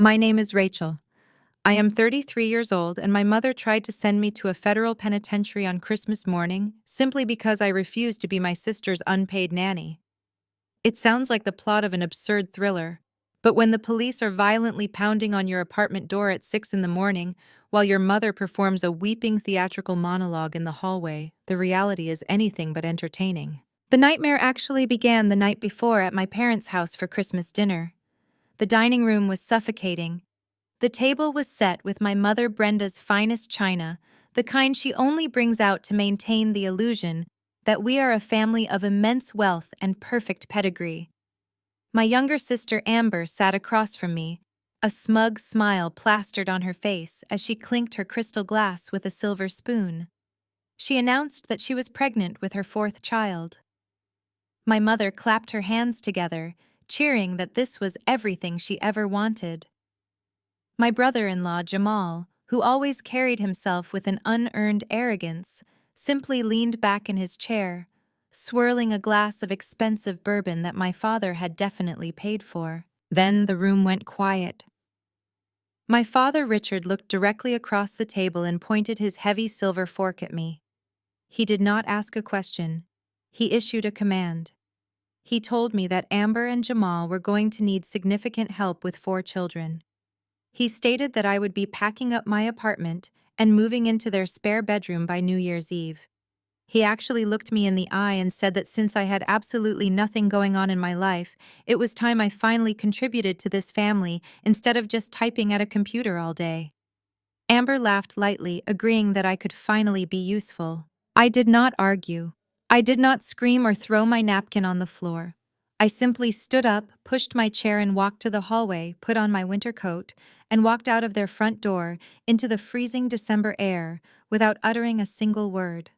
My name is Rachel. I am 33 years old, and my mother tried to send me to a federal penitentiary on Christmas morning simply because I refused to be my sister's unpaid nanny. It sounds like the plot of an absurd thriller, but when the police are violently pounding on your apartment door at 6 in the morning while your mother performs a weeping theatrical monologue in the hallway, the reality is anything but entertaining. The nightmare actually began the night before at my parents' house for Christmas dinner. The dining room was suffocating. The table was set with my mother Brenda's finest china, the kind she only brings out to maintain the illusion that we are a family of immense wealth and perfect pedigree. My younger sister Amber sat across from me, a smug smile plastered on her face as she clinked her crystal glass with a silver spoon. She announced that she was pregnant with her fourth child. My mother clapped her hands together, cheering that this was everything she ever wanted. My brother-in-law, Jamal, who always carried himself with an unearned arrogance, simply leaned back in his chair, swirling a glass of expensive bourbon that my father had definitely paid for. Then the room went quiet. My father, Richard, looked directly across the table and pointed his heavy silver fork at me. He did not ask a question. He issued a command. He told me that Amber and Jamal were going to need significant help with 4 children. He stated that I would be packing up my apartment and moving into their spare bedroom by New Year's Eve. He actually looked me in the eye and said that since I had absolutely nothing going on in my life, it was time I finally contributed to this family instead of just typing at a computer all day. Amber laughed lightly, agreeing that I could finally be useful. I did not argue. I did not scream or throw my napkin on the floor. I simply stood up, pushed my chair and walked to the hallway, put on my winter coat, and walked out of their front door into the freezing December air without uttering a single word.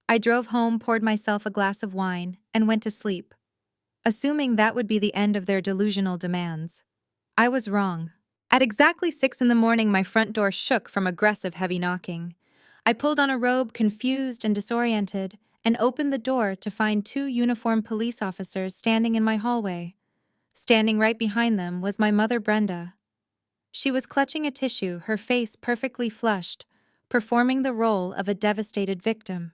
I drove home, poured myself a glass of wine, and went to sleep, assuming that would be the end of their delusional demands. I was wrong. At exactly 6 in the morning, my front door shook from aggressive heavy knocking. I pulled on a robe, confused and disoriented, and opened the door to find 2 uniformed police officers standing in my hallway. Standing right behind them was my mother Brenda. She was clutching a tissue, her face perfectly flushed, performing the role of a devastated victim.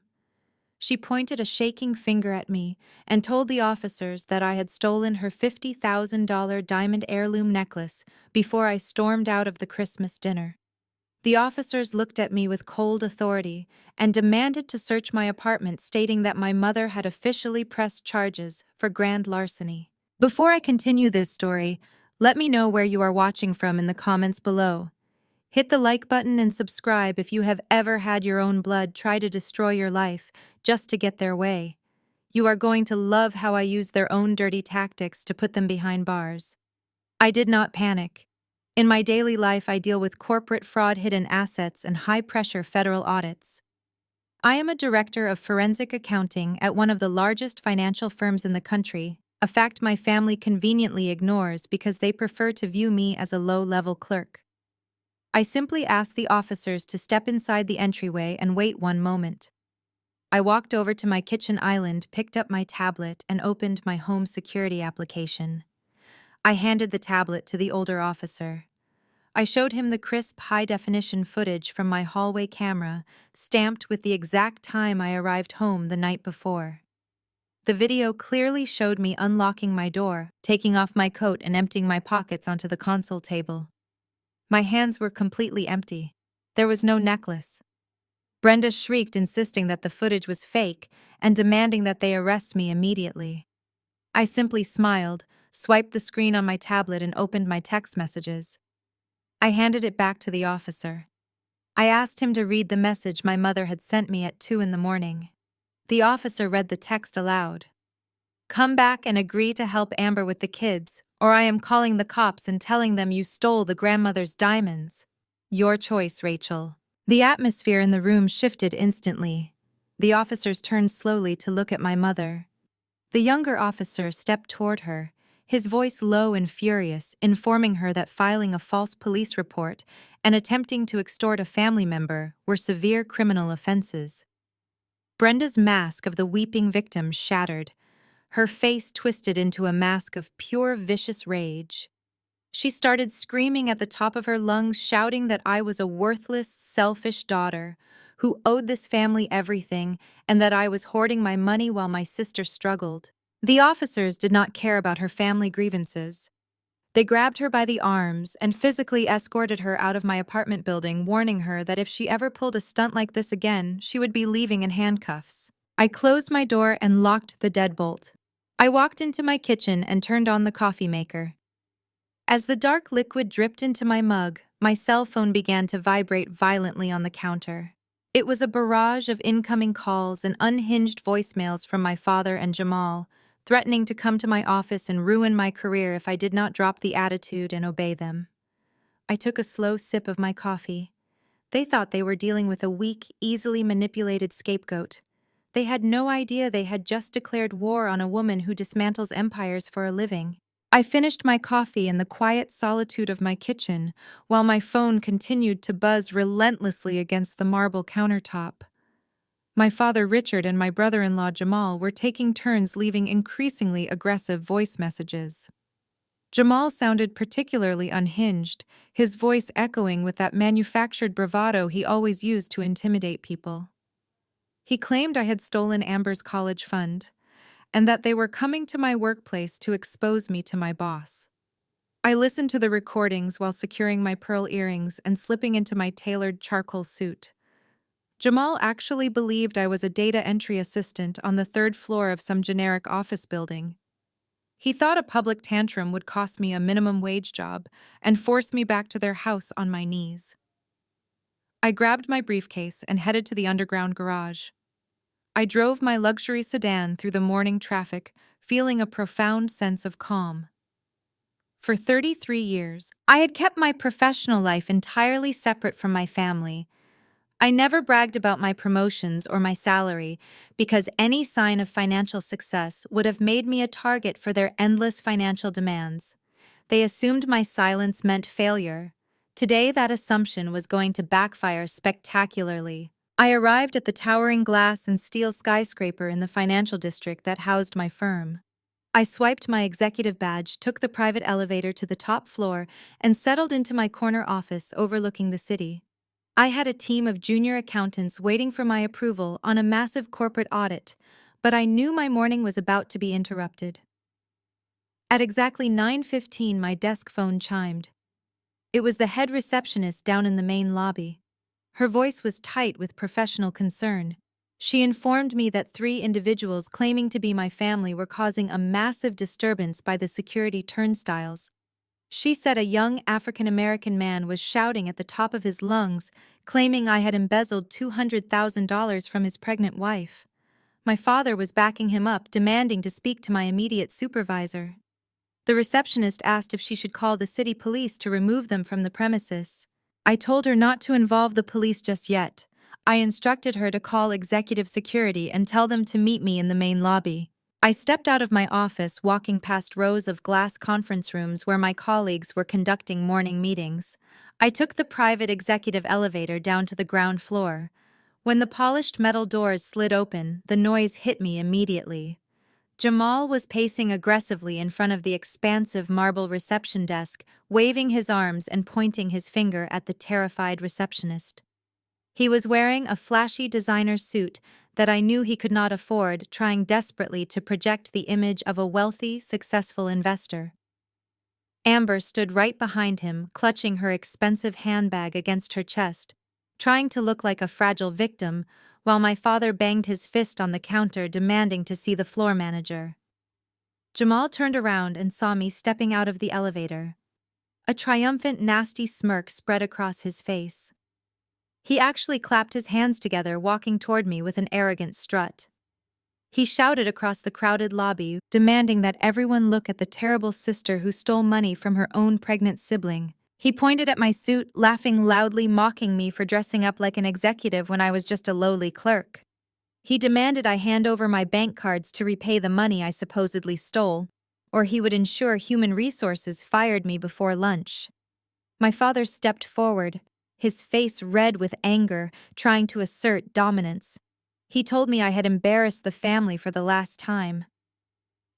She pointed a shaking finger at me and told the officers that I had stolen her $50,000 diamond heirloom necklace before I stormed out of the Christmas dinner. The officers looked at me with cold authority and demanded to search my apartment, stating that my mother had officially pressed charges for grand larceny. Before I continue this story, let me know where you are watching from in the comments below. Hit the like button and subscribe if you have ever had your own blood try to destroy your life just to get their way. You are going to love how I use their own dirty tactics to put them behind bars. I did not panic. In my daily life, I deal with corporate fraud, hidden assets, and high-pressure federal audits. I am a director of forensic accounting at one of the largest financial firms in the country, a fact my family conveniently ignores because they prefer to view me as a low-level clerk. I simply asked the officers to step inside the entryway and wait one moment. I walked over to my kitchen island, picked up my tablet, and opened my home security application. I handed the tablet to the older officer. I showed him the crisp, high-definition footage from my hallway camera, stamped with the exact time I arrived home the night before. The video clearly showed me unlocking my door, taking off my coat, and emptying my pockets onto the console table. My hands were completely empty. There was no necklace. Brenda shrieked, insisting that the footage was fake and demanding that they arrest me immediately. I simply smiled, swiped the screen on my tablet, and opened my text messages. I handed it back to the officer. I asked him to read the message my mother had sent me at 2 in the morning. The officer read the text aloud. "Come back and agree to help Amber with the kids, or I am calling the cops and telling them you stole the grandmother's diamonds. Your choice, Rachel." The atmosphere in the room shifted instantly. The officers turned slowly to look at my mother. The younger officer stepped toward her, his voice low and furious, informing her that filing a false police report and attempting to extort a family member were severe criminal offenses. Brenda's mask of the weeping victim shattered, her face twisted into a mask of pure vicious rage. She started screaming at the top of her lungs, shouting that I was a worthless, selfish daughter who owed this family everything and that I was hoarding my money while my sister struggled. The officers did not care about her family grievances. They grabbed her by the arms and physically escorted her out of my apartment building, warning her that if she ever pulled a stunt like this again, she would be leaving in handcuffs. I closed my door and locked the deadbolt. I walked into my kitchen and turned on the coffee maker. As the dark liquid dripped into my mug, my cell phone began to vibrate violently on the counter. It was a barrage of incoming calls and unhinged voicemails from my father and Jamal, threatening to come to my office and ruin my career if I did not drop the attitude and obey them. I took a slow sip of my coffee. They thought they were dealing with a weak, easily manipulated scapegoat. They had no idea they had just declared war on a woman who dismantles empires for a living. I finished my coffee in the quiet solitude of my kitchen, while my phone continued to buzz relentlessly against the marble countertop. My father Richard and my brother-in-law Jamal were taking turns leaving increasingly aggressive voice messages. Jamal sounded particularly unhinged, his voice echoing with that manufactured bravado he always used to intimidate people. He claimed I had stolen Amber's college fund, and that they were coming to my workplace to expose me to my boss. I listened to the recordings while securing my pearl earrings and slipping into my tailored charcoal suit. Jamal actually believed I was a data entry assistant on the third floor of some generic office building. He thought a public tantrum would cost me a minimum wage job and force me back to their house on my knees. I grabbed my briefcase and headed to the underground garage. I drove my luxury sedan through the morning traffic, feeling a profound sense of calm. For 33 years, I had kept my professional life entirely separate from my family. I never bragged about my promotions or my salary because any sign of financial success would have made me a target for their endless financial demands. They assumed my silence meant failure. Today, that assumption was going to backfire spectacularly. I arrived at the towering glass and steel skyscraper in the financial district that housed my firm. I swiped my executive badge, took the private elevator to the top floor, and settled into my corner office overlooking the city. I had a team of junior accountants waiting for my approval on a massive corporate audit, but I knew my morning was about to be interrupted. At exactly 9:15, my desk phone chimed. It was the head receptionist down in the main lobby. Her voice was tight with professional concern. She informed me that 3 individuals claiming to be my family were causing a massive disturbance by the security turnstiles. She said a young African-American man was shouting at the top of his lungs, claiming I had embezzled $200,000 from his pregnant wife. My father was backing him up, demanding to speak to my immediate supervisor. The receptionist asked if she should call the city police to remove them from the premises. I told her not to involve the police just yet. I instructed her to call executive security and tell them to meet me in the main lobby. I stepped out of my office, walking past rows of glass conference rooms where my colleagues were conducting morning meetings. I took the private executive elevator down to the ground floor. When the polished metal doors slid open, the noise hit me immediately. Jamal was pacing aggressively in front of the expansive marble reception desk, waving his arms and pointing his finger at the terrified receptionist. He was wearing a flashy designer suit that I knew he could not afford, trying desperately to project the image of a wealthy, successful investor. Amber stood right behind him, clutching her expensive handbag against her chest, trying to look like a fragile victim, while my father banged his fist on the counter, demanding to see the floor manager. Jamal turned around and saw me stepping out of the elevator. A triumphant, nasty smirk spread across his face. He actually clapped his hands together, walking toward me with an arrogant strut. He shouted across the crowded lobby, demanding that everyone look at the terrible sister who stole money from her own pregnant sibling. He pointed at my suit, laughing loudly, mocking me for dressing up like an executive when I was just a lowly clerk. He demanded I hand over my bank cards to repay the money I supposedly stole, or he would ensure Human Resources fired me before lunch. My father stepped forward, his face red with anger, trying to assert dominance. He told me I had embarrassed the family for the last time.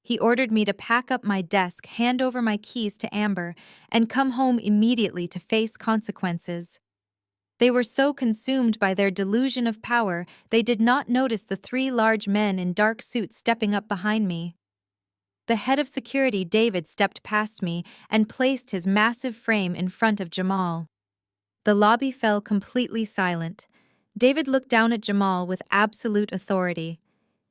He ordered me to pack up my desk, hand over my keys to Amber, and come home immediately to face consequences. They were so consumed by their delusion of power, they did not notice the three large men in dark suits stepping up behind me. The head of security, David, stepped past me and placed his massive frame in front of Jamal. The lobby fell completely silent. David looked down at Jamal with absolute authority.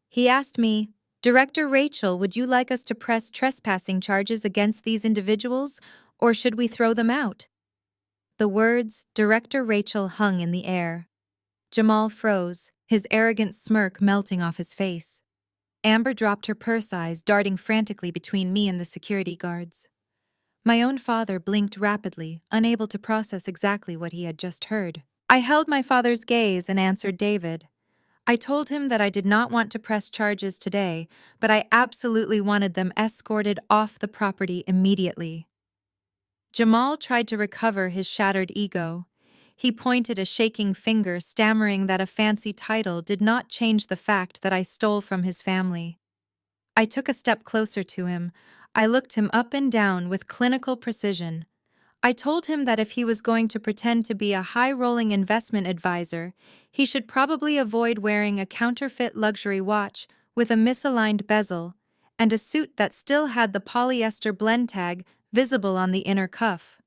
He asked me, "Director Rachel, would you like us to press trespassing charges against these individuals, or should we throw them out?" The words, Director Rachel, hung in the air. Jamal froze, his arrogant smirk melting off his face. Amber dropped her purse, eyes darting frantically between me and the security guards. My own father blinked rapidly, unable to process exactly what he had just heard. I held my father's gaze and answered David. I told him that I did not want to press charges today, but I absolutely wanted them escorted off the property immediately. Jamal tried to recover his shattered ego. He pointed a shaking finger, stammering that a fancy title did not change the fact that I stole from his family. I took a step closer to him. I looked him up and down with clinical precision. I told him that if he was going to pretend to be a high-rolling investment advisor, he should probably avoid wearing a counterfeit luxury watch with a misaligned bezel and a suit that still had the polyester blend tag visible on the inner cuff.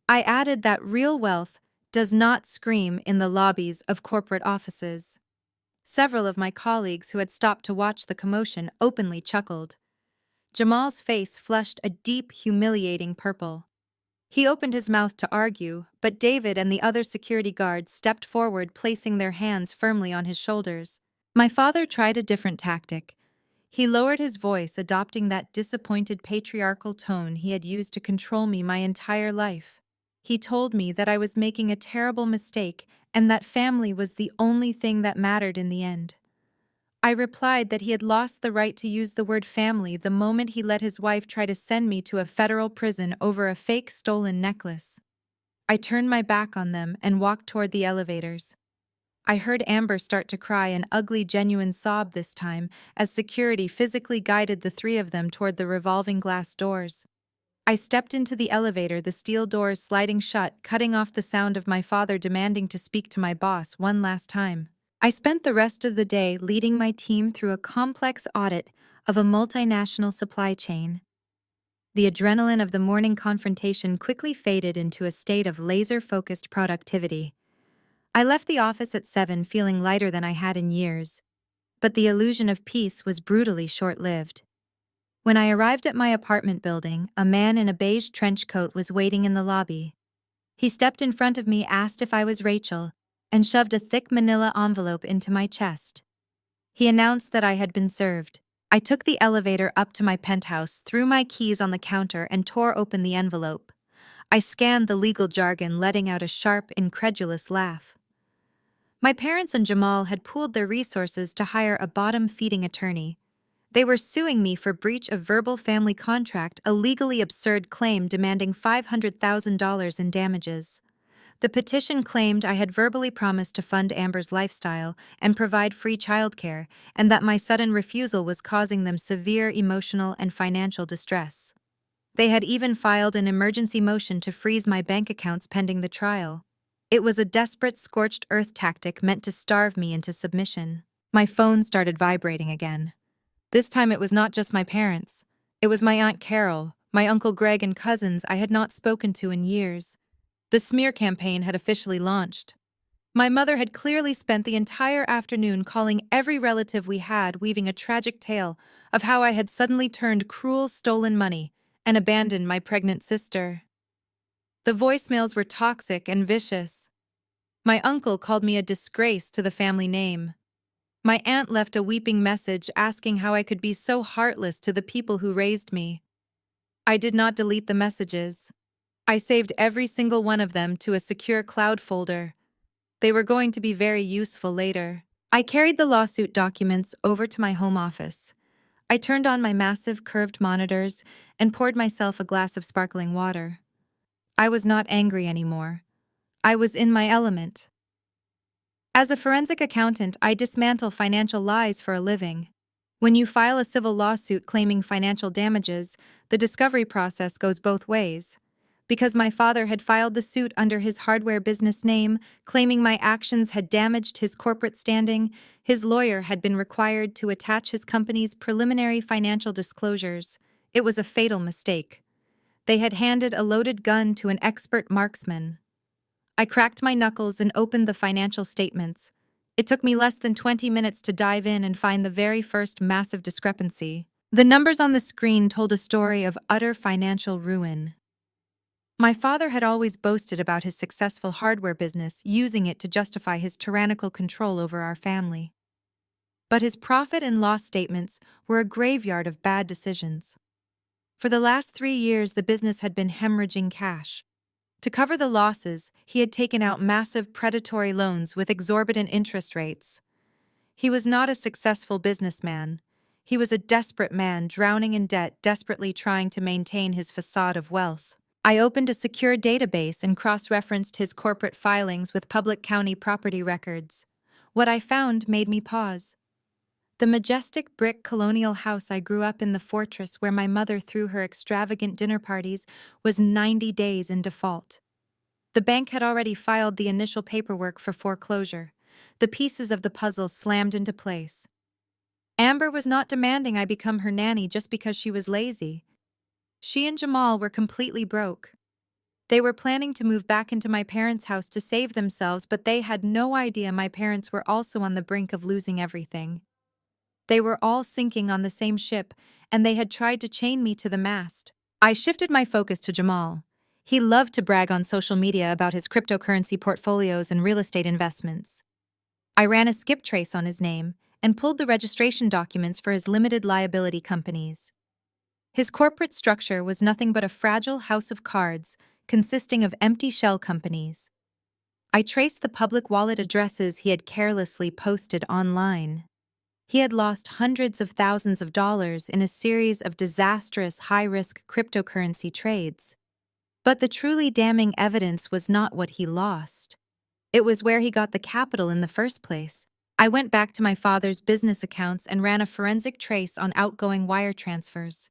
I added that real wealth does not scream in the lobbies of corporate offices. Several of my colleagues who had stopped to watch the commotion openly chuckled. Jamal's face flushed a deep, humiliating purple. He opened his mouth to argue, but David and the other security guards stepped forward, placing their hands firmly on his shoulders. My father tried a different tactic. He lowered his voice, adopting that disappointed patriarchal tone he had used to control me my entire life. He told me that I was making a terrible mistake and that family was the only thing that mattered in the end. I replied that he had lost the right to use the word family the moment he let his wife try to send me to a federal prison over a fake stolen necklace. I turned my back on them and walked toward the elevators. I heard Amber start to cry, an ugly, genuine sob this time, as security physically guided the three of them toward the revolving glass doors. I stepped into the elevator, the steel doors sliding shut, cutting off the sound of my father demanding to speak to my boss one last time. I spent the rest of the day leading my team through a complex audit of a multinational supply chain. The adrenaline of the morning confrontation quickly faded into a state of laser-focused productivity. I left the office at 7 feeling lighter than I had in years, but the illusion of peace was brutally short-lived. When I arrived at my apartment building, a man in a beige trench coat was waiting in the lobby. He stepped in front of me, asked if I was Rachel, and shoved a thick manila envelope into my chest. He announced that I had been served. I took the elevator up to my penthouse, threw my keys on the counter, and tore open the envelope. I scanned the legal jargon, letting out a sharp, incredulous laugh. My parents and Jamal had pooled their resources to hire a bottom-feeding attorney. They were suing me for breach of verbal family contract, a legally absurd claim demanding $500,000 in damages. The petition claimed I had verbally promised to fund Amber's lifestyle and provide free childcare, and that my sudden refusal was causing them severe emotional and financial distress. They had even filed an emergency motion to freeze my bank accounts pending the trial. It was a desperate, scorched earth tactic meant to starve me into submission. My phone started vibrating again. This time it was not just my parents. It was my Aunt Carol, my Uncle Greg, and cousins I had not spoken to in years. The smear campaign had officially launched. My mother had clearly spent the entire afternoon calling every relative we had, weaving a tragic tale of how I had suddenly turned cruel, stolen money and abandoned my pregnant sister. The voicemails were toxic and vicious. My uncle called me a disgrace to the family name. My aunt left a weeping message asking how I could be so heartless to the people who raised me. I did not delete the messages. I saved every single one of them to a secure cloud folder. They were going to be very useful later. I carried the lawsuit documents over to my home office. I turned on my massive curved monitors and poured myself a glass of sparkling water. I was not angry anymore. I was in my element. As a forensic accountant, I dismantle financial lies for a living. When you file a civil lawsuit claiming financial damages, the discovery process goes both ways. Because my father had filed the suit under his hardware business name, claiming my actions had damaged his corporate standing, his lawyer had been required to attach his company's preliminary financial disclosures. It was a fatal mistake. They had handed a loaded gun to an expert marksman. I cracked my knuckles and opened the financial statements. It took me less than 20 minutes to dive in and find the very first massive discrepancy. The numbers on the screen told a story of utter financial ruin. My father had always boasted about his successful hardware business, using it to justify his tyrannical control over our family. But his profit and loss statements were a graveyard of bad decisions. For the last 3 years, the business had been hemorrhaging cash. To cover the losses, he had taken out massive predatory loans with exorbitant interest rates. He was not a successful businessman. He was a desperate man drowning in debt, desperately trying to maintain his facade of wealth. I opened a secure database and cross-referenced his corporate filings with public county property records. What I found made me pause. The majestic brick colonial house I grew up in, the fortress where my mother threw her extravagant dinner parties, was 90 days in default. The bank had already filed the initial paperwork for foreclosure. The pieces of the puzzle slammed into place. Amber was not demanding I become her nanny just because she was lazy. She and Jamal were completely broke. They were planning to move back into my parents' house to save themselves, but they had no idea my parents were also on the brink of losing everything. They were all sinking on the same ship, and they had tried to chain me to the mast. I shifted my focus to Jamal. He loved to brag on social media about his cryptocurrency portfolios and real estate investments. I ran a skip trace on his name and pulled the registration documents for his limited liability companies. His corporate structure was nothing but a fragile house of cards consisting of empty shell companies. I traced the public wallet addresses he had carelessly posted online. He had lost hundreds of thousands of dollars in a series of disastrous high-risk cryptocurrency trades. But the truly damning evidence was not what he lost. It was where he got the capital in the first place. I went back to my father's business accounts and ran a forensic trace on outgoing wire transfers.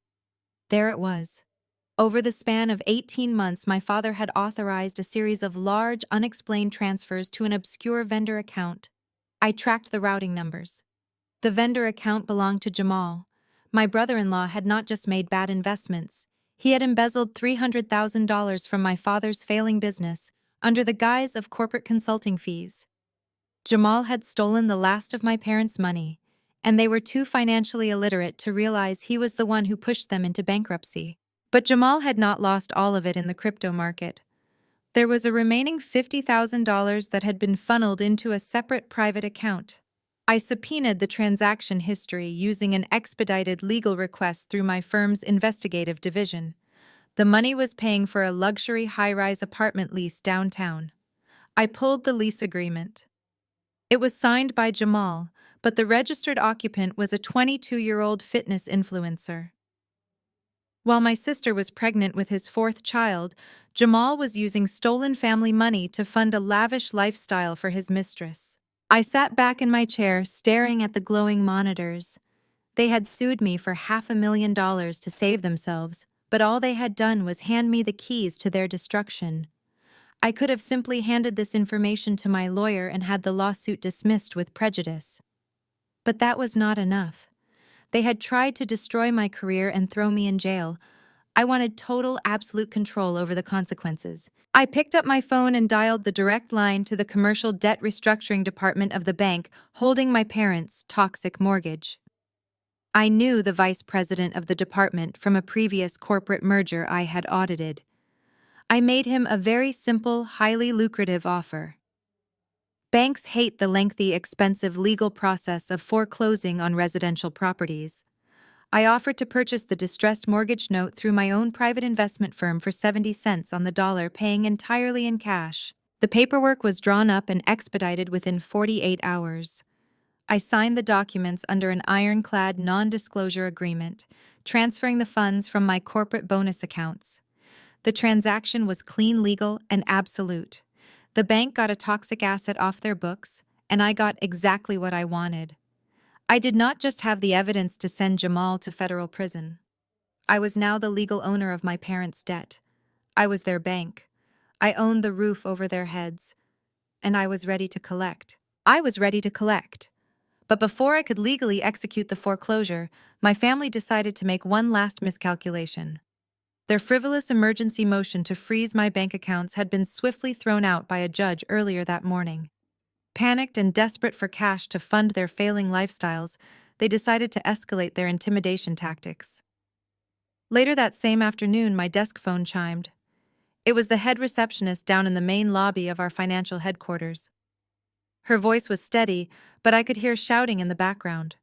There it was. Over the span of 18 months, my father had authorized a series of large, unexplained transfers to an obscure vendor account. I tracked the routing numbers. The vendor account belonged to Jamal. My brother-in-law had not just made bad investments. He had embezzled $300,000 from my father's failing business under the guise of corporate consulting fees. Jamal had stolen the last of my parents' money, and they were too financially illiterate to realize he was the one who pushed them into bankruptcy. But Jamal had not lost all of it in the crypto market. There was a remaining $50,000 that had been funneled into a separate private account. I subpoenaed the transaction history using an expedited legal request through my firm's investigative division. The money was paying for a luxury high-rise apartment lease downtown. I pulled the lease agreement. It was signed by Jamal, but the registered occupant was a 22-year-old fitness influencer. While my sister was pregnant with his fourth child, Jamal was using stolen family money to fund a lavish lifestyle for his mistress. I sat back in my chair, staring at the glowing monitors. They had sued me for $500,000 to save themselves, but all they had done was hand me the keys to their destruction. I could have simply handed this information to my lawyer and had the lawsuit dismissed with prejudice. But that was not enough. They had tried to destroy my career and throw me in jail. I wanted total, absolute control over the consequences. I picked up my phone and dialed the direct line to the commercial debt restructuring department of the bank holding my parents' toxic mortgage. I knew the vice president of the department from a previous corporate merger I had audited. I made him a very simple, highly lucrative offer. Banks hate the lengthy, expensive legal process of foreclosing on residential properties. I offered to purchase the distressed mortgage note through my own private investment firm for 70 cents on the dollar, paying entirely in cash. The paperwork was drawn up and expedited within 48 hours. I signed the documents under an ironclad non-disclosure agreement, transferring the funds from my corporate bonus accounts. The transaction was clean, legal, and absolute. The bank got a toxic asset off their books, and I got exactly what I wanted. I did not just have the evidence to send Jamal to federal prison. I was now the legal owner of my parents' debt. I was their bank. I owned the roof over their heads, and I was ready to collect. I was ready to collect. But before I could legally execute the foreclosure, my family decided to make one last miscalculation. Their frivolous emergency motion to freeze my bank accounts had been swiftly thrown out by a judge earlier that morning. Panicked and desperate for cash to fund their failing lifestyles, they decided to escalate their intimidation tactics. Later that same afternoon, my desk phone chimed. It was the head receptionist down in the main lobby of our financial headquarters. Her voice was steady, but I could hear shouting in the background.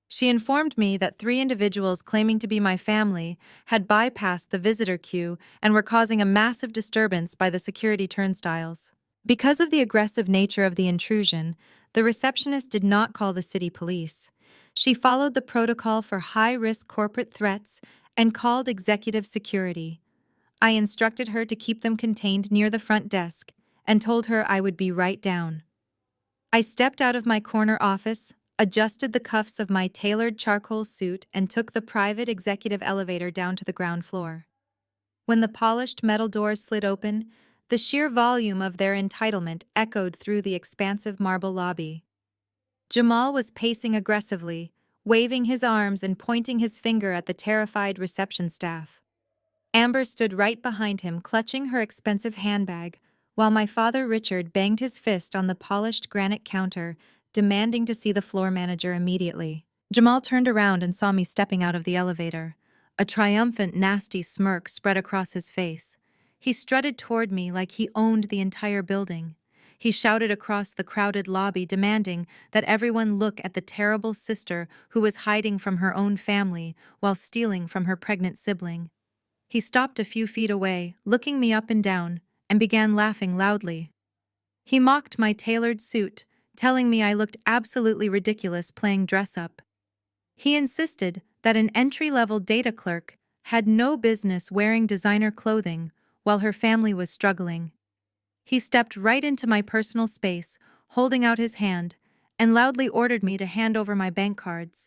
She informed me that 3 individuals claiming to be my family had bypassed the visitor queue and were causing a massive disturbance by the security turnstiles. Because of the aggressive nature of the intrusion, the receptionist did not call the city police. She followed the protocol for high-risk corporate threats and called executive security. I instructed her to keep them contained near the front desk and told her I would be right down. I stepped out of my corner office, adjusted the cuffs of my tailored charcoal suit, and took the private executive elevator down to the ground floor. When the polished metal doors slid open, the sheer volume of their entitlement echoed through the expansive marble lobby. Jamal was pacing aggressively, waving his arms and pointing his finger at the terrified reception staff. Amber stood right behind him, clutching her expensive handbag, while my father Richard banged his fist on the polished granite counter, demanding to see the floor manager immediately. Jamal turned around and saw me stepping out of the elevator. A triumphant, nasty smirk spread across his face. He strutted toward me like he owned the entire building. He shouted across the crowded lobby, demanding that everyone look at the terrible sister who was hiding from her own family while stealing from her pregnant sibling. He stopped a few feet away, looking me up and down, and began laughing loudly. He mocked my tailored suit, telling me I looked absolutely ridiculous playing dress-up. He insisted that an entry-level data clerk had no business wearing designer clothing while her family was struggling. He stepped right into my personal space, holding out his hand, and loudly ordered me to hand over my bank cards.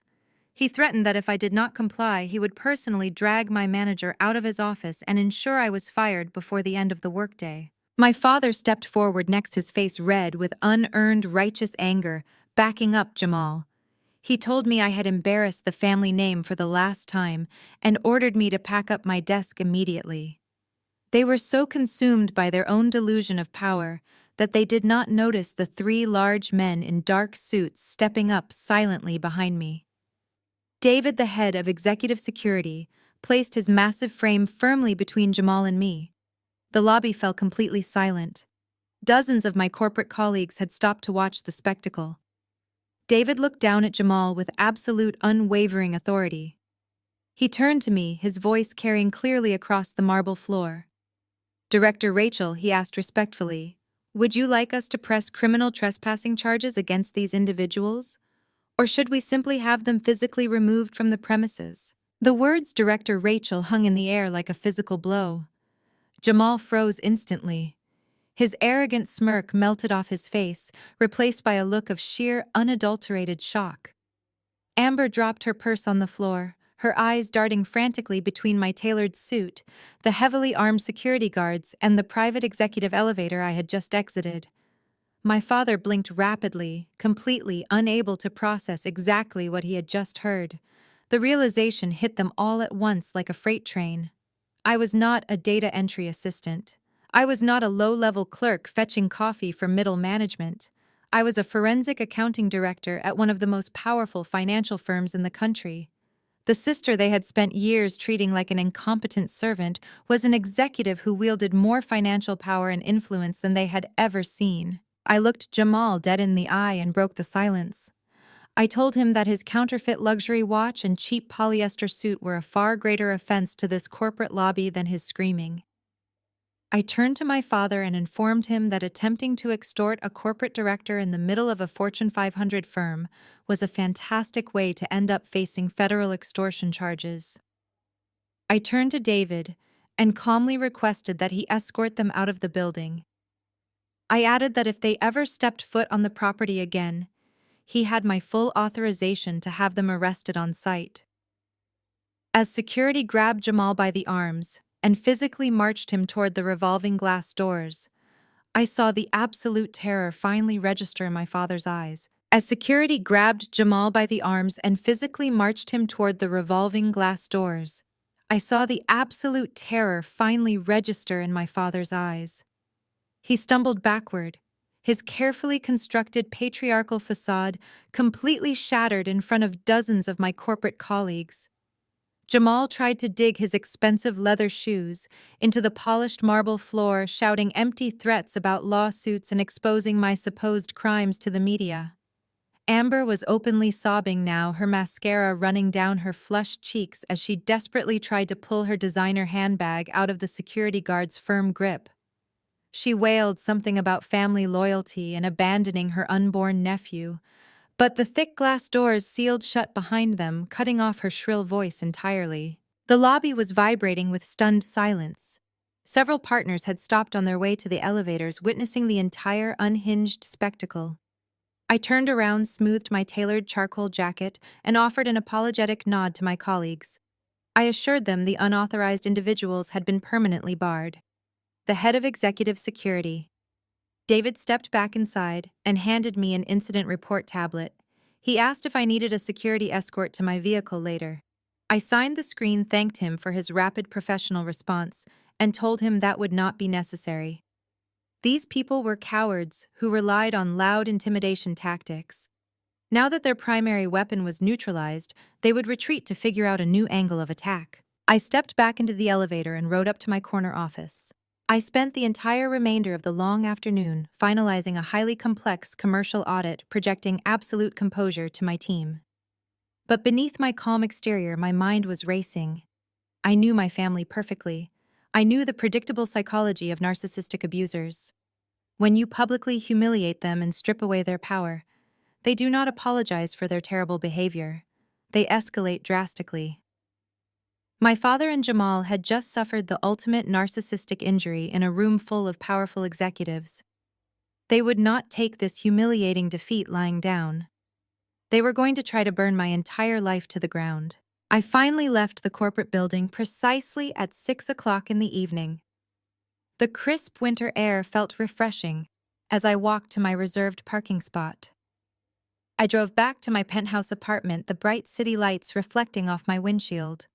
He threatened that if I did not comply, he would personally drag my manager out of his office and ensure I was fired before the end of the workday. My father stepped forward, next his face red with unearned righteous anger, backing up Jamal. He told me I had embarrassed the family name for the last time and ordered me to pack up my desk immediately. They were so consumed by their own delusion of power that they did not notice the 3 large men in dark suits stepping up silently behind me. David, the head of executive security, placed his massive frame firmly between Jamal and me. The lobby fell completely silent. Dozens of my corporate colleagues had stopped to watch the spectacle. David looked down at Jamal with absolute, unwavering authority. He turned to me, his voice carrying clearly across the marble floor. "Director Rachel," he asked respectfully, "would you like us to press criminal trespassing charges against these individuals? Or should we simply have them physically removed from the premises?" The words Director Rachel hung in the air like a physical blow. Jamal froze instantly. His arrogant smirk melted off his face, replaced by a look of sheer, unadulterated shock. Amber dropped her purse on the floor, her eyes darting frantically between my tailored suit, the heavily armed security guards, and the private executive elevator I had just exited. My father blinked rapidly, completely unable to process exactly what he had just heard. The realization hit them all at once like a freight train. I was not a data entry assistant. I was not a low-level clerk fetching coffee for middle management. I was a forensic accounting director at one of the most powerful financial firms in the country. The sister they had spent years treating like an incompetent servant was an executive who wielded more financial power and influence than they had ever seen. I looked Jamal dead in the eye and broke the silence. I told him that his counterfeit luxury watch and cheap polyester suit were a far greater offense to this corporate lobby than his screaming. I turned to my father and informed him that attempting to extort a corporate director in the middle of a Fortune 500 firm was a fantastic way to end up facing federal extortion charges. I turned to David and calmly requested that he escort them out of the building. I added that if they ever stepped foot on the property again, He had my full authorization to have them arrested on sight. As security grabbed Jamal by the arms and physically marched him toward the revolving glass doors, I saw the absolute terror finally register in my father's eyes. As security grabbed Jamal by the arms and physically marched him toward the revolving glass doors, I saw the absolute terror finally register in my father's eyes. He stumbled backward, his carefully constructed patriarchal facade completely shattered in front of dozens of my corporate colleagues. Jamal tried to dig his expensive leather shoes into the polished marble floor, shouting empty threats about lawsuits and exposing my supposed crimes to the media. Amber was openly sobbing now, her mascara running down her flushed cheeks as she desperately tried to pull her designer handbag out of the security guard's firm grip. She wailed something about family loyalty and abandoning her unborn nephew, but the thick glass doors sealed shut behind them, cutting off her shrill voice entirely. The lobby was vibrating with stunned silence. Several partners had stopped on their way to the elevators, witnessing the entire unhinged spectacle. I turned around, smoothed my tailored charcoal jacket, and offered an apologetic nod to my colleagues. I assured them the unauthorized individuals had been permanently barred. The head of executive security, David, stepped back inside and handed me an incident report tablet. He asked if I needed a security escort to my vehicle later. I signed the screen, thanked him for his rapid professional response, and told him that would not be necessary. These people were cowards who relied on loud intimidation tactics. Now that their primary weapon was neutralized, they would retreat to figure out a new angle of attack. I stepped back into the elevator and rode up to my corner office. I spent the entire remainder of the long afternoon finalizing a highly complex commercial audit, projecting absolute composure to my team. But beneath my calm exterior, my mind was racing. I knew my family perfectly. I knew the predictable psychology of narcissistic abusers. When you publicly humiliate them and strip away their power, they do not apologize for their terrible behavior. They escalate drastically. My father and Jamal had just suffered the ultimate narcissistic injury in a room full of powerful executives. They would not take this humiliating defeat lying down. They were going to try to burn my entire life to the ground. I finally left the corporate building precisely at 6 o'clock in the evening. The crisp winter air felt refreshing as I walked to my reserved parking spot. I drove back to my penthouse apartment, the bright city lights reflecting off my windshield.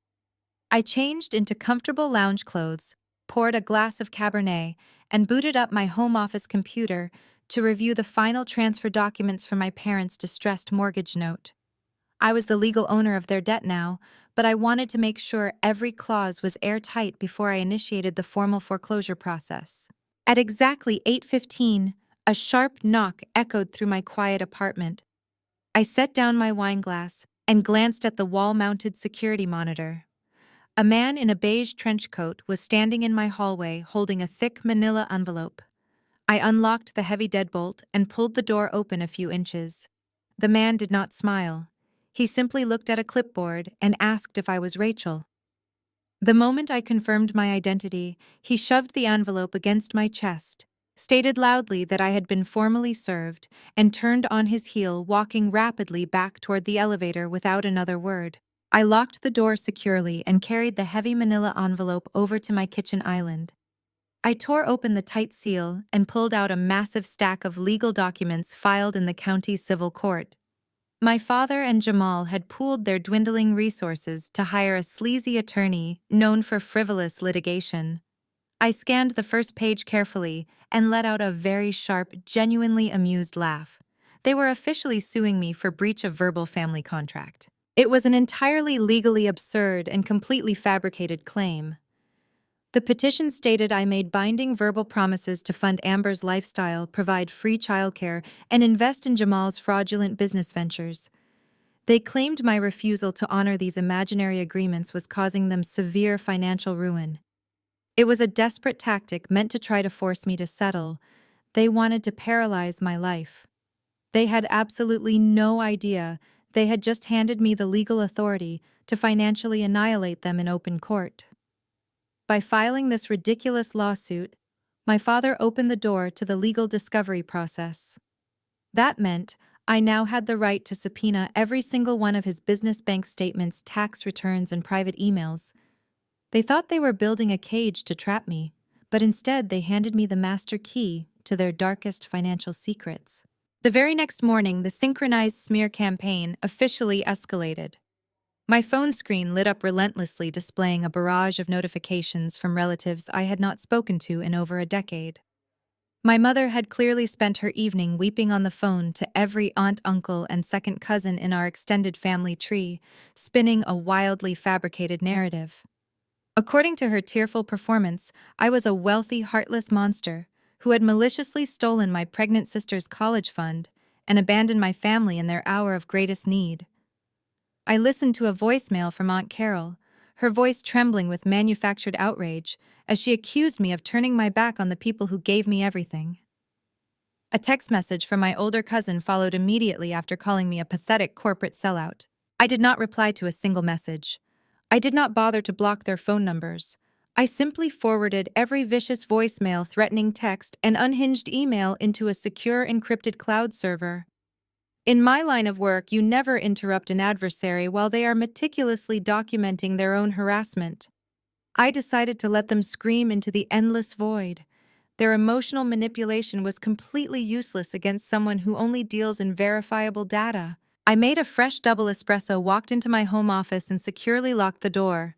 I changed into comfortable lounge clothes, poured a glass of Cabernet, and booted up my home office computer to review the final transfer documents for my parents' distressed mortgage note. I was the legal owner of their debt now, but I wanted to make sure every clause was airtight before I initiated the formal foreclosure process. At exactly 8:15, a sharp knock echoed through my quiet apartment. I set down my wine glass and glanced at the wall-mounted security monitor. A man in a beige trench coat was standing in my hallway holding a thick manila envelope. I unlocked the heavy deadbolt and pulled the door open a few inches. The man did not smile. He simply looked at a clipboard and asked if I was Rachel. The moment I confirmed my identity, he shoved the envelope against my chest, stated loudly that I had been formally served, and turned on his heel, walking rapidly back toward the elevator without another word. I locked the door securely and carried the heavy manila envelope over to my kitchen island. I tore open the tight seal and pulled out a massive stack of legal documents filed in the county civil court. My father and Jamal had pooled their dwindling resources to hire a sleazy attorney known for frivolous litigation. I scanned the first page carefully and let out a very sharp, genuinely amused laugh. They were officially suing me for breach of verbal family contract. It was an entirely legally absurd and completely fabricated claim. The petition stated I made binding verbal promises to fund Amber's lifestyle, provide free childcare, and invest in Jamal's fraudulent business ventures. They claimed my refusal to honor these imaginary agreements was causing them severe financial ruin. It was a desperate tactic meant to try to force me to settle. They wanted to paralyze my life. They had absolutely no idea they had just handed me the legal authority to financially annihilate them in open court. By filing this ridiculous lawsuit, my father opened the door to the legal discovery process. That meant I now had the right to subpoena every single one of his business bank statements, tax returns, and private emails. They thought they were building a cage to trap me, but instead they handed me the master key to their darkest financial secrets. The very next morning, the synchronized smear campaign officially escalated. My phone screen lit up relentlessly, displaying a barrage of notifications from relatives I had not spoken to in over a decade. My mother had clearly spent her evening weeping on the phone to every aunt, uncle, and second cousin in our extended family tree, spinning a wildly fabricated narrative. According to her tearful performance, I was a wealthy, heartless monster who had maliciously stolen my pregnant sister's college fund and abandoned my family in their hour of greatest need. I listened to a voicemail from Aunt Carol, her voice trembling with manufactured outrage, as she accused me of turning my back on the people who gave me everything. A text message from my older cousin followed immediately after calling me a pathetic corporate sellout. I did not reply to a single message. I did not bother to block their phone numbers. I simply forwarded every vicious voicemail, threatening text, and unhinged email into a secure encrypted cloud server. In my line of work, you never interrupt an adversary while they are meticulously documenting their own harassment. I decided to let them scream into the endless void. Their emotional manipulation was completely useless against someone who only deals in verifiable data. I made a fresh double espresso, walked into my home office, and securely locked the door.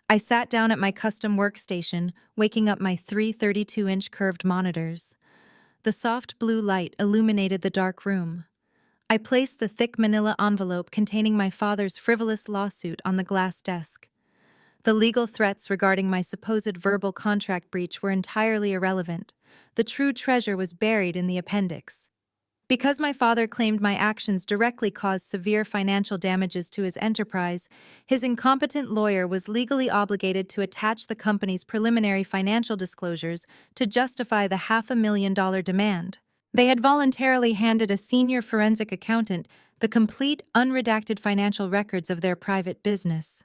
I sat down at my custom workstation, waking up my three 32-inch curved monitors. The soft blue light illuminated the dark room. I placed the thick manila envelope containing my father's frivolous lawsuit on the glass desk. The legal threats regarding my supposed verbal contract breach were entirely irrelevant. The true treasure was buried in the appendix. Because my father claimed my actions directly caused severe financial damages to his enterprise, his incompetent lawyer was legally obligated to attach the company's preliminary financial disclosures to justify the $500,000 demand. They had voluntarily handed a senior forensic accountant the complete, unredacted financial records of their private business.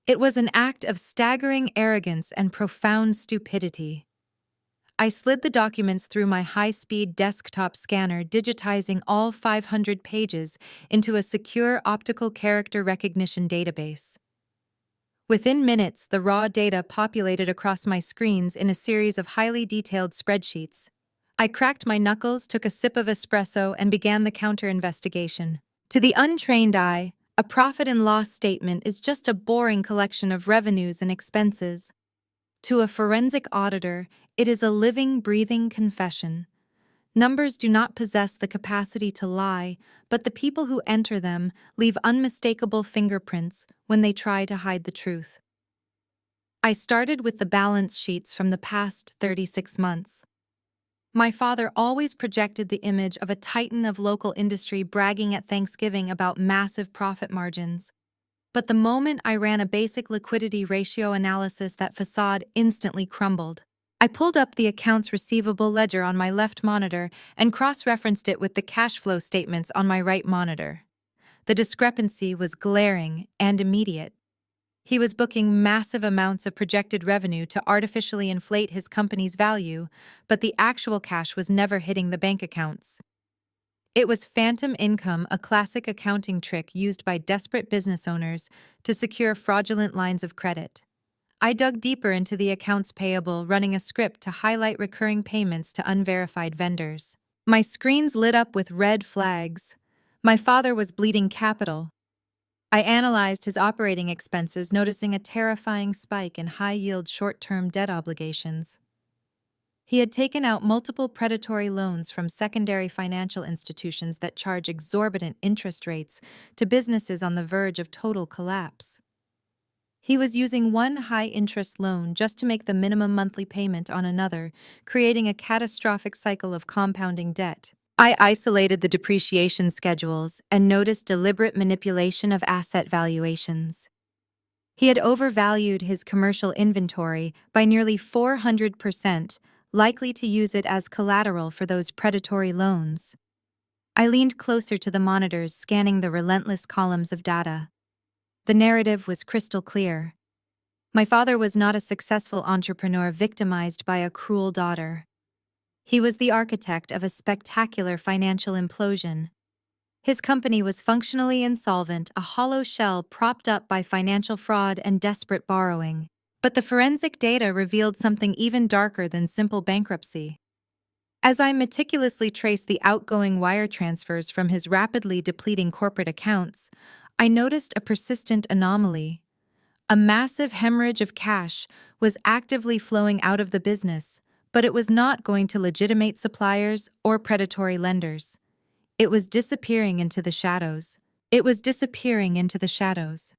It was an act of staggering arrogance and profound stupidity. I slid the documents through my high-speed desktop scanner, digitizing all 500 pages into a secure optical character recognition database. Within minutes, the raw data populated across my screens in a series of highly detailed spreadsheets. I cracked my knuckles, took a sip of espresso, and began the counter-investigation. To the untrained eye, a profit and loss statement is just a boring collection of revenues and expenses. To a forensic auditor, it is a living, breathing confession. Numbers do not possess the capacity to lie, but the people who enter them leave unmistakable fingerprints when they try to hide the truth. I started with the balance sheets from the past 36 months. My father always projected the image of a titan of local industry bragging at Thanksgiving about massive profit margins. But the moment I ran a basic liquidity ratio analysis, that facade instantly crumbled. I pulled up the accounts receivable ledger on my left monitor and cross-referenced it with the cash flow statements on my right monitor. The discrepancy was glaring and immediate. He was booking massive amounts of projected revenue to artificially inflate his company's value, but the actual cash was never hitting the bank accounts. It was phantom income, a classic accounting trick used by desperate business owners to secure fraudulent lines of credit. I dug deeper into the accounts payable, running a script to highlight recurring payments to unverified vendors. My screens lit up with red flags. My father was bleeding capital. I analyzed his operating expenses, noticing a terrifying spike in high-yield short-term debt obligations. He had taken out multiple predatory loans from secondary financial institutions that charge exorbitant interest rates to businesses on the verge of total collapse. He was using one high-interest loan just to make the minimum monthly payment on another, creating a catastrophic cycle of compounding debt. I isolated the depreciation schedules and noticed deliberate manipulation of asset valuations. He had overvalued his commercial inventory by nearly 400%, likely to use it as collateral for those predatory loans. I leaned closer to the monitors, scanning the relentless columns of data. The narrative was crystal clear. My father was not a successful entrepreneur victimized by a cruel daughter. He was the architect of a spectacular financial implosion. His company was functionally insolvent, a hollow shell propped up by financial fraud and desperate borrowing. But the forensic data revealed something even darker than simple bankruptcy. As I meticulously traced the outgoing wire transfers from his rapidly depleting corporate accounts, I noticed a persistent anomaly. A massive hemorrhage of cash was actively flowing out of the business, but it was not going to legitimate suppliers or predatory lenders. It was disappearing into the shadows. It was disappearing into the shadows.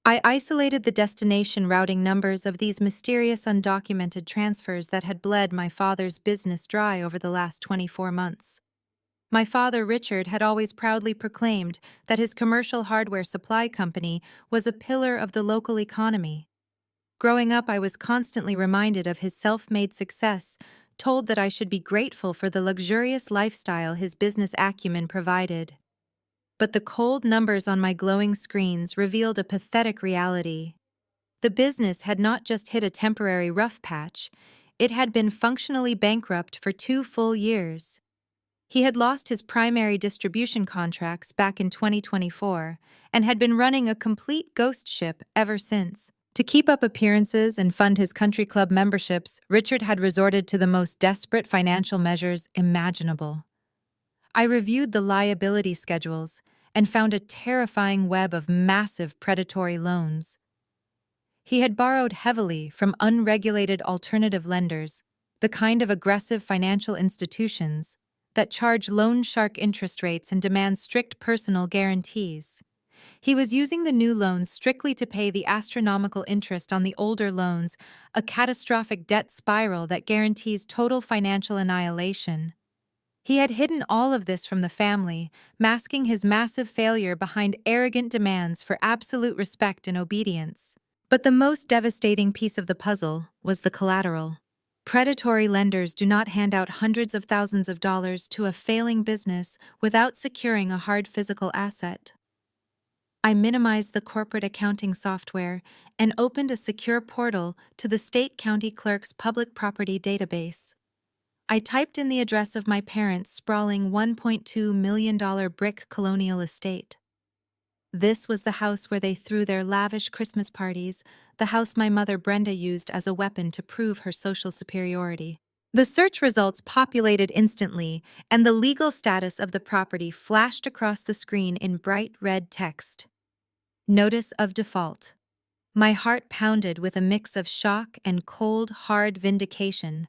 I isolated the destination routing numbers of these mysterious undocumented transfers that had bled my father's business dry over the last 24 months. My father, Richard, had always proudly proclaimed that his commercial hardware supply company was a pillar of the local economy. Growing up, I was constantly reminded of his self-made success, told that I should be grateful for the luxurious lifestyle his business acumen provided. But the cold numbers on my glowing screens revealed a pathetic reality. The business had not just hit a temporary rough patch, it had been functionally bankrupt for 2 full years. He had lost his primary distribution contracts back in 2024 and had been running a complete ghost ship ever since. To keep up appearances and fund his country club memberships, Richard had resorted to the most desperate financial measures imaginable. I reviewed the liability schedules and found a terrifying web of massive predatory loans. He had borrowed heavily from unregulated alternative lenders, the kind of aggressive financial institutions that charge loan shark interest rates and demand strict personal guarantees. He was using the new loans strictly to pay the astronomical interest on the older loans, a catastrophic debt spiral that guarantees total financial annihilation. He had hidden all of this from the family, masking his massive failure behind arrogant demands for absolute respect and obedience. But the most devastating piece of the puzzle was the collateral. Predatory lenders do not hand out hundreds of thousands of dollars to a failing business without securing a hard physical asset. I minimized the corporate accounting software and opened a secure portal to the state county clerk's public property database. I typed in the address of my parents' sprawling $1.2 million brick colonial estate. This was the house where they threw their lavish Christmas parties, the house my mother Brenda used as a weapon to prove her social superiority. The search results populated instantly, and the legal status of the property flashed across the screen in bright red text. Notice of default. My heart pounded with a mix of shock and cold, hard vindication.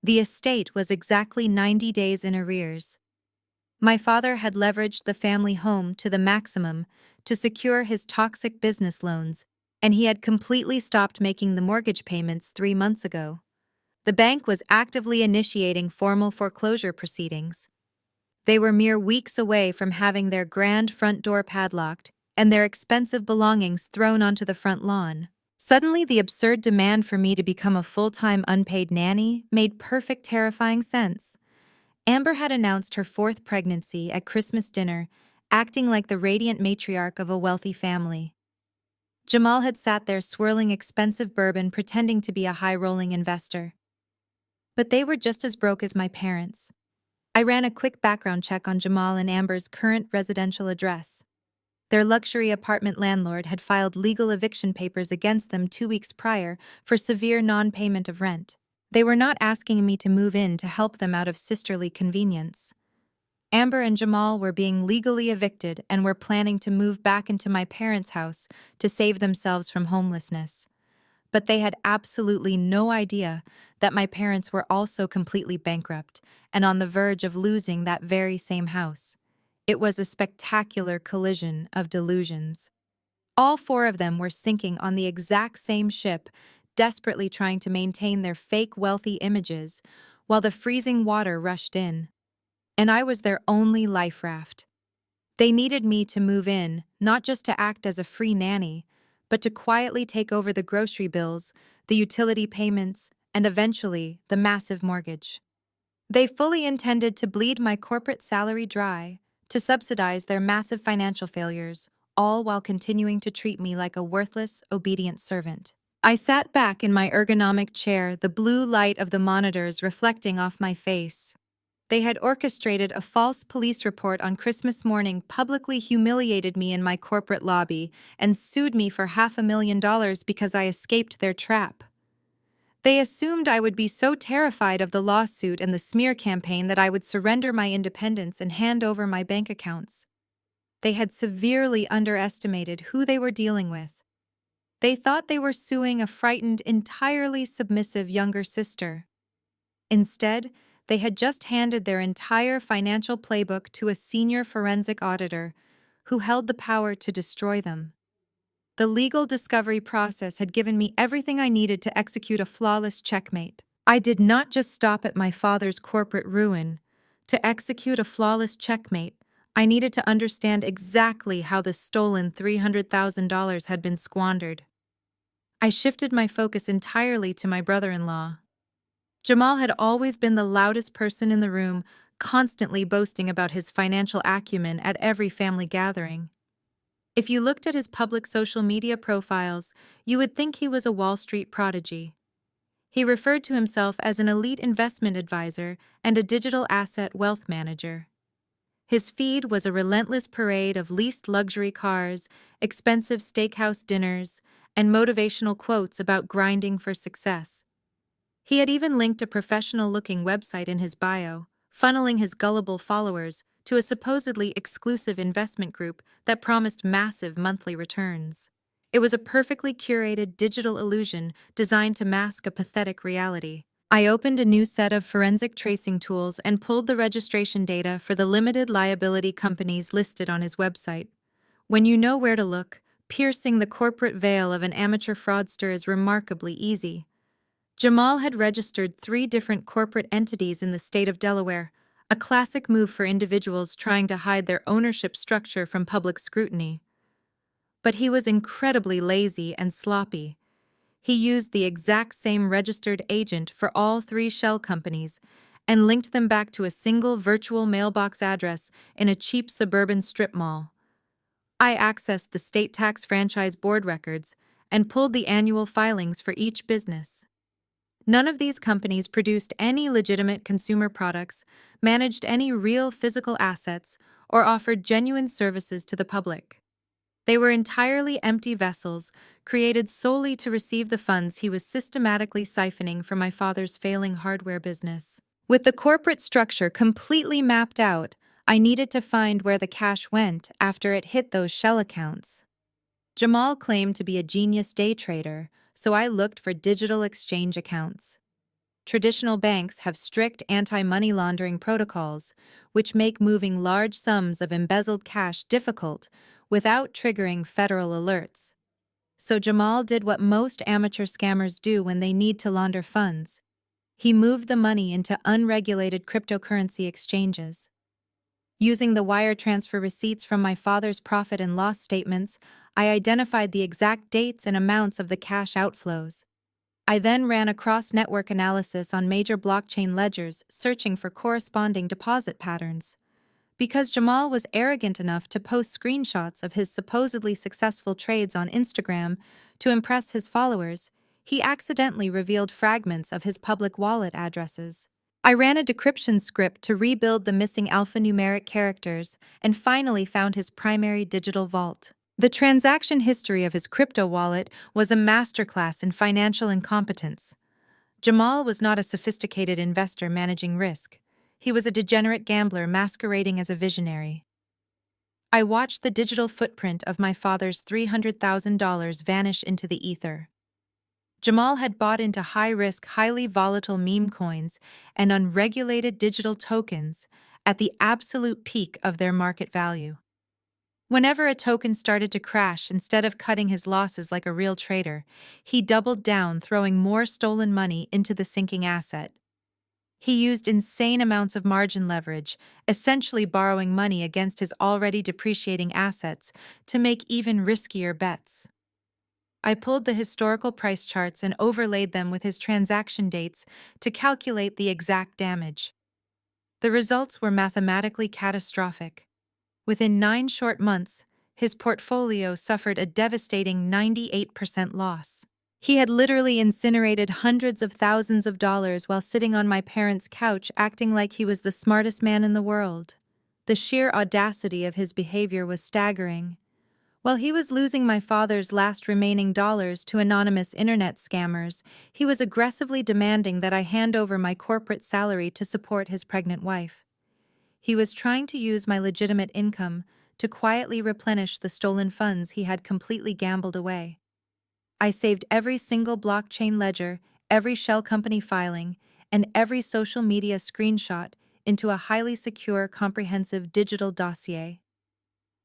The estate was exactly 90 days in arrears. My father had leveraged the family home to the maximum to secure his toxic business loans, and he had completely stopped making the mortgage payments 3 months ago. The bank was actively initiating formal foreclosure proceedings. They were mere weeks away from having their grand front door padlocked and their expensive belongings thrown onto the front lawn. Suddenly, the absurd demand for me to become a full-time unpaid nanny made perfect terrifying sense. Amber had announced her 4th pregnancy at Christmas dinner, acting like the radiant matriarch of a wealthy family. Jamal had sat there swirling expensive bourbon, pretending to be a high-rolling investor. But they were just as broke as my parents. I ran a quick background check on Jamal and Amber's current residential address. Their luxury apartment landlord had filed legal eviction papers against them 2 weeks prior for severe non-payment of rent. They were not asking me to move in to help them out of sisterly convenience. Amber and Jamal were being legally evicted and were planning to move back into my parents' house to save themselves from homelessness. But they had absolutely no idea that my parents were also completely bankrupt and on the verge of losing that very same house. It was a spectacular collision of delusions. All 4 of them were sinking on the exact same ship, desperately trying to maintain their fake wealthy images, while the freezing water rushed in. And I was their only life raft. They needed me to move in, not just to act as a free nanny, but to quietly take over the grocery bills, the utility payments, and eventually the massive mortgage. They fully intended to bleed my corporate salary dry, to subsidize their massive financial failures, all while continuing to treat me like a worthless, obedient servant. I sat back in my ergonomic chair, the blue light of the monitors reflecting off my face. They had orchestrated a false police report on Christmas morning, publicly humiliated me in my corporate lobby, and sued me for $500,000 because I escaped their trap. They assumed I would be so terrified of the lawsuit and the smear campaign that I would surrender my independence and hand over my bank accounts. They had severely underestimated who they were dealing with. They thought they were suing a frightened, entirely submissive younger sister. Instead, they had just handed their entire financial playbook to a senior forensic auditor who held the power to destroy them. The legal discovery process had given me everything I needed to execute a flawless checkmate. I did not just stop at my father's corporate ruin. To execute a flawless checkmate, I needed to understand exactly how the stolen $300,000 had been squandered. I shifted my focus entirely to my brother-in-law. Jamal had always been the loudest person in the room, constantly boasting about his financial acumen at every family gathering. If you looked at his public social media profiles, you would think he was a Wall Street prodigy. He referred to himself as an elite investment advisor and a digital asset wealth manager. His feed was a relentless parade of leased luxury cars, expensive steakhouse dinners, and motivational quotes about grinding for success. He had even linked a professional-looking website in his bio, funneling his gullible followers to a supposedly exclusive investment group that promised massive monthly returns. It was a perfectly curated digital illusion designed to mask a pathetic reality. I opened a new set of forensic tracing tools and pulled the registration data for the limited liability companies listed on his website. When you know where to look, piercing the corporate veil of an amateur fraudster is remarkably easy. Jamal had registered 3 different corporate entities in the state of Delaware, a classic move for individuals trying to hide their ownership structure from public scrutiny. But he was incredibly lazy and sloppy. He used the exact same registered agent for all 3 shell companies and linked them back to a single virtual mailbox address in a cheap suburban strip mall. I accessed the state tax franchise board records and pulled the annual filings for each business. None of these companies produced any legitimate consumer products, managed any real physical assets, or offered genuine services to the public. They were entirely empty vessels, created solely to receive the funds he was systematically siphoning from my father's failing hardware business. With the corporate structure completely mapped out, I needed to find where the cash went after it hit those shell accounts. Jamal claimed to be a genius day trader, so I looked for digital exchange accounts. Traditional banks have strict anti-money laundering protocols, which make moving large sums of embezzled cash difficult without triggering federal alerts. So Jamal did what most amateur scammers do when they need to launder funds. He moved the money into unregulated cryptocurrency exchanges. Using the wire transfer receipts from my father's profit and loss statements, I identified the exact dates and amounts of the cash outflows. I then ran a cross-network analysis on major blockchain ledgers, searching for corresponding deposit patterns. Because Jamal was arrogant enough to post screenshots of his supposedly successful trades on Instagram to impress his followers, he accidentally revealed fragments of his public wallet addresses. I ran a decryption script to rebuild the missing alphanumeric characters and finally found his primary digital vault. The transaction history of his crypto wallet was a masterclass in financial incompetence. Jamal was not a sophisticated investor managing risk. He was a degenerate gambler masquerading as a visionary. I watched the digital footprint of my father's $300,000 vanish into the ether. Jamal had bought into high-risk, highly volatile meme coins and unregulated digital tokens at the absolute peak of their market value. Whenever a token started to crash, instead of cutting his losses like a real trader, he doubled down, throwing more stolen money into the sinking asset. He used insane amounts of margin leverage, essentially borrowing money against his already depreciating assets to make even riskier bets. I pulled the historical price charts and overlaid them with his transaction dates to calculate the exact damage. The results were mathematically catastrophic. Within 9 short months, his portfolio suffered a devastating 98% loss. He had literally incinerated hundreds of thousands of dollars while sitting on my parents' couch acting like he was the smartest man in the world. The sheer audacity of his behavior was staggering. While he was losing my father's last remaining dollars to anonymous internet scammers, he was aggressively demanding that I hand over my corporate salary to support his pregnant wife. He was trying to use my legitimate income to quietly replenish the stolen funds he had completely gambled away. I saved every single blockchain ledger, every shell company filing, and every social media screenshot into a highly secure, comprehensive digital dossier.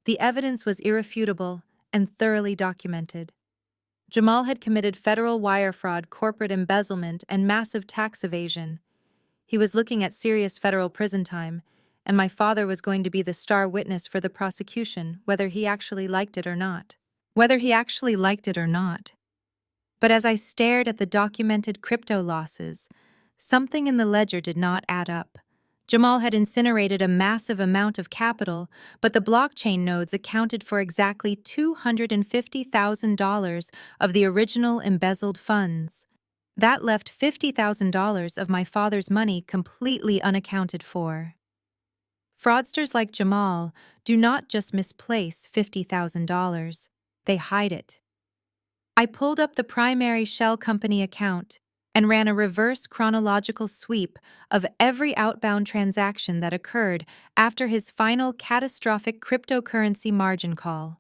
The evidence was irrefutable and thoroughly documented. Jamal had committed federal wire fraud, corporate embezzlement, and massive tax evasion. He was looking at serious federal prison time, and my father was going to be the star witness for the prosecution, whether he actually liked it or not. But as I stared at the documented crypto losses, something in the ledger did not add up. Jamal had incinerated a massive amount of capital, but the blockchain nodes accounted for exactly $250,000 of the original embezzled funds. That left $50,000 of my father's money completely unaccounted for. Fraudsters like Jamal do not just misplace $50,000, they hide it. I pulled up the primary shell company account and ran a reverse chronological sweep of every outbound transaction that occurred after his final catastrophic cryptocurrency margin call.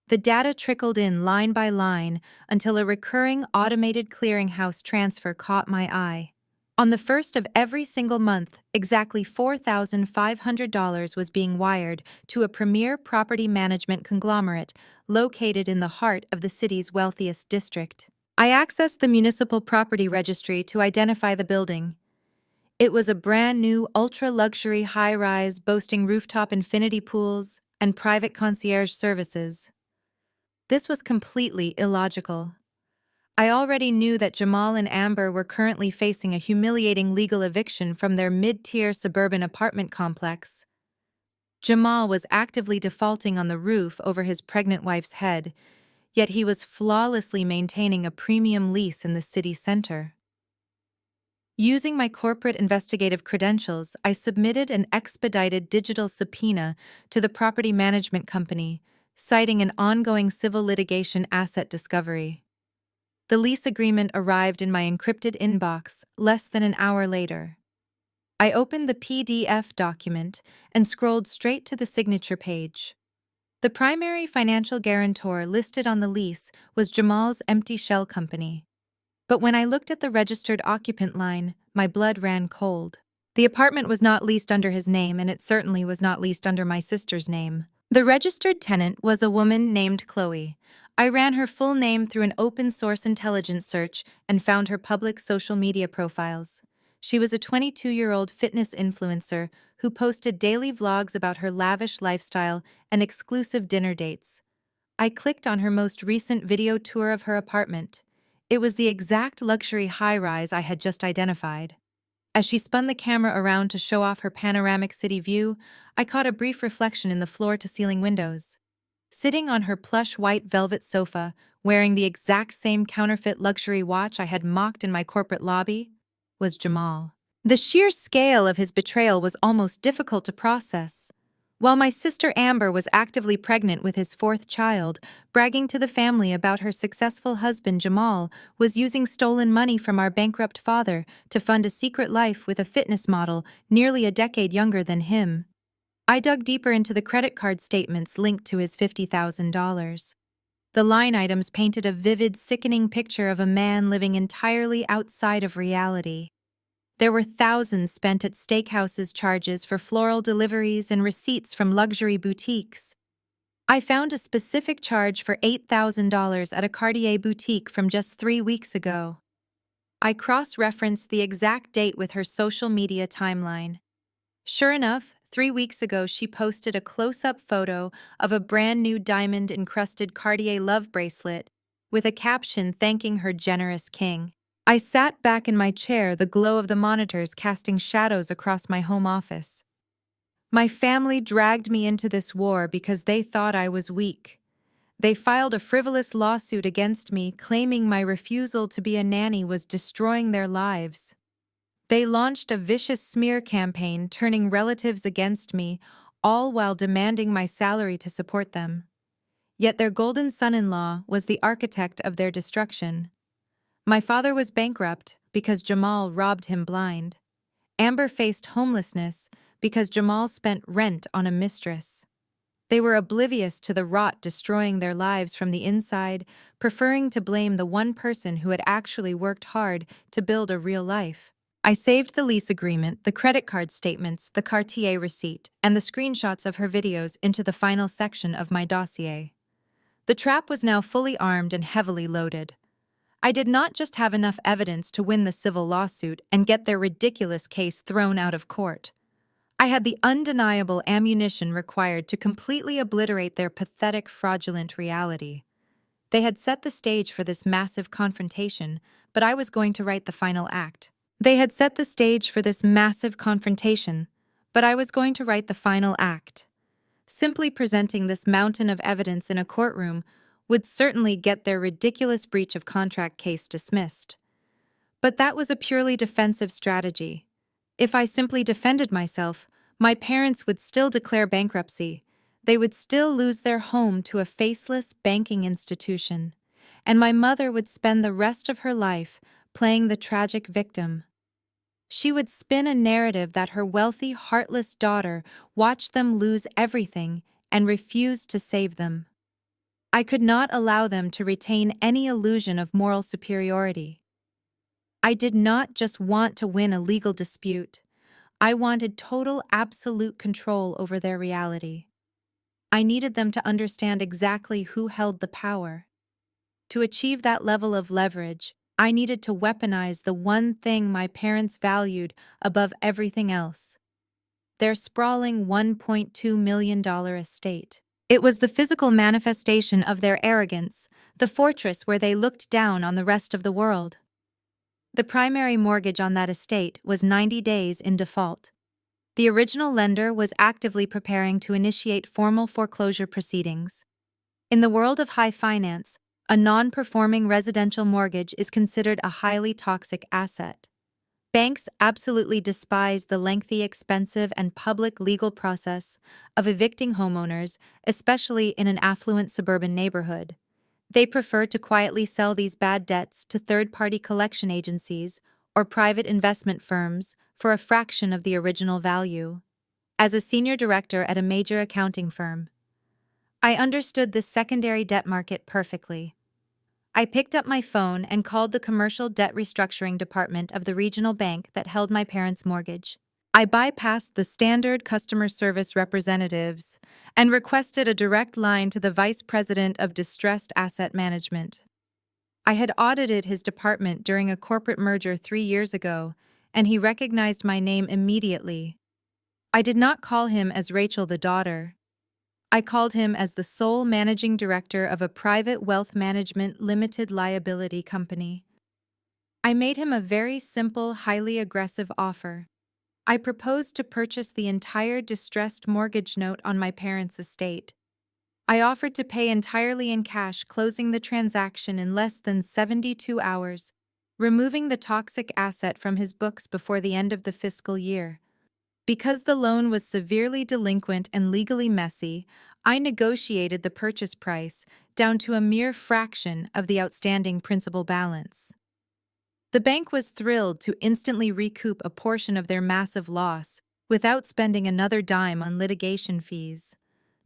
The data trickled in line by line until a recurring automated clearinghouse transfer caught my eye. On the first of every single month, exactly $4,500 was being wired to a premier property management conglomerate located in the heart of the city's wealthiest district. I accessed the municipal property registry to identify the building. It was a brand new, ultra-luxury high-rise boasting rooftop infinity pools and private concierge services. This was completely illogical. I already knew that Jamal and Amber were currently facing a humiliating legal eviction from their mid-tier suburban apartment complex. Jamal was actively defaulting on the roof over his pregnant wife's head, yet he was flawlessly maintaining a premium lease in the city center. Using my corporate investigative credentials, I submitted an expedited digital subpoena to the property management company, citing an ongoing civil litigation asset discovery. The lease agreement arrived in my encrypted inbox less than an hour later. I opened the PDF document and scrolled straight to the signature page. The primary financial guarantor listed on the lease was Jamal's empty shell company. But when I looked at the registered occupant line, my blood ran cold. The apartment was not leased under his name, and it certainly was not leased under my sister's name. The registered tenant was a woman named Chloe. I ran her full name through an open-source intelligence search and found her public social media profiles. She was a 22-year-old fitness influencer who posted daily vlogs about her lavish lifestyle and exclusive dinner dates. I clicked on her most recent video tour of her apartment. It was the exact luxury high-rise I had just identified. As she spun the camera around to show off her panoramic city view, I caught a brief reflection in the floor-to-ceiling windows. Sitting on her plush white velvet sofa, wearing the exact same counterfeit luxury watch I had mocked in my corporate lobby, was Jamal. The sheer scale of his betrayal was almost difficult to process. While my sister Amber was actively pregnant with his fourth child, bragging to the family about her successful husband Jamal was using stolen money from our bankrupt father to fund a secret life with a fitness model nearly a decade younger than him. I dug deeper into the credit card statements linked to his $50,000. The line items painted a vivid, sickening picture of a man living entirely outside of reality. There were thousands spent at steakhouses, charges for floral deliveries, and receipts from luxury boutiques. I found a specific charge for $8,000 at a Cartier boutique from just 3 weeks ago. I cross-referenced the exact date with her social media timeline. Sure enough, 3 weeks ago she posted a close-up photo of a brand new diamond-encrusted Cartier love bracelet with a caption thanking her generous king. I sat back in my chair, the glow of the monitors casting shadows across my home office. My family dragged me into this war because they thought I was weak. They filed a frivolous lawsuit against me, claiming my refusal to be a nanny was destroying their lives. They launched a vicious smear campaign, turning relatives against me, all while demanding my salary to support them. Yet their golden son-in-law was the architect of their destruction. My father was bankrupt because Jamal robbed him blind. Amber faced homelessness because Jamal spent rent on a mistress. They were oblivious to the rot destroying their lives from the inside, preferring to blame the one person who had actually worked hard to build a real life. I saved the lease agreement, the credit card statements, the Cartier receipt, and the screenshots of her videos into the final section of my dossier. The trap was now fully armed and heavily loaded. I did not just have enough evidence to win the civil lawsuit and get their ridiculous case thrown out of court. I had the undeniable ammunition required to completely obliterate their pathetic, fraudulent reality. They had set the stage for this massive confrontation, but I was going to write the final act. They had set the stage for this massive confrontation, but I was going to write the final act. Simply presenting this mountain of evidence in a courtroom would certainly get their ridiculous breach of contract case dismissed. But that was a purely defensive strategy. If I simply defended myself, my parents would still declare bankruptcy. They would still lose their home to a faceless banking institution. And my mother would spend the rest of her life playing the tragic victim. She would spin a narrative that her wealthy, heartless daughter watched them lose everything and refused to save them. I could not allow them to retain any illusion of moral superiority. I did not just want to win a legal dispute. I wanted total, absolute control over their reality. I needed them to understand exactly who held the power. To achieve that level of leverage, I needed to weaponize the one thing my parents valued above everything else: their sprawling $1.2 million estate. It was the physical manifestation of their arrogance, the fortress where they looked down on the rest of the world. The primary mortgage on that estate was 90 days in default. The original lender was actively preparing to initiate formal foreclosure proceedings. In the world of high finance, a non-performing residential mortgage is considered a highly toxic asset. Banks absolutely despise the lengthy, expensive, and public legal process of evicting homeowners, especially in an affluent suburban neighborhood. They prefer to quietly sell these bad debts to third-party collection agencies or private investment firms for a fraction of the original value. As a senior director at a major accounting firm, I understood this secondary debt market perfectly. I picked up my phone and called the commercial debt restructuring department of the regional bank that held my parents' mortgage. I bypassed the standard customer service representatives and requested a direct line to the vice president of distressed asset management. I had audited his department during a corporate merger 3 years ago, and he recognized my name immediately. I did not call him as Rachel the daughter. I called him as the sole managing director of a private wealth management limited liability company. I made him a very simple, highly aggressive offer. I proposed to purchase the entire distressed mortgage note on my parents' estate. I offered to pay entirely in cash, closing the transaction in less than 72 hours, removing the toxic asset from his books before the end of the fiscal year. Because the loan was severely delinquent and legally messy, I negotiated the purchase price down to a mere fraction of the outstanding principal balance. The bank was thrilled to instantly recoup a portion of their massive loss without spending another dime on litigation fees.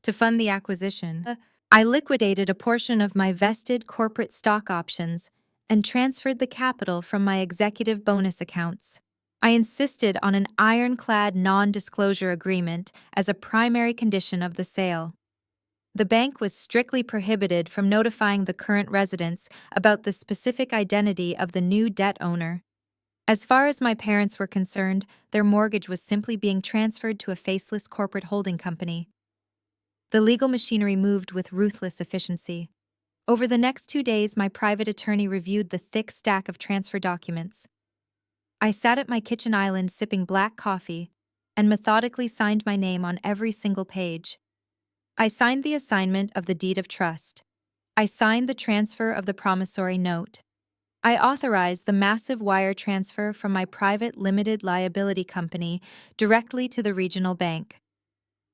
To fund the acquisition, I liquidated a portion of my vested corporate stock options and transferred the capital from my executive bonus accounts. I insisted on an ironclad non-disclosure agreement as a primary condition of the sale. The bank was strictly prohibited from notifying the current residents about the specific identity of the new debt owner. As far as my parents were concerned, their mortgage was simply being transferred to a faceless corporate holding company. The legal machinery moved with ruthless efficiency. Over the next 2 days, my private attorney reviewed the thick stack of transfer documents. I sat at my kitchen island sipping black coffee and methodically signed my name on every single page. I signed the assignment of the deed of trust, I signed the transfer of the promissory note. I authorized the massive wire transfer from my private limited liability company directly to the regional bank.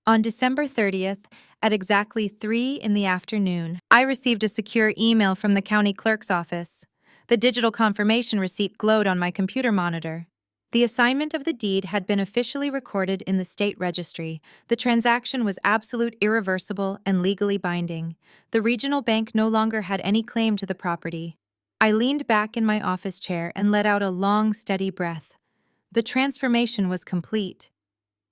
On December 30th, at exactly 3 in the afternoon, I received a secure email from the county clerk's office. The digital confirmation receipt glowed on my computer monitor. The assignment of the deed had been officially recorded in the state registry. The transaction was absolute, irreversible, and legally binding. The regional bank no longer had any claim to the property. I leaned back in my office chair and let out a long, steady breath. The transformation was complete.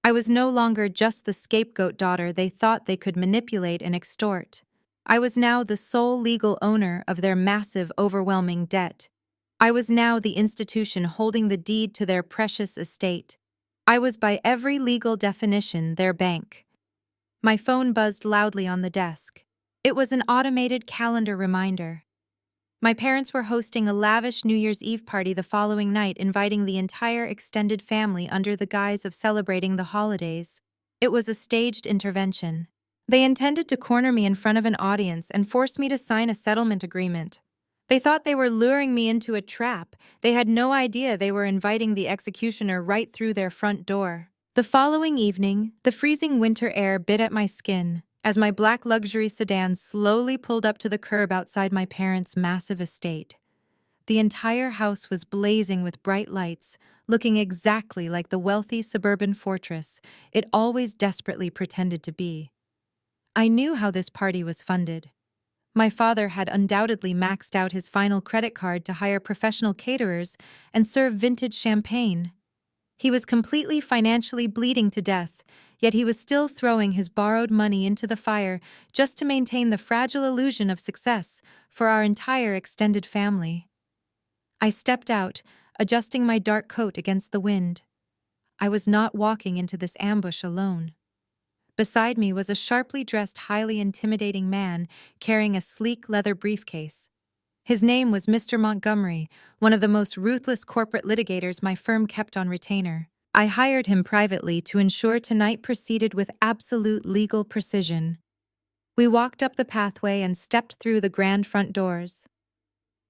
I was no longer just the scapegoat daughter they thought they could manipulate and extort. I was now the sole legal owner of their massive, overwhelming debt. I was now the institution holding the deed to their precious estate. I was by every legal definition their bank. My phone buzzed loudly on the desk. It was an automated calendar reminder. My parents were hosting a lavish New Year's Eve party the following night, inviting the entire extended family under the guise of celebrating the holidays. It was a staged intervention. They intended to corner me in front of an audience and force me to sign a settlement agreement. They thought they were luring me into a trap. They had no idea they were inviting the executioner right through their front door. The following evening, the freezing winter air bit at my skin as my black luxury sedan slowly pulled up to the curb outside my parents' massive estate. The entire house was blazing with bright lights, looking exactly like the wealthy suburban fortress it always desperately pretended to be. I knew how this party was funded. My father had undoubtedly maxed out his final credit card to hire professional caterers and serve vintage champagne. He was completely financially bleeding to death, yet he was still throwing his borrowed money into the fire just to maintain the fragile illusion of success for our entire extended family. I stepped out, adjusting my dark coat against the wind. I was not walking into this ambush alone. Beside me was a sharply dressed, highly intimidating man carrying a sleek leather briefcase. His name was Mr. Montgomery, one of the most ruthless corporate litigators my firm kept on retainer. I hired him privately to ensure tonight proceeded with absolute legal precision. We walked up the pathway and stepped through the grand front doors.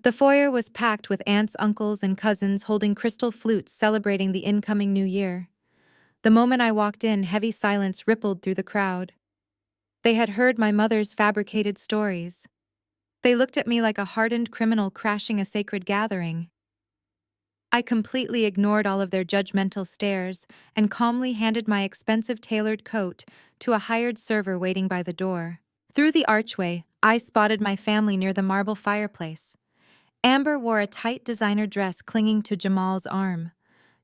The foyer was packed with aunts, uncles, and cousins holding crystal flutes celebrating the incoming new year. The moment I walked in, heavy silence rippled through the crowd. They had heard my mother's fabricated stories. They looked at me like a hardened criminal crashing a sacred gathering. I completely ignored all of their judgmental stares and calmly handed my expensive tailored coat to a hired server waiting by the door. Through the archway, I spotted my family near the marble fireplace. Amber wore a tight designer dress clinging to Jamal's arm.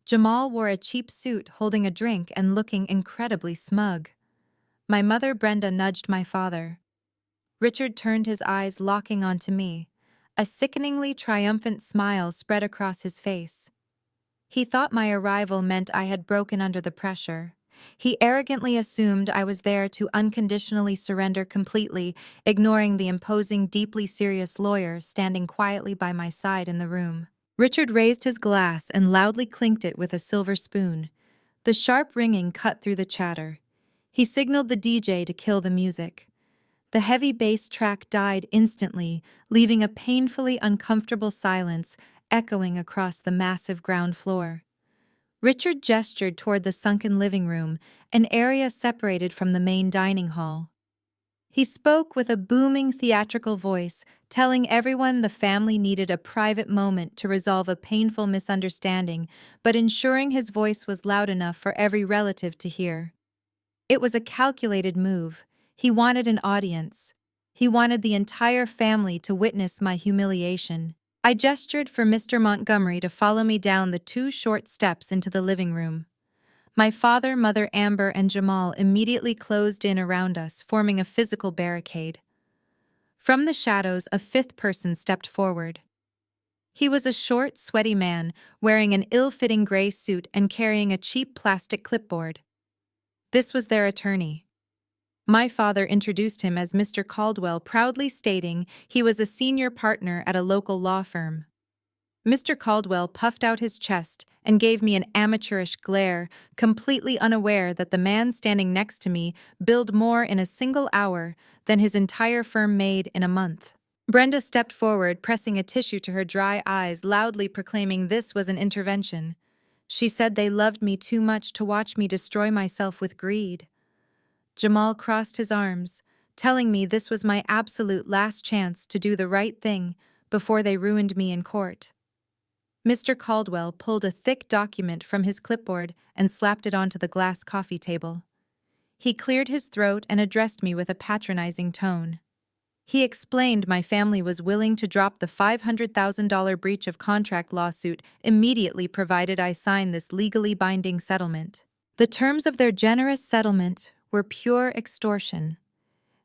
Jamal wore a cheap suit holding a drink and looking incredibly smug. My mother Brenda nudged my father. Richard turned his eyes locking onto me. A sickeningly triumphant smile spread across his face. He thought my arrival meant I had broken under the pressure. He arrogantly assumed I was there to unconditionally surrender completely, ignoring the imposing, deeply serious lawyer standing quietly by my side in the room. Richard raised his glass and loudly clinked it with a silver spoon. The sharp ringing cut through the chatter. He signaled the DJ to kill the music. The heavy bass track died instantly, leaving a painfully uncomfortable silence echoing across the massive ground floor. Richard gestured toward the sunken living room, an area separated from the main dining hall. He spoke with a booming theatrical voice, telling everyone the family needed a private moment to resolve a painful misunderstanding, but ensuring his voice was loud enough for every relative to hear. It was a calculated move. He wanted an audience. He wanted the entire family to witness my humiliation. I gestured for Mr. Montgomery to follow me down the 2 short steps into the living room. My father, mother Amber, and Jamal immediately closed in around us, forming a physical barricade. From the shadows, a 5th person stepped forward. He was a short, sweaty man, wearing an ill-fitting gray suit and carrying a cheap plastic clipboard. This was their attorney. My father introduced him as Mr. Caldwell, proudly stating he was a senior partner at a local law firm. Mr. Caldwell puffed out his chest and gave me an amateurish glare, completely unaware that the man standing next to me billed more in a single hour than his entire firm made in a month. Brenda stepped forward, pressing a tissue to her dry eyes, loudly proclaiming this was an intervention. She said they loved me too much to watch me destroy myself with greed. Jamal crossed his arms, telling me this was my absolute last chance to do the right thing before they ruined me in court. Mr. Caldwell pulled a thick document from his clipboard and slapped it onto the glass coffee table. He cleared his throat and addressed me with a patronizing tone. He explained my family was willing to drop the $500,000 breach of contract lawsuit immediately provided I sign this legally binding settlement. The terms of their generous settlement were pure extortion.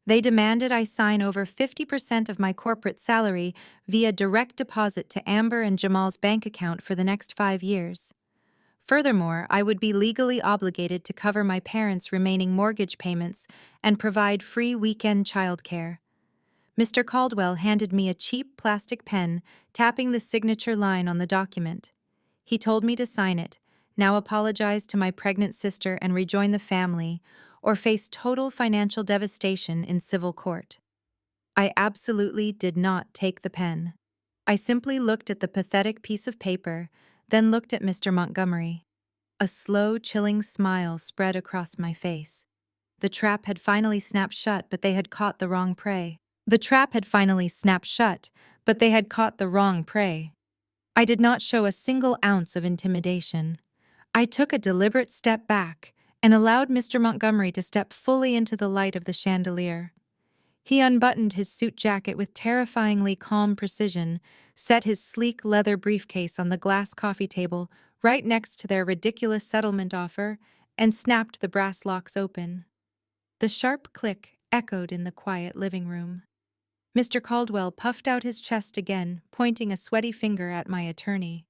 They demanded I sign over 50% of my corporate salary via direct deposit to Amber and Jamal's bank account for the next 5 years. Furthermore, I would be legally obligated to cover my parents' remaining mortgage payments and provide free weekend childcare. Mr. Caldwell handed me a cheap plastic pen, tapping the signature line on the document. He told me to sign it, now apologize to my pregnant sister and rejoin the family, or face total financial devastation in civil court. I absolutely did not take the pen. I simply looked at the pathetic piece of paper, then looked at Mr. Montgomery. A slow, chilling smile spread across my face. The trap had finally snapped shut, but they had caught the wrong prey. The trap had finally snapped shut, but they had caught the wrong prey. I did not show a single ounce of intimidation. I took a deliberate step back and allowed Mr. Montgomery to step fully into the light of the chandelier. He unbuttoned his suit jacket with terrifyingly calm precision, set his sleek leather briefcase on the glass coffee table right next to their ridiculous settlement offer, and snapped the brass locks open. The sharp click echoed in the quiet living room. Mr. Caldwell puffed out his chest again, pointing a sweaty finger at my attorney.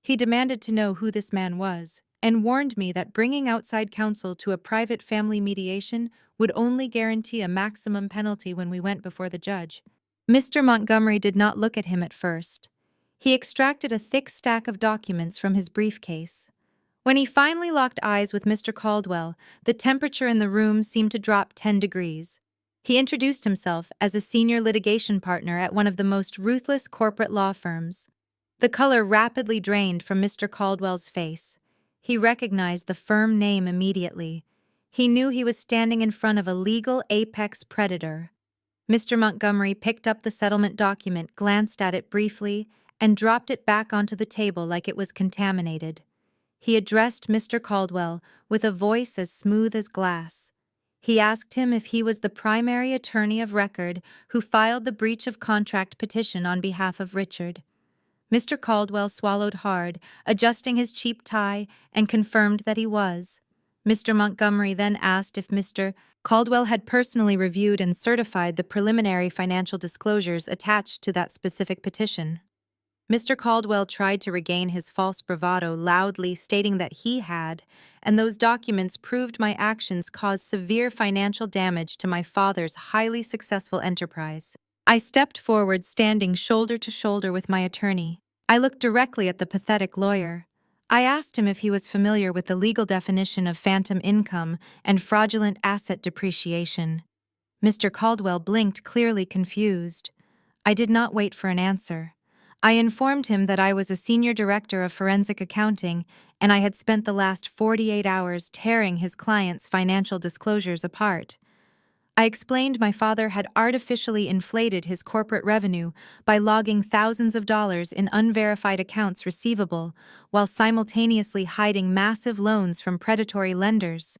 He demanded to know who this man was, and warned me that bringing outside counsel to a private family mediation would only guarantee a maximum penalty when we went before the judge. Mr. Montgomery did not look at him at first. He extracted a thick stack of documents from his briefcase. When he finally locked eyes with Mr. Caldwell, the temperature in the room seemed to drop 10 degrees. He introduced himself as a senior litigation partner at one of the most ruthless corporate law firms. The color rapidly drained from Mr. Caldwell's face. He recognized the firm name immediately. He knew he was standing in front of a legal apex predator. Mr. Montgomery picked up the settlement document, glanced at it briefly, and dropped it back onto the table like it was contaminated. He addressed Mr. Caldwell with a voice as smooth as glass. He asked him if he was the primary attorney of record who filed the breach of contract petition on behalf of Richard. Mr. Caldwell swallowed hard, adjusting his cheap tie, and confirmed that he was. Mr. Montgomery then asked if Mr. Caldwell had personally reviewed and certified the preliminary financial disclosures attached to that specific petition. Mr. Caldwell tried to regain his false bravado, loudly stating that he had, and those documents proved my actions caused severe financial damage to my father's highly successful enterprise. I stepped forward, standing shoulder to shoulder with my attorney. I looked directly at the pathetic lawyer. I asked him if he was familiar with the legal definition of phantom income and fraudulent asset depreciation. Mr. Caldwell blinked, clearly confused. I did not wait for an answer. I informed him that I was a senior director of forensic accounting, and I had spent the last 48 hours tearing his client's financial disclosures apart. I explained my father had artificially inflated his corporate revenue by logging thousands of dollars in unverified accounts receivable, while simultaneously hiding massive loans from predatory lenders.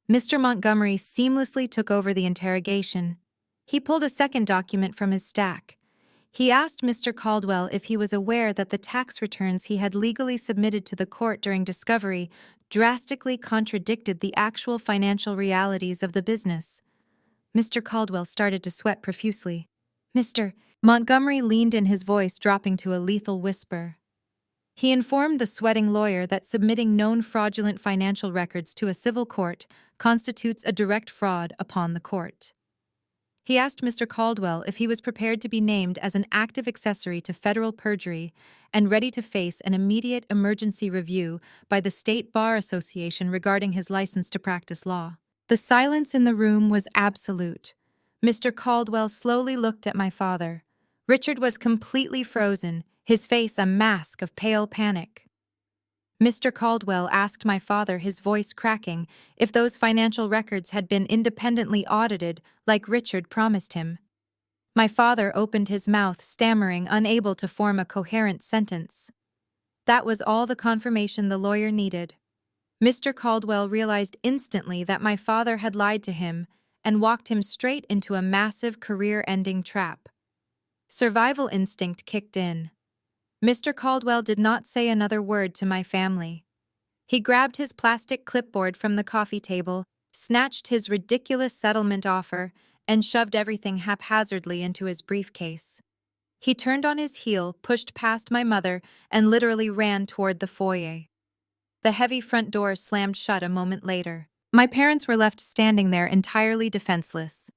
Mr. Montgomery seamlessly took over the interrogation. He pulled a second document from his stack. He asked Mr. Caldwell if he was aware that the tax returns he had legally submitted to the court during discovery drastically contradicted the actual financial realities of the business. Mr. Caldwell started to sweat profusely. Mr. Montgomery leaned in, his voice dropping to a lethal whisper. He informed the sweating lawyer that submitting known fraudulent financial records to a civil court constitutes a direct fraud upon the court. He asked Mr. Caldwell if he was prepared to be named as an active accessory to federal perjury and ready to face an immediate emergency review by the State Bar Association regarding his license to practice law. The silence in the room was absolute. Mr. Caldwell slowly looked at my father. Richard was completely frozen, his face a mask of pale panic. Mr. Caldwell asked my father, his voice cracking, if those financial records had been independently audited like Richard promised him. My father opened his mouth, stammering, unable to form a coherent sentence. That was all the confirmation the lawyer needed. Mr. Caldwell realized instantly that my father had lied to him and walked him straight into a massive career-ending trap. Survival instinct kicked in. Mr. Caldwell did not say another word to my family. He grabbed his plastic clipboard from the coffee table, snatched his ridiculous settlement offer, and shoved everything haphazardly into his briefcase. He turned on his heel, pushed past my mother, and literally ran toward the foyer. The heavy front door slammed shut a moment later. My parents were left standing there entirely defenseless.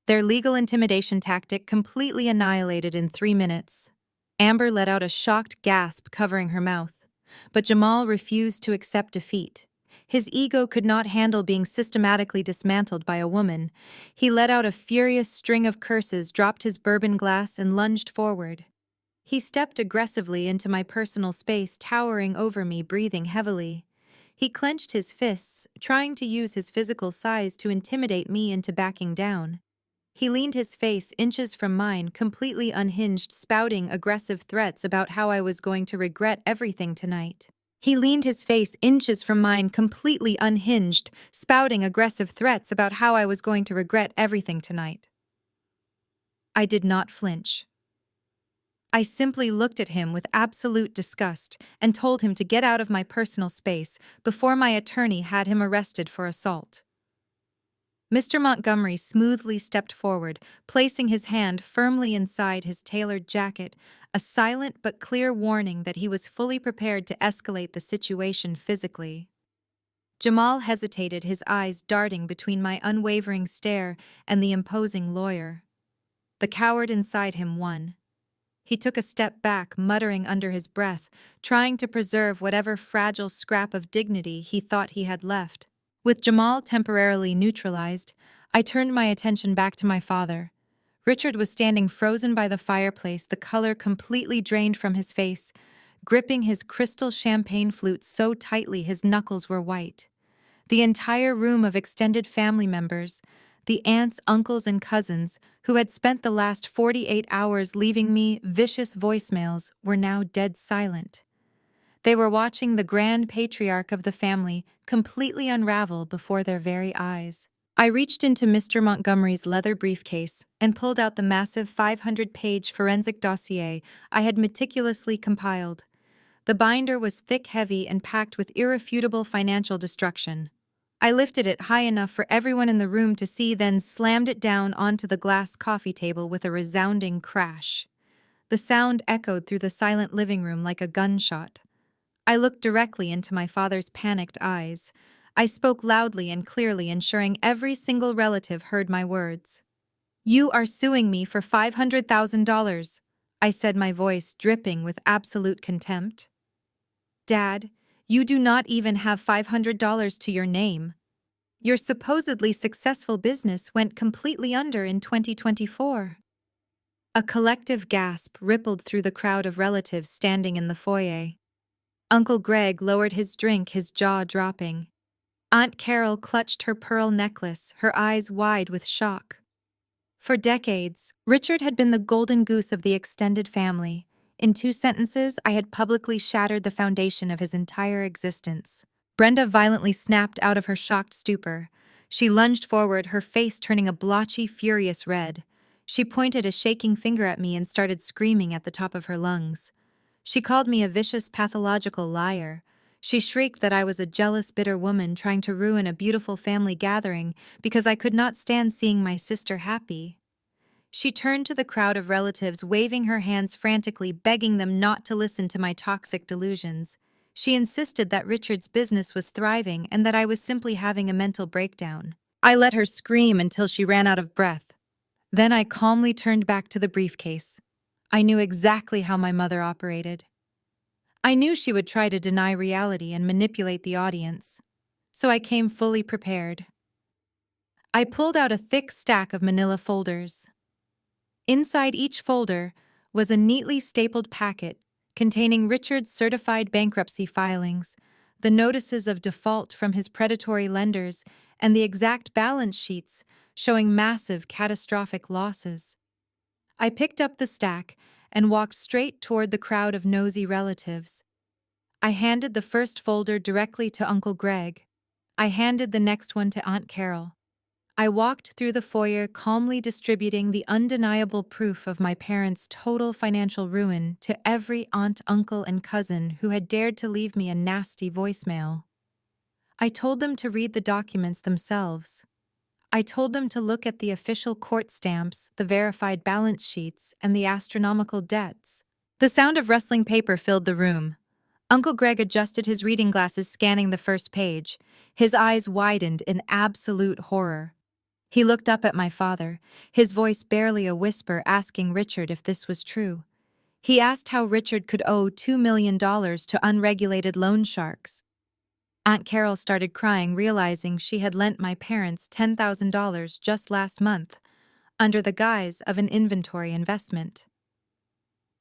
Their legal intimidation tactic completely annihilated in 3 minutes. Amber let out a shocked gasp, covering her mouth. But Jamal refused to accept defeat. His ego could not handle being systematically dismantled by a woman. He let out a furious string of curses, dropped his bourbon glass, and lunged forward. He stepped aggressively into my personal space, towering over me, breathing heavily. He clenched his fists, trying to use his physical size to intimidate me into backing down. He leaned his face inches from mine, completely unhinged, spouting aggressive threats about how I was going to regret everything tonight. He leaned his face inches from mine, completely unhinged, spouting aggressive threats about how I was going to regret everything tonight. I did not flinch. I simply looked at him with absolute disgust and told him to get out of my personal space before my attorney had him arrested for assault. Mr. Montgomery smoothly stepped forward, placing his hand firmly inside his tailored jacket, a silent but clear warning that he was fully prepared to escalate the situation physically. Jamal hesitated, his eyes darting between my unwavering stare and the imposing lawyer. The coward inside him won. He took a step back, muttering under his breath, trying to preserve whatever fragile scrap of dignity he thought he had left. With Jamal temporarily neutralized, I turned my attention back to my father. Richard was standing frozen by the fireplace, the color completely drained from his face, gripping his crystal champagne flute so tightly his knuckles were white. The entire room of extended family members, the aunts, uncles, and cousins, who had spent the last 48 hours leaving me vicious voicemails, were now dead silent. They were watching the grand patriarch of the family completely unravel before their very eyes. I reached into Mr. Montgomery's leather briefcase and pulled out the massive 500-page forensic dossier I had meticulously compiled. The binder was thick, heavy, and packed with irrefutable financial destruction. I lifted it high enough for everyone in the room to see, then slammed it down onto the glass coffee table with a resounding crash. The sound echoed through the silent living room like a gunshot. I looked directly into my father's panicked eyes. I spoke loudly and clearly, ensuring every single relative heard my words. "You are suing me for $500,000, I said, my voice dripping with absolute contempt. "Dad, you do not even have $500 to your name. Your supposedly successful business went completely under in 2024. A collective gasp rippled through the crowd of relatives standing in the foyer. Uncle Greg lowered his drink, his jaw dropping. Aunt Carol clutched her pearl necklace, her eyes wide with shock. For decades, Richard had been the golden goose of the extended family. In 2 sentences, I had publicly shattered the foundation of his entire existence. Brenda violently snapped out of her shocked stupor. She lunged forward, her face turning a blotchy, furious red. She pointed a shaking finger at me and started screaming at the top of her lungs. She called me a vicious, pathological liar. She shrieked that I was a jealous, bitter woman trying to ruin a beautiful family gathering because I could not stand seeing my sister happy. She turned to the crowd of relatives, waving her hands frantically, begging them not to listen to my toxic delusions. She insisted that Richard's business was thriving and that I was simply having a mental breakdown. I let her scream until she ran out of breath. Then I calmly turned back to the briefcase. I knew exactly how my mother operated. I knew she would try to deny reality and manipulate the audience, so I came fully prepared. I pulled out a thick stack of manila folders. Inside each folder, was a neatly stapled packet containing Richard's certified bankruptcy filings, the notices of default from his predatory lenders, and the exact balance sheets showing massive catastrophic losses. I picked up the stack and walked straight toward the crowd of nosy relatives. I handed the first folder directly to Uncle Greg. I handed the next one to Aunt Carol. I walked through the foyer calmly distributing the undeniable proof of my parents' total financial ruin to every aunt, uncle, and cousin who had dared to leave me a nasty voicemail. I told them to read the documents themselves. I told them to look at the official court stamps, the verified balance sheets, and the astronomical debts. The sound of rustling paper filled the room. Uncle Greg adjusted his reading glasses, scanning the first page. His eyes widened in absolute horror. He looked up at my father, his voice barely a whisper, asking Richard if this was true. He asked how Richard could owe $2 million to unregulated loan sharks. Aunt Carol started crying, realizing she had lent my parents $10,000 just last month, under the guise of an inventory investment.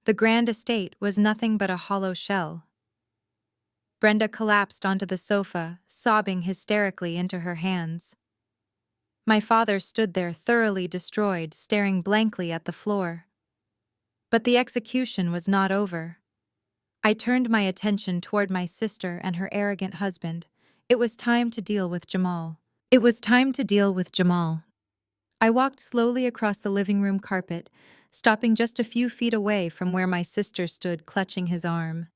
The grand estate was nothing but a hollow shell. Brenda collapsed onto the sofa, sobbing hysterically into her hands. My father stood there thoroughly destroyed, staring blankly at the floor. But the execution was not over. I turned my attention toward my sister and her arrogant husband. It was time to deal with Jamal. I walked slowly across the living room carpet, stopping just a few feet away from where my sister stood, clutching his arm.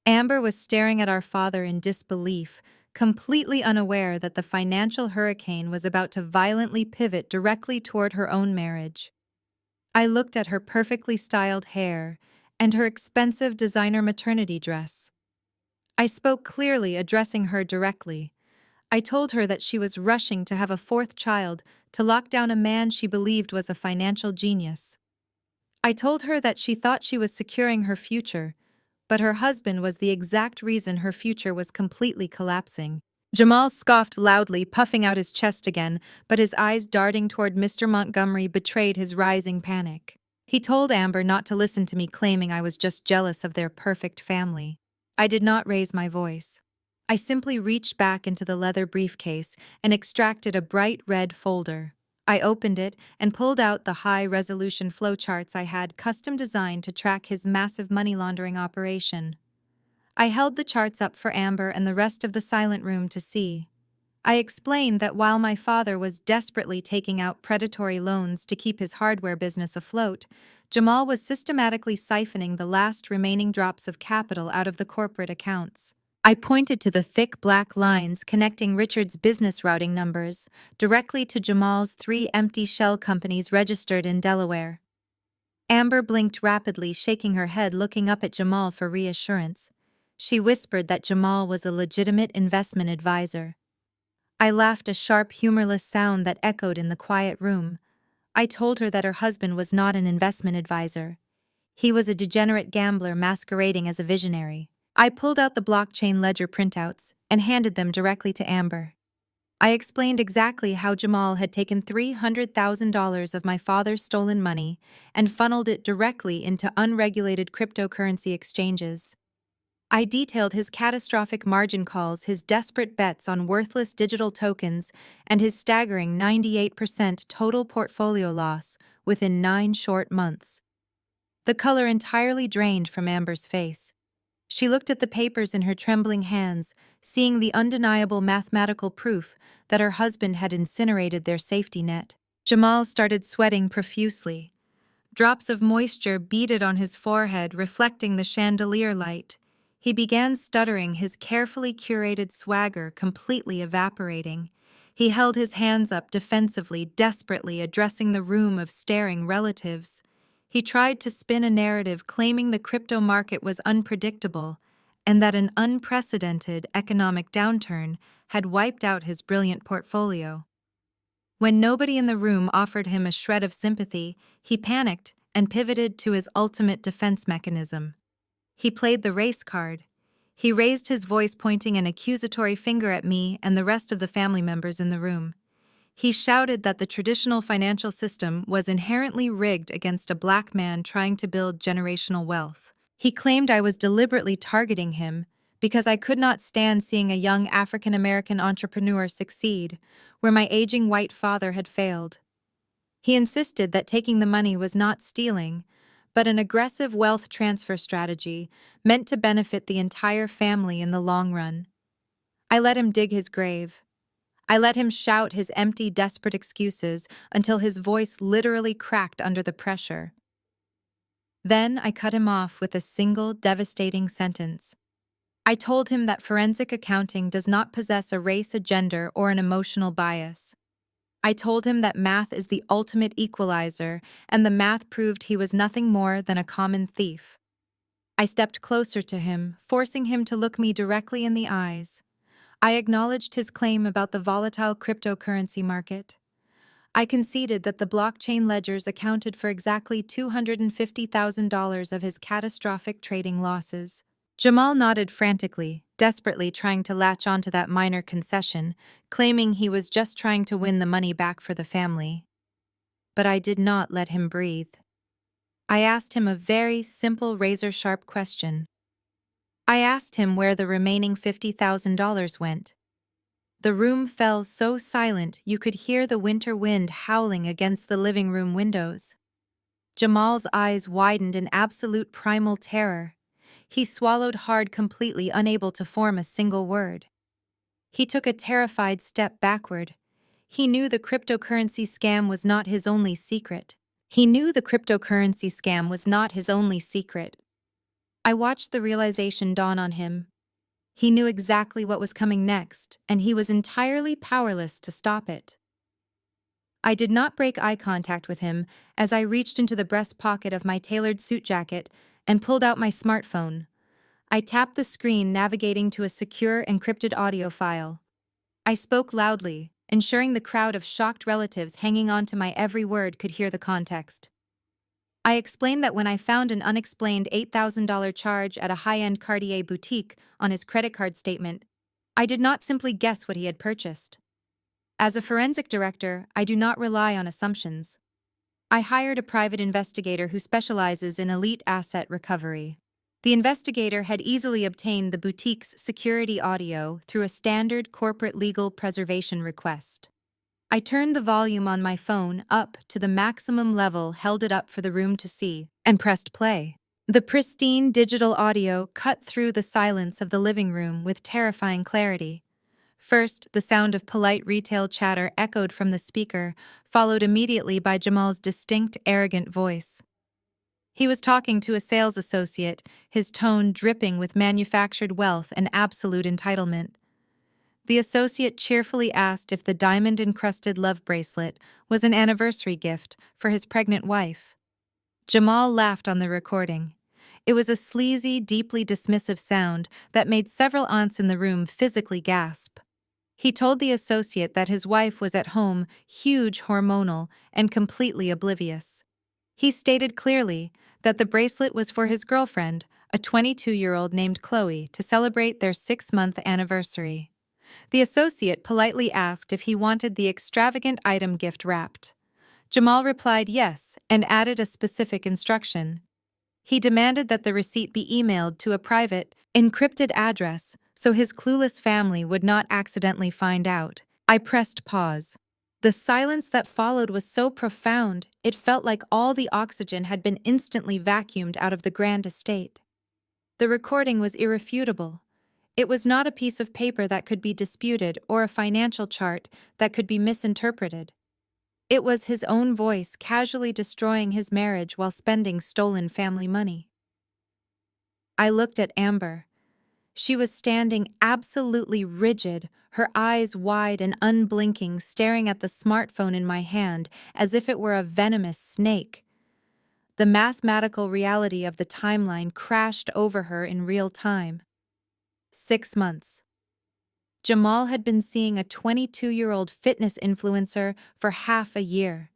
Amber was staring at our father in disbelief, completely unaware that the financial hurricane was about to violently pivot directly toward her own marriage. I looked at her perfectly styled hair and her expensive designer maternity dress. I spoke clearly, addressing her directly. I told her that she was rushing to have a fourth child to lock down a man she believed was a financial genius. I told her that she thought she was securing her future, but her husband was the exact reason her future was completely collapsing. Jamal scoffed loudly, puffing out his chest again, but his eyes darting toward Mr. Montgomery betrayed his rising panic. He told Amber not to listen to me, claiming I was just jealous of their perfect family. I did not raise my voice. I simply reached back into the leather briefcase and extracted a bright red folder. I opened it and pulled out the high-resolution flowcharts I had custom designed to track his massive money laundering operation. I held the charts up for Amber and the rest of the silent room to see. I explained that while my father was desperately taking out predatory loans to keep his hardware business afloat, Jamal was systematically siphoning the last remaining drops of capital out of the corporate accounts. I pointed to the thick black lines connecting Richard's business routing numbers directly to Jamal's 3 empty shell companies registered in Delaware. Amber blinked rapidly, shaking her head, looking up at Jamal for reassurance. She whispered that Jamal was a legitimate investment advisor. I laughed, a sharp, humorless sound that echoed in the quiet room. I told her that her husband was not an investment advisor. He was a degenerate gambler masquerading as a visionary. I pulled out the blockchain ledger printouts and handed them directly to Amber. I explained exactly how Jamal had taken $300,000 of my father's stolen money and funneled it directly into unregulated cryptocurrency exchanges. I detailed his catastrophic margin calls, his desperate bets on worthless digital tokens, and his staggering 98% total portfolio loss within 9 short months. The color entirely drained from Amber's face. She looked at the papers in her trembling hands, seeing the undeniable mathematical proof that her husband had incinerated their safety net. Jamal started sweating profusely. Drops of moisture beaded on his forehead, reflecting the chandelier light. He began stuttering, his carefully curated swagger completely evaporating. He held his hands up defensively, desperately addressing the room of staring relatives. He tried to spin a narrative claiming the crypto market was unpredictable and that an unprecedented economic downturn had wiped out his brilliant portfolio. When nobody in the room offered him a shred of sympathy, he panicked and pivoted to his ultimate defense mechanism. He played the race card. He raised his voice, pointing an accusatory finger at me and the rest of the family members in the room. He shouted that the traditional financial system was inherently rigged against a black man trying to build generational wealth. He claimed I was deliberately targeting him because I could not stand seeing a young African American entrepreneur succeed where my aging white father had failed. He insisted that taking the money was not stealing, but an aggressive wealth transfer strategy meant to benefit the entire family in the long run. I let him dig his grave. I let him shout his empty, desperate excuses until his voice literally cracked under the pressure. Then I cut him off with a single, devastating sentence. I told him that forensic accounting does not possess a race, a gender, or an emotional bias. I told him that math is the ultimate equalizer, and the math proved he was nothing more than a common thief. I stepped closer to him, forcing him to look me directly in the eyes. I acknowledged his claim about the volatile cryptocurrency market. I conceded that the blockchain ledgers accounted for exactly $250,000 of his catastrophic trading losses. Jamal nodded frantically, desperately trying to latch onto that minor concession, claiming he was just trying to win the money back for the family. But I did not let him breathe. I asked him a very simple, razor-sharp question. I asked him where the remaining $50,000 went. The room fell so silent you could hear the winter wind howling against the living room windows. Jamal's eyes widened in absolute primal terror. He swallowed hard, completely unable to form a single word. He took a terrified step backward. He knew the cryptocurrency scam was not his only secret. I watched the realization dawn on him. He knew exactly what was coming next, and he was entirely powerless to stop it. I did not break eye contact with him as I reached into the breast pocket of my tailored suit jacket and pulled out my smartphone. I tapped the screen, navigating to a secure, encrypted audio file. I spoke loudly, ensuring the crowd of shocked relatives hanging on to my every word could hear the context. I explained that when I found an unexplained $8,000 charge at a high-end Cartier boutique on his credit card statement, I did not simply guess what he had purchased. As a forensic director, I do not rely on assumptions. I hired a private investigator who specializes in elite asset recovery. The investigator had easily obtained the boutique's security audio through a standard corporate legal preservation request. I turned the volume on my phone up to the maximum level, held it up for the room to see, and pressed play. The pristine digital audio cut through the silence of the living room with terrifying clarity. First, the sound of polite retail chatter echoed from the speaker, followed immediately by Jamal's distinct, arrogant voice. He was talking to a sales associate, his tone dripping with manufactured wealth and absolute entitlement. The associate cheerfully asked if the diamond-encrusted love bracelet was an anniversary gift for his pregnant wife. Jamal laughed on the recording. It was a sleazy, deeply dismissive sound that made several aunts in the room physically gasp. He told the associate that his wife was at home, huge, hormonal, and completely oblivious. He stated clearly that the bracelet was for his girlfriend, a 22-year-old named Chloe, to celebrate their 6-month anniversary. The associate politely asked if he wanted the extravagant item gift wrapped. Jamal replied yes and added a specific instruction. He demanded that the receipt be emailed to a private, encrypted address so his clueless family would not accidentally find out. I pressed pause. The silence that followed was so profound, it felt like all the oxygen had been instantly vacuumed out of the grand estate. The recording was irrefutable. It was not a piece of paper that could be disputed or a financial chart that could be misinterpreted. It was his own voice casually destroying his marriage while spending stolen family money. I looked at Amber. She was standing absolutely rigid, her eyes wide and unblinking, staring at the smartphone in my hand as if it were a venomous snake. The mathematical reality of the timeline crashed over her in real time. 6 months. Jamal had been seeing a 22-year-old fitness influencer for half a year.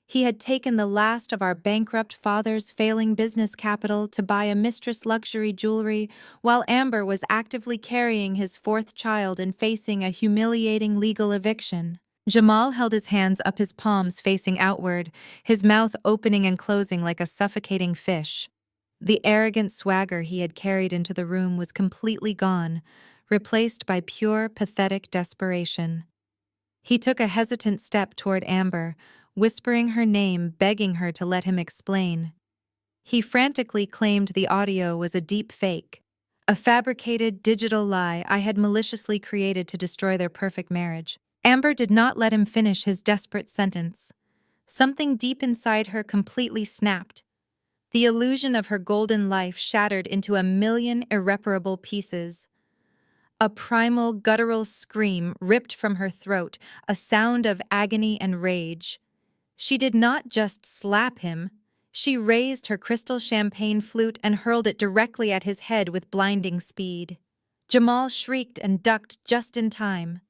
He had taken the last of our bankrupt father's failing business capital to buy a mistress luxury jewelry, while Amber was actively carrying his 4th child and facing a humiliating legal eviction. Jamal held his hands up, his palms facing outward, his mouth opening and closing like a suffocating fish. The arrogant swagger he had carried into the room was completely gone, replaced by pure, pathetic desperation. He took a hesitant step toward Amber, whispering her name, begging her to let him explain. He frantically claimed the audio was a deep fake, a fabricated digital lie I had maliciously created to destroy their perfect marriage. Amber did not let him finish his desperate sentence. Something deep inside her completely snapped. The illusion of her golden life shattered into a million irreparable pieces. A primal, guttural scream ripped from her throat, a sound of agony and rage. She did not just slap him. She raised her crystal champagne flute and hurled it directly at his head with blinding speed. Jamal shrieked and ducked just in time.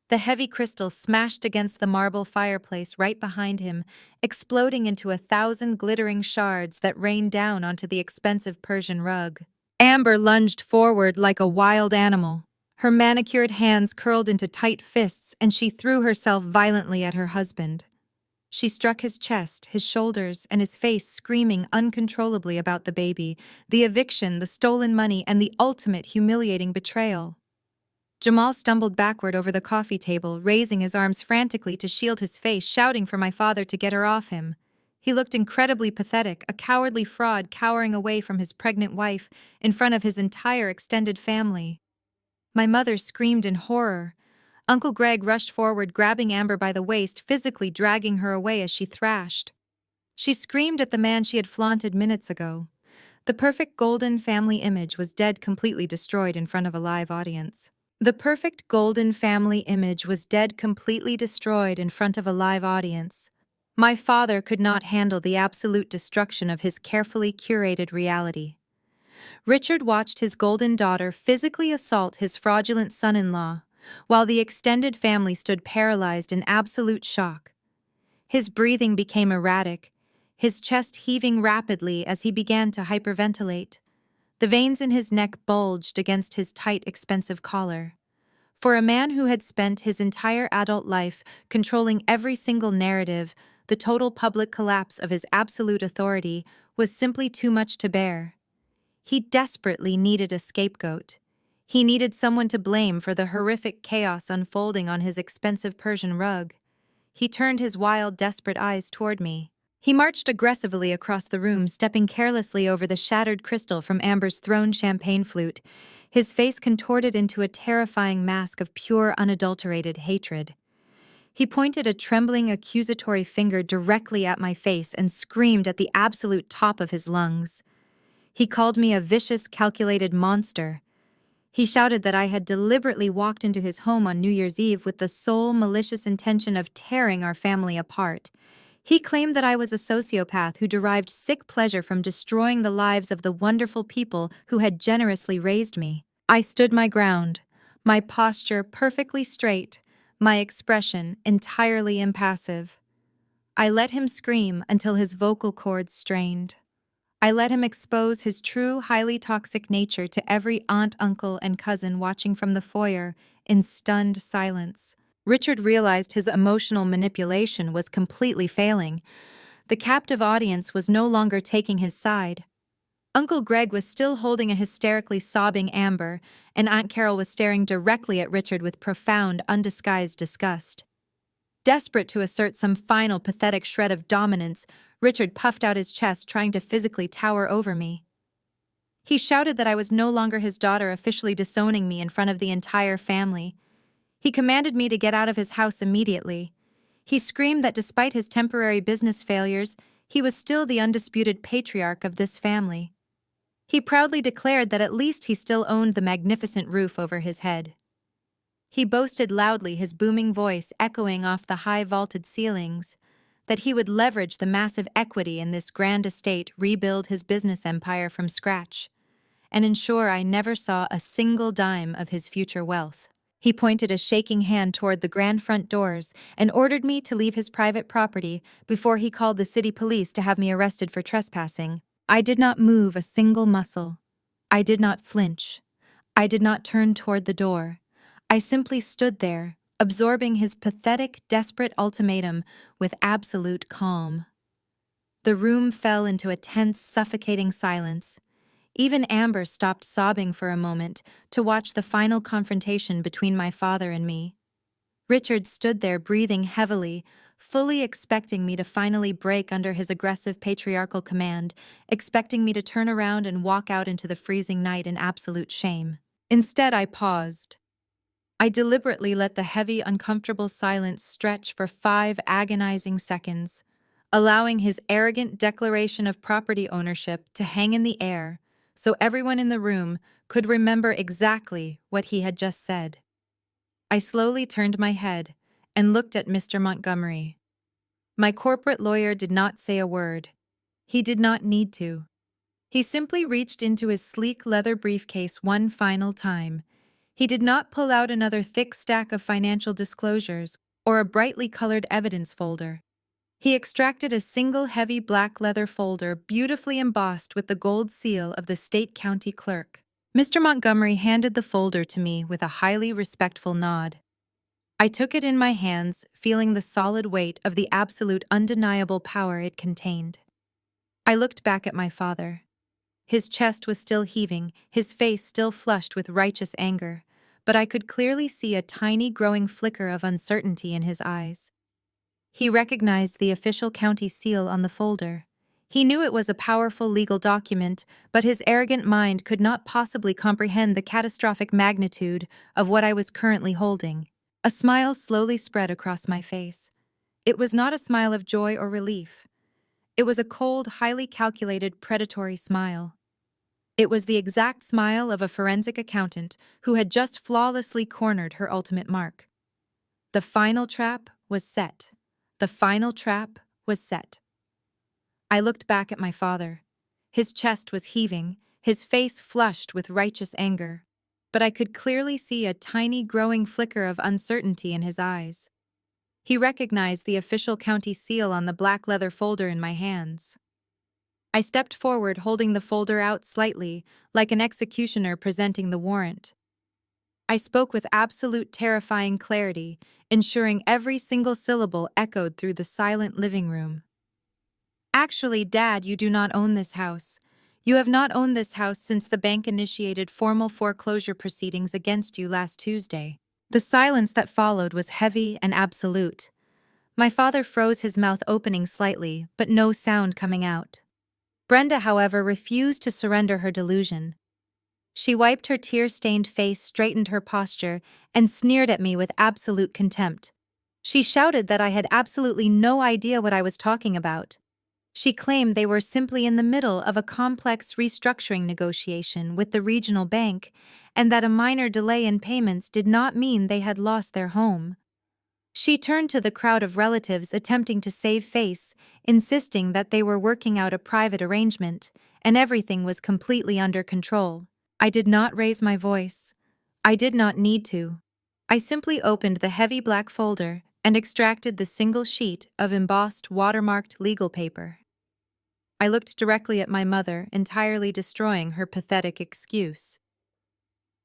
The heavy crystal smashed against the marble fireplace right behind him, exploding into 1,000 glittering shards that rained down onto the expensive Persian rug. Amber lunged forward like a wild animal. Her manicured hands curled into tight fists, and she threw herself violently at her husband. She struck his chest, his shoulders, and his face, screaming uncontrollably about the baby, the eviction, the stolen money, and the ultimate humiliating betrayal. Jamal stumbled backward over the coffee table, raising his arms frantically to shield his face, shouting for my father to get her off him. He looked incredibly pathetic, a cowardly fraud cowering away from his pregnant wife in front of his entire extended family. My mother screamed in horror. Uncle Greg rushed forward, grabbing Amber by the waist, physically dragging her away as she thrashed. She screamed at the man she had flaunted minutes ago. The perfect golden family image was dead, completely destroyed in front of a live audience. The perfect golden family image was dead, completely destroyed in front of a live audience. My father could not handle the absolute destruction of his carefully curated reality. Richard watched his golden daughter physically assault his fraudulent son-in-law, while the extended family stood paralyzed in absolute shock. His breathing became erratic, his chest heaving rapidly as he began to hyperventilate. The veins in his neck bulged against his tight, expensive collar. For a man who had spent his entire adult life controlling every single narrative, the total public collapse of his absolute authority was simply too much to bear. He desperately needed a scapegoat. He needed someone to blame for the horrific chaos unfolding on his expensive Persian rug. He turned his wild, desperate eyes toward me. He marched aggressively across the room, stepping carelessly over the shattered crystal from Amber's thrown champagne flute, his face contorted into a terrifying mask of pure, unadulterated hatred. He pointed a trembling, accusatory finger directly at my face and screamed at the absolute top of his lungs. He called me a vicious, calculated monster. He shouted that I had deliberately walked into his home on New Year's Eve with the sole malicious intention of tearing our family apart. He claimed that I was a sociopath who derived sick pleasure from destroying the lives of the wonderful people who had generously raised me. I stood my ground, my posture perfectly straight, my expression entirely impassive. I let him scream until his vocal cords strained. I let him expose his true, highly toxic nature to every aunt, uncle, and cousin watching from the foyer in stunned silence. Richard realized his emotional manipulation was completely failing. The captive audience was no longer taking his side. Uncle Greg was still holding a hysterically sobbing Amber, and Aunt Carol was staring directly at Richard with profound, undisguised disgust. Desperate to assert some final pathetic shred of dominance, Richard puffed out his chest, trying to physically tower over me. He shouted that I was no longer his daughter, officially disowning me in front of the entire family. He commanded me to get out of his house immediately. He screamed that despite his temporary business failures, he was still the undisputed patriarch of this family. He proudly declared that at least he still owned the magnificent roof over his head. He boasted loudly, his booming voice echoing off the high vaulted ceilings, that he would leverage the massive equity in this grand estate, rebuild his business empire from scratch, and ensure I never saw a single dime of his future wealth. He pointed a shaking hand toward the grand front doors and ordered me to leave his private property before he called the city police to have me arrested for trespassing. I did not move a single muscle. I did not flinch. I did not turn toward the door. I simply stood there, absorbing his pathetic, desperate ultimatum with absolute calm. The room fell into a tense, suffocating silence. Even Amber stopped sobbing for a moment to watch the final confrontation between my father and me. Richard stood there breathing heavily, fully expecting me to finally break under his aggressive patriarchal command, expecting me to turn around and walk out into the freezing night in absolute shame. Instead, I paused. I deliberately let the heavy, uncomfortable silence stretch for 5 agonizing seconds, allowing his arrogant declaration of property ownership to hang in the air so everyone in the room could remember exactly what he had just said. I slowly turned my head and looked at Mr. Montgomery. My corporate lawyer did not say a word. He did not need to. He simply reached into his sleek leather briefcase one final time. He did not pull out another thick stack of financial disclosures or a brightly colored evidence folder. He extracted a single heavy black leather folder beautifully embossed with the gold seal of the state county clerk. Mr. Montgomery handed the folder to me with a highly respectful nod. I took it in my hands, feeling the solid weight of the absolute undeniable power it contained. I looked back at my father. His chest was still heaving, his face still flushed with righteous anger, but I could clearly see a tiny growing flicker of uncertainty in his eyes. He recognized the official county seal on the folder. He knew it was a powerful legal document, but his arrogant mind could not possibly comprehend the catastrophic magnitude of what I was currently holding. A smile slowly spread across my face. It was not a smile of joy or relief. It was a cold, highly calculated, predatory smile. It was the exact smile of a forensic accountant who had just flawlessly cornered her ultimate mark. The final trap was set. The final trap was set. I looked back at my father. His chest was heaving, his face flushed with righteous anger, but I could clearly see a tiny growing flicker of uncertainty in his eyes. He recognized the official county seal on the black leather folder in my hands. I stepped forward, holding the folder out slightly, like an executioner presenting the warrant. I spoke with absolute terrifying clarity, ensuring every single syllable echoed through the silent living room. Actually, Dad, you do not own this house. You have not owned this house since the bank initiated formal foreclosure proceedings against you last Tuesday. The silence that followed was heavy and absolute. My father froze, his mouth opening slightly, but no sound coming out. Brenda, however, refused to surrender her delusion. She wiped her tear-stained face, straightened her posture, and sneered at me with absolute contempt. She shouted that I had absolutely no idea what I was talking about. She claimed they were simply in the middle of a complex restructuring negotiation with the regional bank, and that a minor delay in payments did not mean they had lost their home. She turned to the crowd of relatives attempting to save face, insisting that they were working out a private arrangement, and everything was completely under control. I did not raise my voice. I did not need to. I simply opened the heavy black folder and extracted the single sheet of embossed, watermarked legal paper. I looked directly at my mother, entirely destroying her pathetic excuse.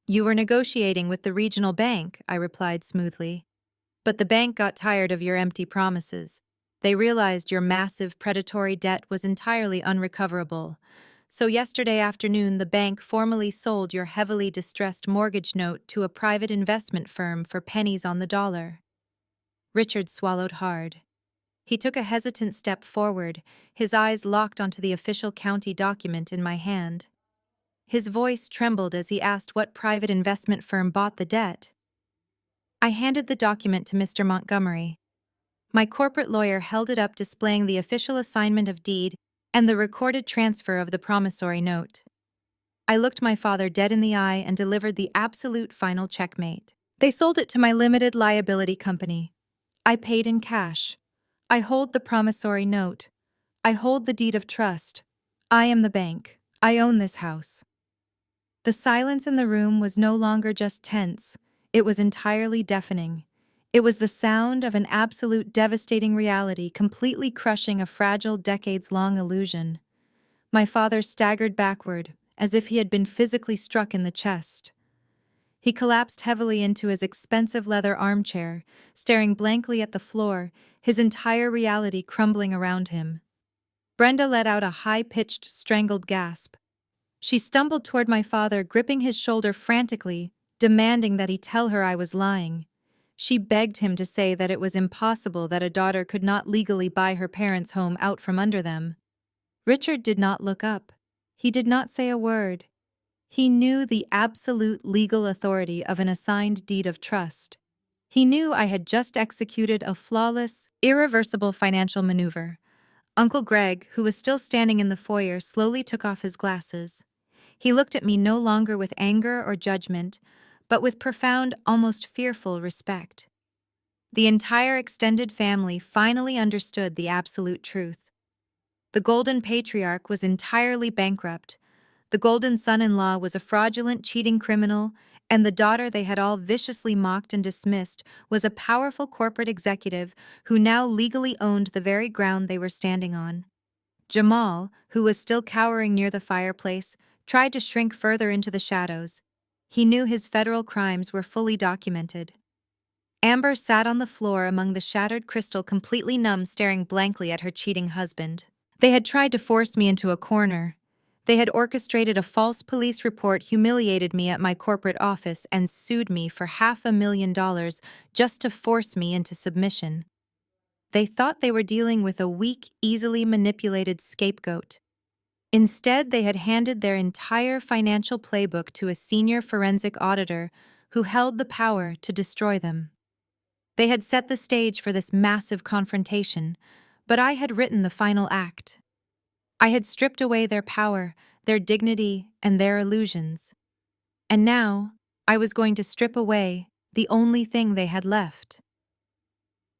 "You were negotiating with the regional bank," I replied smoothly. "But the bank got tired of your empty promises. They realized your massive predatory debt was entirely unrecoverable. So yesterday afternoon, the bank formally sold your heavily distressed mortgage note to a private investment firm for pennies on the dollar." Richard swallowed hard. He took a hesitant step forward, his eyes locked onto the official county document in my hand. His voice trembled as he asked what private investment firm bought the debt. I handed the document to Mr. Montgomery. My corporate lawyer held it up, displaying the official assignment of deed and the recorded transfer of the promissory note. I looked my father dead in the eye and delivered the absolute final checkmate. "They sold it to my limited liability company. I paid in cash. I hold the promissory note. I hold the deed of trust. I am the bank. I own this house." The silence in the room was no longer just tense. It was entirely deafening. It was the sound of an absolute devastating reality completely crushing a fragile, decades-long illusion. My father staggered backward, as if he had been physically struck in the chest. He collapsed heavily into his expensive leather armchair, staring blankly at the floor, his entire reality crumbling around him. Brenda let out a high-pitched, strangled gasp. She stumbled toward my father, gripping his shoulder frantically, demanding that he tell her I was lying. She begged him to say that it was impossible that a daughter could not legally buy her parents' home out from under them. Richard did not look up. He did not say a word. He knew the absolute legal authority of an assigned deed of trust. He knew I had just executed a flawless, irreversible financial maneuver. Uncle Greg, who was still standing in the foyer, slowly took off his glasses. He looked at me no longer with anger or judgment, but with profound, almost fearful respect. The entire extended family finally understood the absolute truth. The Golden Patriarch was entirely bankrupt. The Golden Son-in-law was a fraudulent, cheating criminal, and the daughter they had all viciously mocked and dismissed was a powerful corporate executive who now legally owned the very ground they were standing on. Jamal, who was still cowering near the fireplace, tried to shrink further into the shadows. He knew his federal crimes were fully documented. Amber sat on the floor among the shattered crystal, completely numb, staring blankly at her cheating husband. They had tried to force me into a corner. They had orchestrated a false police report, humiliated me at my corporate office, and sued me for $500,000 just to force me into submission. They thought they were dealing with a weak, easily manipulated scapegoat. Instead, they had handed their entire financial playbook to a senior forensic auditor who held the power to destroy them. They had set the stage for this massive confrontation, but I had written the final act. I had stripped away their power, their dignity, and their illusions. And now, I was going to strip away the only thing they had left: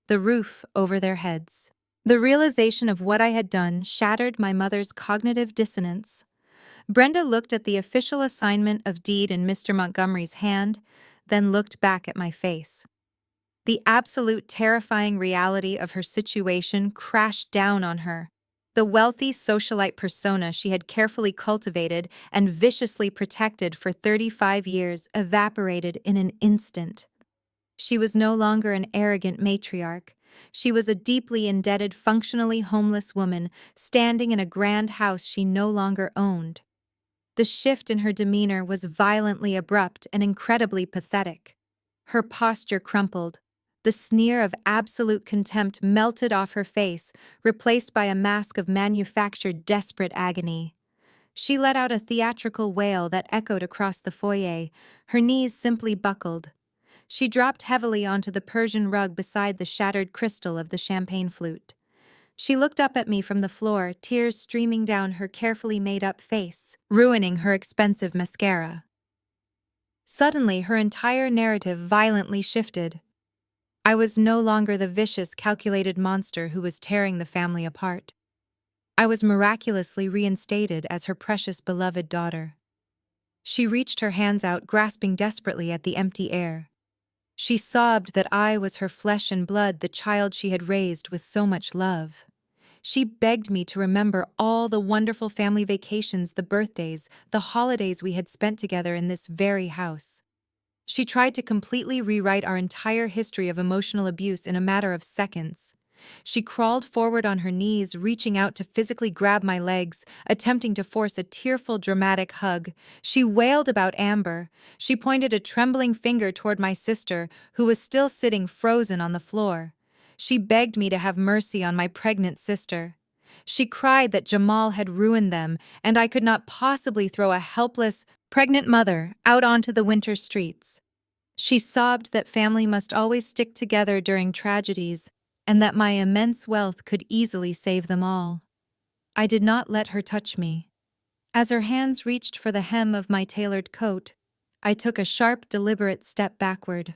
the roof over their heads. The realization of what I had done shattered my mother's cognitive dissonance. Brenda looked at the official assignment of deed in Mr. Montgomery's hand, then looked back at my face. The absolute terrifying reality of her situation crashed down on her. The wealthy socialite persona she had carefully cultivated and viciously protected for 35 years evaporated in an instant. She was no longer an arrogant matriarch. She was a deeply indebted, functionally homeless woman standing in a grand house she no longer owned. The shift in her demeanor was violently abrupt and incredibly pathetic. Her posture crumpled. The sneer of absolute contempt melted off her face, replaced by a mask of manufactured desperate agony. She let out a theatrical wail that echoed across the foyer. Her knees simply buckled. She dropped heavily onto the Persian rug beside the shattered crystal of the champagne flute. She looked up at me from the floor, tears streaming down her carefully made-up face, ruining her expensive mascara. Suddenly, her entire narrative violently shifted. I was no longer the vicious, calculated monster who was tearing the family apart. I was miraculously reinstated as her precious beloved daughter. She reached her hands out, grasping desperately at the empty air. She sobbed that I was her flesh and blood, the child she had raised with so much love. She begged me to remember all the wonderful family vacations, the birthdays, the holidays we had spent together in this very house. She tried to completely rewrite our entire history of emotional abuse in a matter of seconds. She crawled forward on her knees, reaching out to physically grab my legs, attempting to force a tearful, dramatic hug. She wailed about Amber. She pointed a trembling finger toward my sister, who was still sitting frozen on the floor. She begged me to have mercy on my pregnant sister. She cried that Jamal had ruined them, and I could not possibly throw a helpless, pregnant mother out onto the winter streets. She sobbed that family must always stick together during tragedies, and that my immense wealth could easily save them all. I did not let her touch me. As her hands reached for the hem of my tailored coat, I took a sharp, deliberate step backward.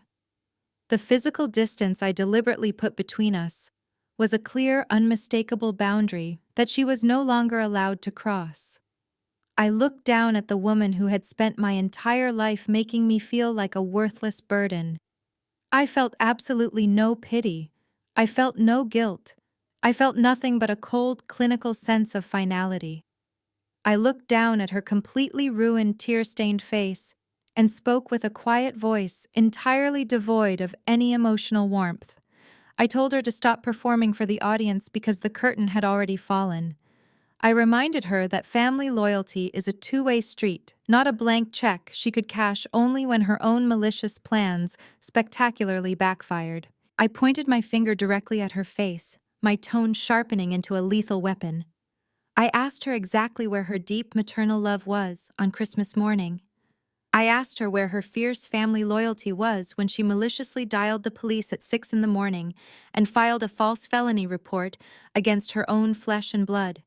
The physical distance I deliberately put between us was a clear, unmistakable boundary that she was no longer allowed to cross. I looked down at the woman who had spent my entire life making me feel like a worthless burden. I felt absolutely no pity. I felt no guilt. I felt nothing but a cold, clinical sense of finality. I looked down at her completely ruined, tear-stained face, and spoke with a quiet voice entirely devoid of any emotional warmth. I told her to stop performing for the audience because the curtain had already fallen. I reminded her that family loyalty is a two-way street, not a blank check she could cash only when her own malicious plans spectacularly backfired. I pointed my finger directly at her face, my tone sharpening into a lethal weapon. I asked her exactly where her deep maternal love was on Christmas morning. I asked her where her fierce family loyalty was when she maliciously dialed the police at 6 in the morning and filed a false felony report against her own flesh and blood.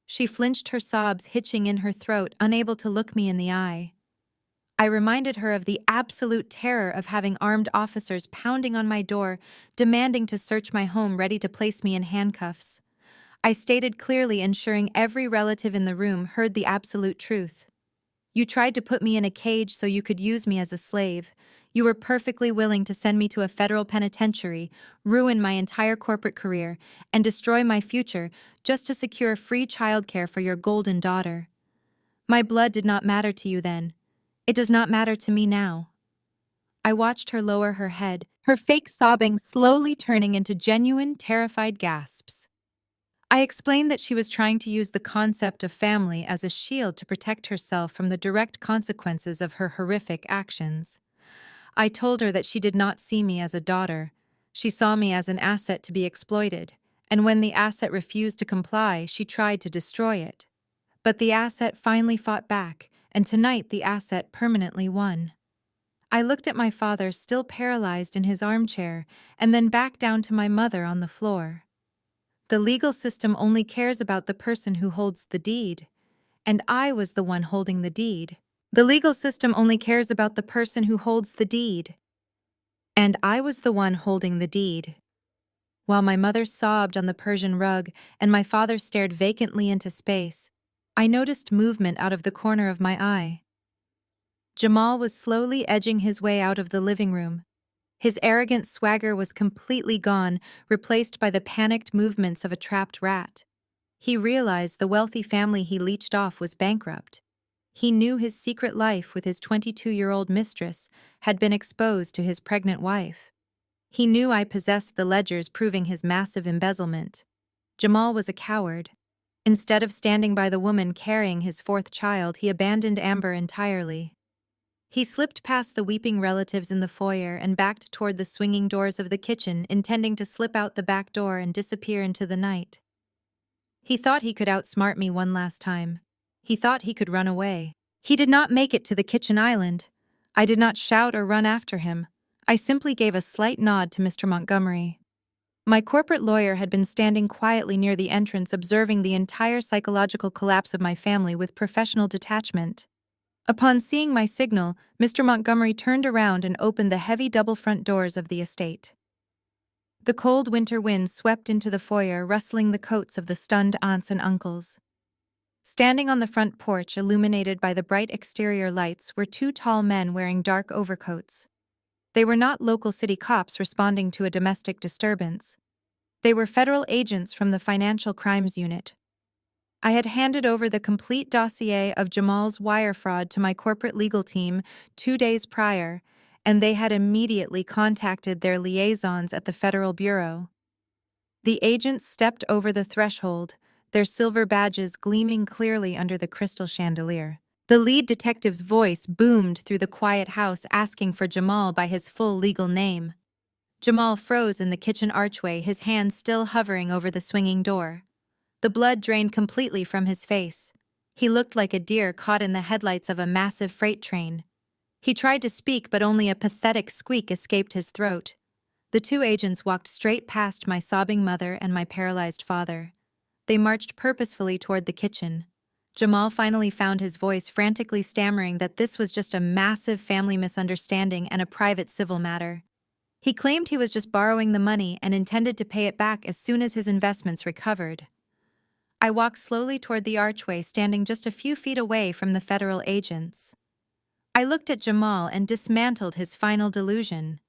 She flinched, her sobs hitching in her throat, unable to look me in the eye. I reminded her of the absolute terror of having armed officers pounding on my door, demanding to search my home, ready to place me in handcuffs. I stated clearly, ensuring every relative in the room heard the absolute truth. You tried to put me in a cage so you could use me as a slave. You were perfectly willing to send me to a federal penitentiary, ruin my entire corporate career, and destroy my future just to secure free childcare for your golden daughter. My blood did not matter to you then. It does not matter to me now. I watched her lower her head, her fake sobbing slowly turning into genuine, terrified gasps. I explained that she was trying to use the concept of family as a shield to protect herself from the direct consequences of her horrific actions. I told her that she did not see me as a daughter. She saw me as an asset to be exploited, and when the asset refused to comply, she tried to destroy it. But the asset finally fought back, and tonight the asset permanently won. I looked at my father, still paralyzed in his armchair, and then back down to my mother on the floor. The legal system only cares about the person who holds the deed, and I was the one holding the deed. The legal system only cares about the person who holds the deed, and I was the one holding the deed. While my mother sobbed on the Persian rug and my father stared vacantly into space, I noticed movement out of the corner of my eye. Jamal was slowly edging his way out of the living room. His arrogant swagger was completely gone, replaced by the panicked movements of a trapped rat. He realized the wealthy family he leeched off was bankrupt. He knew his secret life with his 22-year-old mistress had been exposed to his pregnant wife. He knew I possessed the ledgers proving his massive embezzlement. Jamal was a coward. Instead of standing by the woman carrying his fourth child, he abandoned Amber entirely. He slipped past the weeping relatives in the foyer and backed toward the swinging doors of the kitchen, intending to slip out the back door and disappear into the night. He thought he could outsmart me one last time. He thought he could run away. He did not make it to the kitchen island. I did not shout or run after him. I simply gave a slight nod to Mr. Montgomery. My corporate lawyer had been standing quietly near the entrance, observing the entire psychological collapse of my family with professional detachment. Upon seeing my signal, Mr. Montgomery turned around and opened the heavy double front doors of the estate. The cold winter wind swept into the foyer, rustling the coats of the stunned aunts and uncles. Standing on the front porch, illuminated by the bright exterior lights, were two tall men wearing dark overcoats. They were not local city cops responding to a domestic disturbance. They were federal agents from the Financial Crimes Unit. I had handed over the complete dossier of Jamal's wire fraud to my corporate legal team 2 days prior, and they had immediately contacted their liaisons at the Federal Bureau. The agents stepped over the threshold, their silver badges gleaming clearly under the crystal chandelier. The lead detective's voice boomed through the quiet house, asking for Jamal by his full legal name. Jamal froze in the kitchen archway, his hand still hovering over the swinging door. The blood drained completely from his face. He looked like a deer caught in the headlights of a massive freight train. He tried to speak, but only a pathetic squeak escaped his throat. The two agents walked straight past my sobbing mother and my paralyzed father. They marched purposefully toward the kitchen. Jamal finally found his voice, frantically stammering that this was just a massive family misunderstanding and a private civil matter. He claimed he was just borrowing the money and intended to pay it back as soon as his investments recovered. I walked slowly toward the archway, standing just a few feet away from the federal agents. I looked at Jamal and dismantled his final delusion.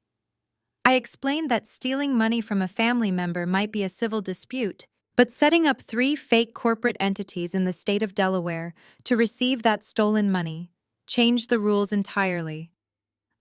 I explained that stealing money from a family member might be a civil dispute, but setting up 3 fake corporate entities in the state of Delaware to receive that stolen money, changed the rules entirely.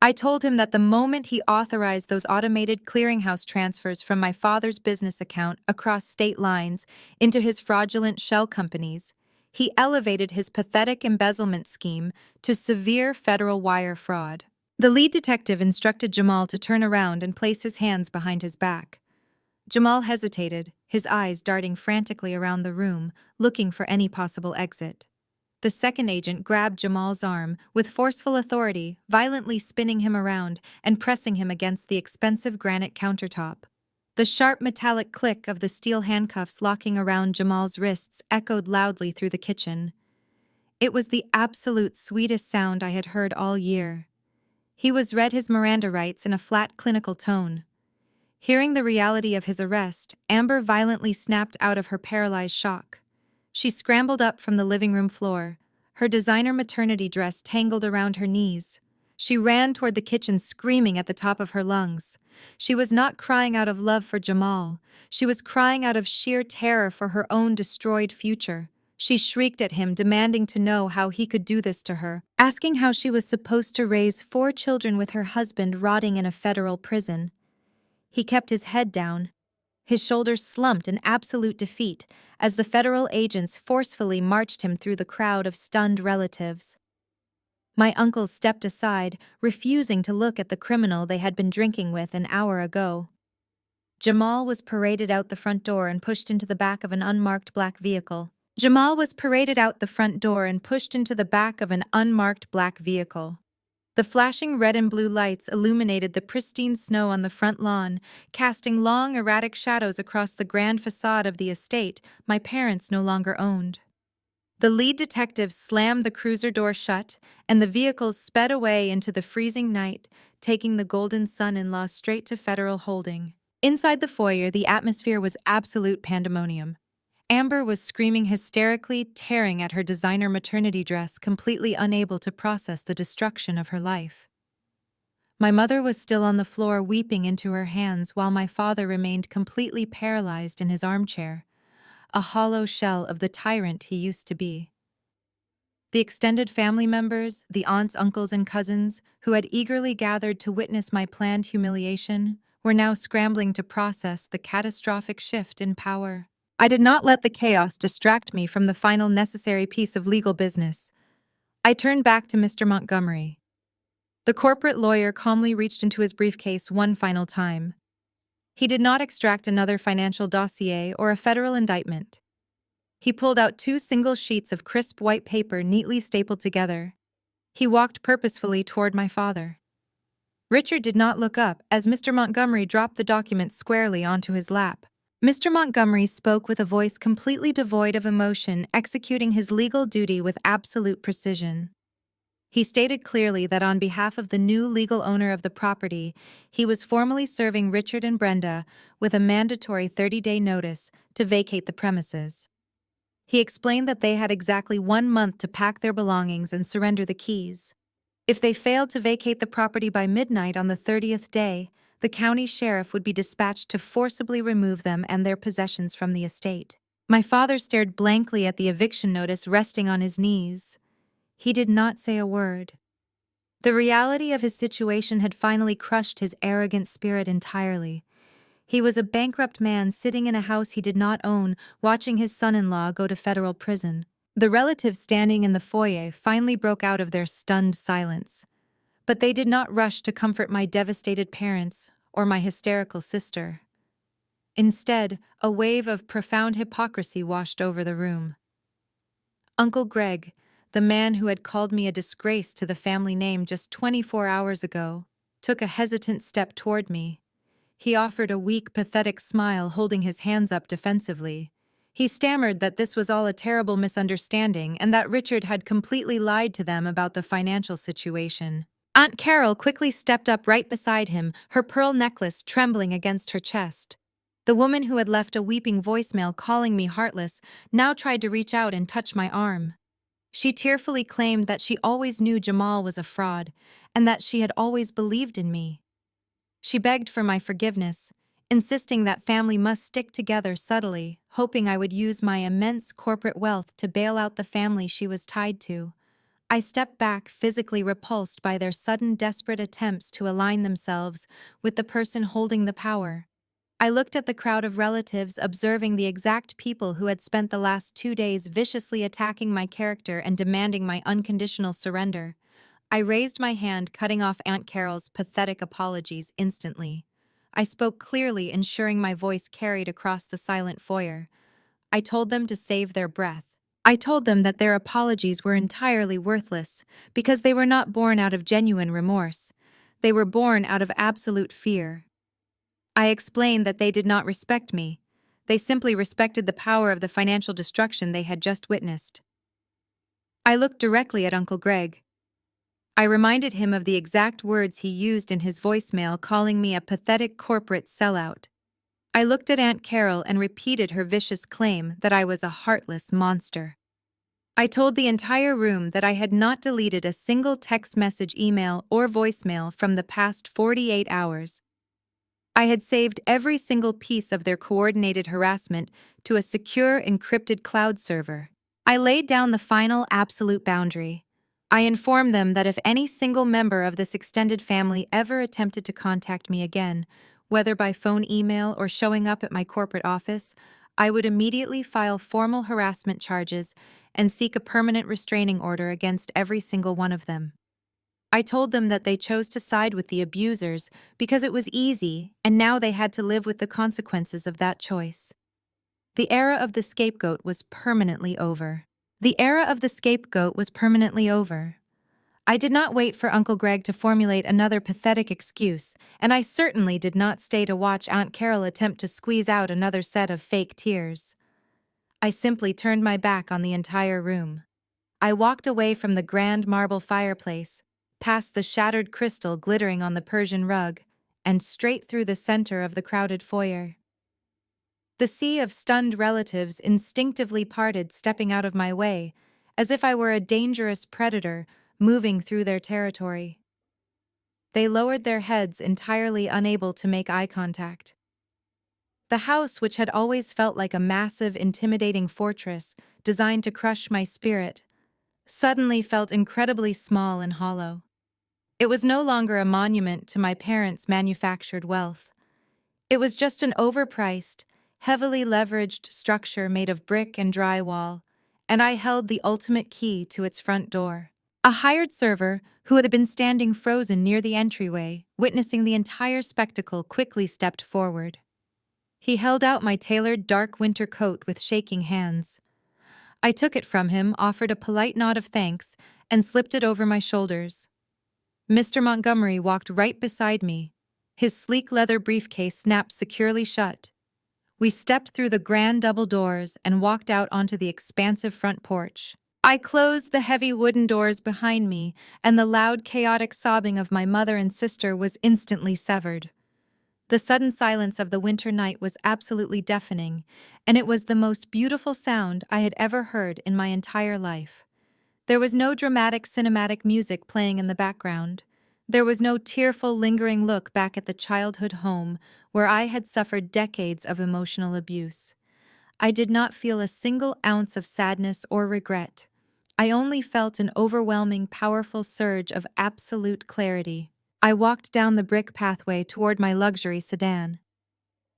I told him that the moment he authorized those automated clearinghouse transfers from my father's business account across state lines into his fraudulent shell companies, he elevated his pathetic embezzlement scheme to severe federal wire fraud. The lead detective instructed Jamal to turn around and place his hands behind his back. Jamal hesitated, his eyes darting frantically around the room, looking for any possible exit. The second agent grabbed Jamal's arm with forceful authority, violently spinning him around and pressing him against the expensive granite countertop. The sharp metallic click of the steel handcuffs locking around Jamal's wrists echoed loudly through the kitchen. It was the absolute sweetest sound I had heard all year. He was read his Miranda rights in a flat, clinical tone. Hearing the reality of his arrest, Amber violently snapped out of her paralyzed shock. She scrambled up from the living room floor, her designer maternity dress tangled around her knees. She ran toward the kitchen screaming at the top of her lungs. She was not crying out of love for Jamal. She was crying out of sheer terror for her own destroyed future. She shrieked at him, demanding to know how he could do this to her, asking how she was supposed to raise 4 children with her husband rotting in a federal prison. He kept his head down. His shoulders slumped in absolute defeat as the federal agents forcefully marched him through the crowd of stunned relatives. My uncles stepped aside, refusing to look at the criminal they had been drinking with an hour ago. Jamal was paraded out the front door and pushed into the back of an unmarked black vehicle. The flashing red and blue lights illuminated the pristine snow on the front lawn, casting long, erratic shadows across the grand facade of the estate my parents no longer owned. The lead detective slammed the cruiser door shut, and the vehicles sped away into the freezing night, taking the Golden Son-in-law straight to federal holding. Inside the foyer, the atmosphere was absolute pandemonium. Amber was screaming hysterically, tearing at her designer maternity dress, completely unable to process the destruction of her life. My mother was still on the floor, weeping into her hands, while my father remained completely paralyzed in his armchair, a hollow shell of the tyrant he used to be. The extended family members, the aunts, uncles, and cousins, who had eagerly gathered to witness my planned humiliation, were now scrambling to process the catastrophic shift in power. I did not let the chaos distract me from the final necessary piece of legal business. I turned back to Mr. Montgomery. The corporate lawyer calmly reached into his briefcase one final time. He did not extract another financial dossier or a federal indictment. He pulled out 2 single sheets of crisp white paper neatly stapled together. He walked purposefully toward my father. Richard did not look up as Mr. Montgomery dropped the document squarely onto his lap. Mr. Montgomery spoke with a voice completely devoid of emotion, executing his legal duty with absolute precision. He stated clearly that on behalf of the new legal owner of the property, he was formally serving Richard and Brenda with a mandatory 30-day notice to vacate the premises. He explained that they had exactly 1 month to pack their belongings and surrender the keys. If they failed to vacate the property by midnight on the 30th day, the county sheriff would be dispatched to forcibly remove them and their possessions from the estate. My father stared blankly at the eviction notice resting on his knees. He did not say a word. The reality of his situation had finally crushed his arrogant spirit entirely. He was a bankrupt man sitting in a house he did not own, watching his son-in-law go to federal prison. The relatives standing in the foyer finally broke out of their stunned silence. But they did not rush to comfort my devastated parents or my hysterical sister. Instead, a wave of profound hypocrisy washed over the room. Uncle Greg, the man who had called me a disgrace to the family name just 24 hours ago, took a hesitant step toward me. He offered a weak, pathetic smile, holding his hands up defensively. He stammered that this was all a terrible misunderstanding and that Richard had completely lied to them about the financial situation. Aunt Carol quickly stepped up right beside him, her pearl necklace trembling against her chest. The woman who had left a weeping voicemail calling me heartless now tried to reach out and touch my arm. She tearfully claimed that she always knew Jamal was a fraud and that she had always believed in me. She begged for my forgiveness, insisting that family must stick together subtly, hoping I would use my immense corporate wealth to bail out the family she was tied to. I stepped back, physically repulsed by their sudden, desperate attempts to align themselves with the person holding the power. I looked at the crowd of relatives, observing the exact people who had spent the last 2 days viciously attacking my character and demanding my unconditional surrender. I raised my hand, cutting off Aunt Carol's pathetic apologies instantly. I spoke clearly, ensuring my voice carried across the silent foyer. I told them to save their breath. I told them that their apologies were entirely worthless because they were not born out of genuine remorse. They were born out of absolute fear. I explained that they did not respect me. They simply respected the power of the financial destruction they had just witnessed. I looked directly at Uncle Greg. I reminded him of the exact words he used in his voicemail, calling me a pathetic corporate sellout. I looked at Aunt Carol and repeated her vicious claim that I was a heartless monster. I told the entire room that I had not deleted a single text message, email, or voicemail from the past 48 hours. I had saved every single piece of their coordinated harassment to a secure, encrypted cloud server. I laid down the final absolute boundary. I informed them that if any single member of this extended family ever attempted to contact me again, whether by phone, email, or showing up at my corporate office, I would immediately file formal harassment charges and seek a permanent restraining order against every single one of them. I told them that they chose to side with the abusers because it was easy, and now they had to live with the consequences of that choice. The era of the scapegoat was permanently over. The era of the scapegoat was permanently over. I did not wait for Uncle Greg to formulate another pathetic excuse, and I certainly did not stay to watch Aunt Carol attempt to squeeze out another set of fake tears. I simply turned my back on the entire room. I walked away from the grand marble fireplace, past the shattered crystal glittering on the Persian rug, and straight through the center of the crowded foyer. The sea of stunned relatives instinctively parted, stepping out of my way, as if I were a dangerous predator moving through their territory. They lowered their heads, entirely unable to make eye contact. The house, which had always felt like a massive, intimidating fortress designed to crush my spirit, suddenly felt incredibly small and hollow. It was no longer a monument to my parents' manufactured wealth. It was just an overpriced, heavily leveraged structure made of brick and drywall, and I held the ultimate key to its front door. A hired server, who had been standing frozen near the entryway, witnessing the entire spectacle, quickly stepped forward. He held out my tailored dark winter coat with shaking hands. I took it from him, offered a polite nod of thanks, and slipped it over my shoulders. Mr. Montgomery walked right beside me. His sleek leather briefcase snapped securely shut. We stepped through the grand double doors and walked out onto the expansive front porch. I closed the heavy wooden doors behind me, and the loud, chaotic sobbing of my mother and sister was instantly severed. The sudden silence of the winter night was absolutely deafening, and it was the most beautiful sound I had ever heard in my entire life. There was no dramatic cinematic music playing in the background. There was no tearful, lingering look back at the childhood home where I had suffered decades of emotional abuse. I did not feel a single ounce of sadness or regret. I only felt an overwhelming, powerful surge of absolute clarity. I walked down the brick pathway toward my luxury sedan.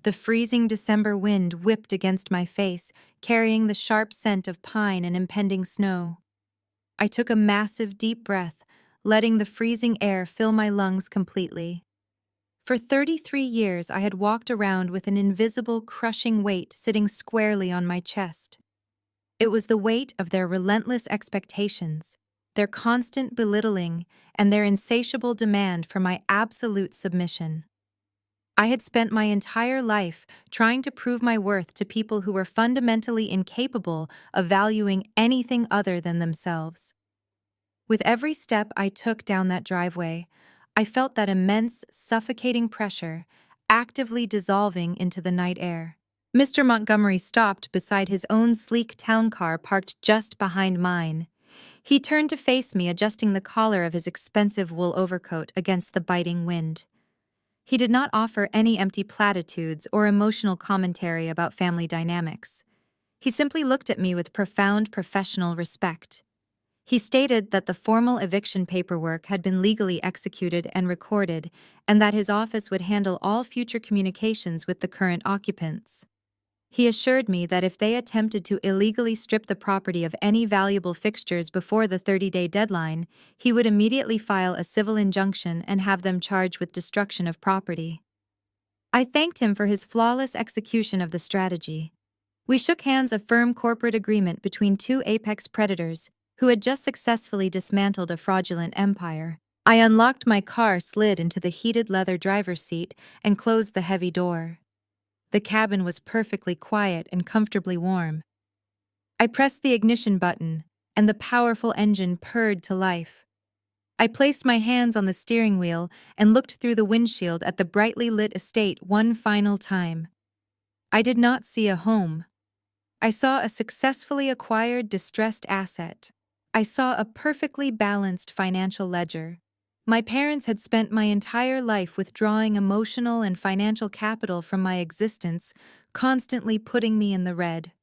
The freezing December wind whipped against my face, carrying the sharp scent of pine and impending snow. I took a massive, deep breath, letting the freezing air fill my lungs completely. For 33 years, I had walked around with an invisible, crushing weight sitting squarely on my chest. It was the weight of their relentless expectations, their constant belittling, and their insatiable demand for my absolute submission. I had spent my entire life trying to prove my worth to people who were fundamentally incapable of valuing anything other than themselves. With every step I took down that driveway, I felt that immense, suffocating pressure actively dissolving into the night air. Mr. Montgomery stopped beside his own sleek town car parked just behind mine. He turned to face me, adjusting the collar of his expensive wool overcoat against the biting wind. He did not offer any empty platitudes or emotional commentary about family dynamics. He simply looked at me with profound professional respect. He stated that the formal eviction paperwork had been legally executed and recorded, and that his office would handle all future communications with the current occupants. He assured me that if they attempted to illegally strip the property of any valuable fixtures before the 30-day deadline, he would immediately file a civil injunction and have them charged with destruction of property. I thanked him for his flawless execution of the strategy. We shook hands, a firm corporate agreement between two apex predators who had just successfully dismantled a fraudulent empire. I unlocked my car, slid into the heated leather driver's seat, and closed the heavy door. The cabin was perfectly quiet and comfortably warm. I pressed the ignition button, and the powerful engine purred to life. I placed my hands on the steering wheel and looked through the windshield at the brightly lit estate one final time. I did not see a home. I saw a successfully acquired distressed asset. I saw a perfectly balanced financial ledger. My parents had spent my entire life withdrawing emotional and financial capital from my existence, constantly putting me in the red.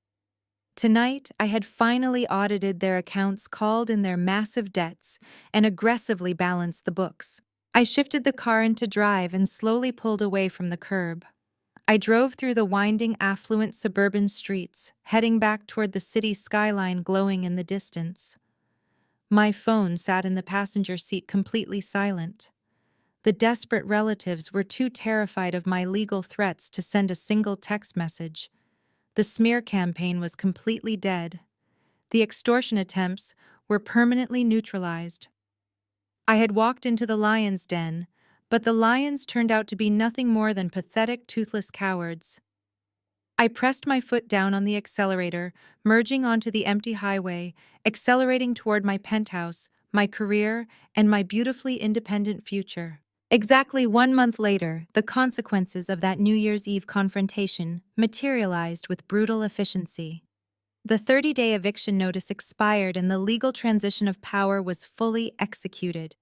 Tonight, I had finally audited their accounts, called in their massive debts, and aggressively balanced the books. I shifted the car into drive and slowly pulled away from the curb. I drove through the winding, affluent suburban streets, heading back toward the city's skyline glowing in the distance. My phone sat in the passenger seat, completely silent. The desperate relatives were too terrified of my legal threats to send a single text message. The smear campaign was completely dead. The extortion attempts were permanently neutralized. I had walked into the lion's den, but the lions turned out to be nothing more than pathetic, toothless cowards. I pressed my foot down on the accelerator, merging onto the empty highway, accelerating toward my penthouse, my career, and my beautifully independent future. Exactly 1 month later, the consequences of that New Year's Eve confrontation materialized with brutal efficiency. The 30-day eviction notice expired and the legal transition of power was fully executed.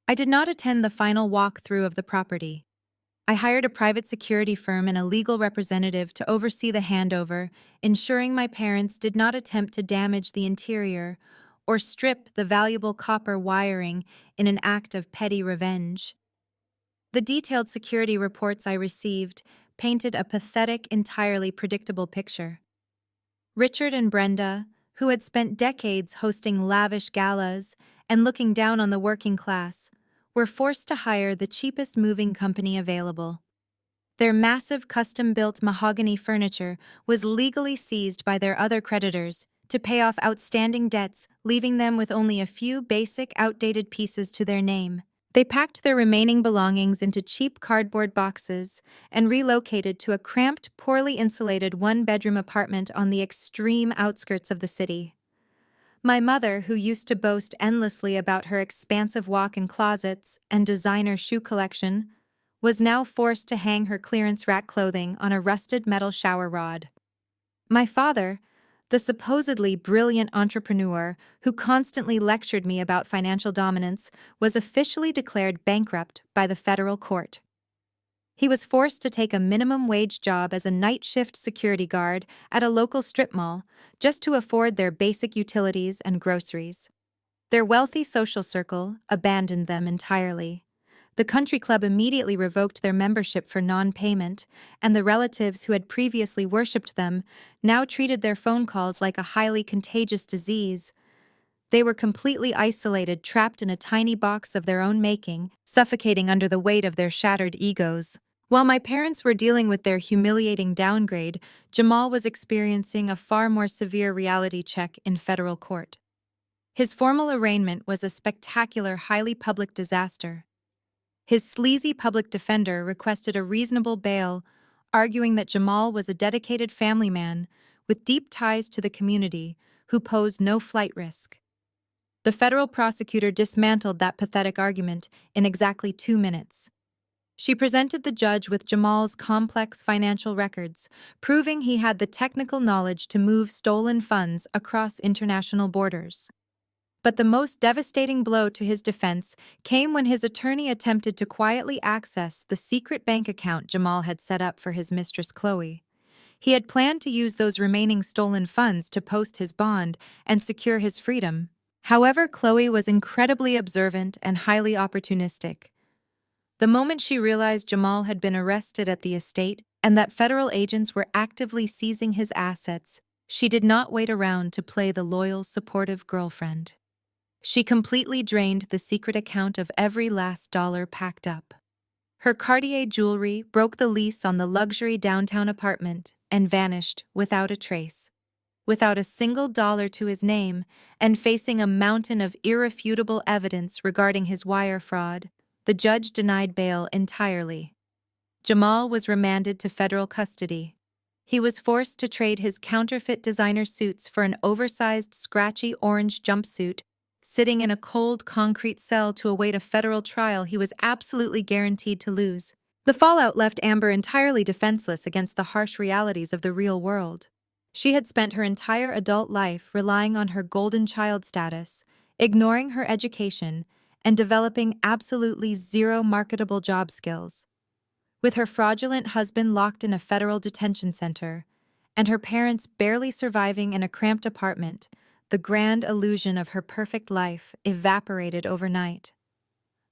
I did not attend the final walkthrough of the property. I hired a private security firm and a legal representative to oversee the handover, ensuring my parents did not attempt to damage the interior or strip the valuable copper wiring in an act of petty revenge. The detailed security reports I received painted a pathetic, entirely predictable picture. Richard and Brenda, who had spent decades hosting lavish galas and looking down on the working class, were forced to hire the cheapest moving company available. Their massive custom-built mahogany furniture was legally seized by their other creditors to pay off outstanding debts, leaving them with only a few basic, outdated pieces to their name. They packed their remaining belongings into cheap cardboard boxes and relocated to a cramped, poorly insulated one-bedroom apartment on the extreme outskirts of the city. My mother, who used to boast endlessly about her expansive walk-in closets and designer shoe collection, was now forced to hang her clearance rack clothing on a rusted metal shower rod. My father, the supposedly brilliant entrepreneur who constantly lectured me about financial dominance, was officially declared bankrupt by the federal court. He was forced to take a minimum wage job as a night shift security guard at a local strip mall just to afford their basic utilities and groceries. Their wealthy social circle abandoned them entirely. The country club immediately revoked their membership for non-payment, and the relatives who had previously worshipped them now treated their phone calls like a highly contagious disease. They were completely isolated, trapped in a tiny box of their own making, suffocating under the weight of their shattered egos. While my parents were dealing with their humiliating downgrade, Jamal was experiencing a far more severe reality check in federal court. His formal arraignment was a spectacular, highly public disaster. His sleazy public defender requested a reasonable bail, arguing that Jamal was a dedicated family man with deep ties to the community who posed no flight risk. The federal prosecutor dismantled that pathetic argument in exactly 2 minutes. She presented the judge with Jamal's complex financial records, proving he had the technical knowledge to move stolen funds across international borders. But the most devastating blow to his defense came when his attorney attempted to quietly access the secret bank account Jamal had set up for his mistress Chloe. He had planned to use those remaining stolen funds to post his bond and secure his freedom. However, Chloe was incredibly observant and highly opportunistic. The moment she realized Jamal had been arrested at the estate and that federal agents were actively seizing his assets, she did not wait around to play the loyal, supportive girlfriend. She completely drained the secret account of every last dollar packed up. Her Cartier jewelry broke the lease on the luxury downtown apartment and vanished without a trace. Without a single dollar to his name and facing a mountain of irrefutable evidence regarding his wire fraud, the judge denied bail entirely. Jamal was remanded to federal custody. He was forced to trade his counterfeit designer suits for an oversized, scratchy orange jumpsuit, sitting in a cold concrete cell to await a federal trial he was absolutely guaranteed to lose. The fallout left Amber entirely defenseless against the harsh realities of the real world. She had spent her entire adult life relying on her golden child status, ignoring her education, and developing absolutely zero marketable job skills. With her fraudulent husband locked in a federal detention center, and her parents barely surviving in a cramped apartment, the grand illusion of her perfect life evaporated overnight.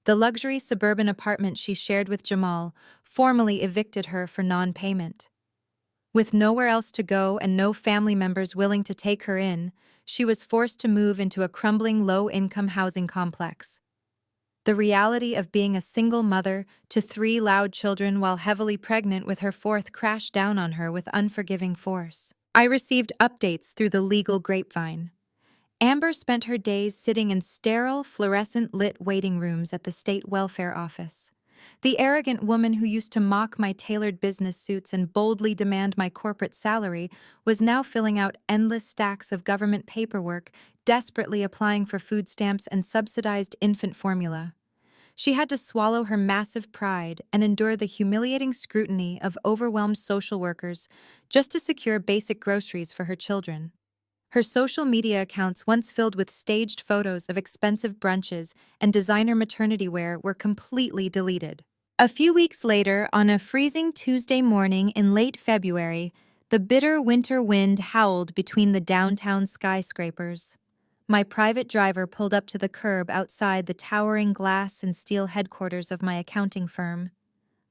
The luxury suburban apartment she shared with Jamal formally evicted her for non-payment. With nowhere else to go and no family members willing to take her in, she was forced to move into a crumbling low-income housing complex. The reality of being a single mother to 3 loud children while heavily pregnant with her 4th crashed down on her with unforgiving force. I received updates through the legal grapevine. Amber spent her days sitting in sterile, fluorescent-lit waiting rooms at the state welfare office. The arrogant woman who used to mock my tailored business suits and boldly demand my corporate salary was now filling out endless stacks of government paperwork, desperately applying for food stamps and subsidized infant formula. She had to swallow her massive pride and endure the humiliating scrutiny of overwhelmed social workers just to secure basic groceries for her children. Her social media accounts, once filled with staged photos of expensive brunches and designer maternity wear, were completely deleted. A few weeks later, on a freezing Tuesday morning in late February, the bitter winter wind howled between the downtown skyscrapers. My private driver pulled up to the curb outside the towering glass and steel headquarters of my accounting firm.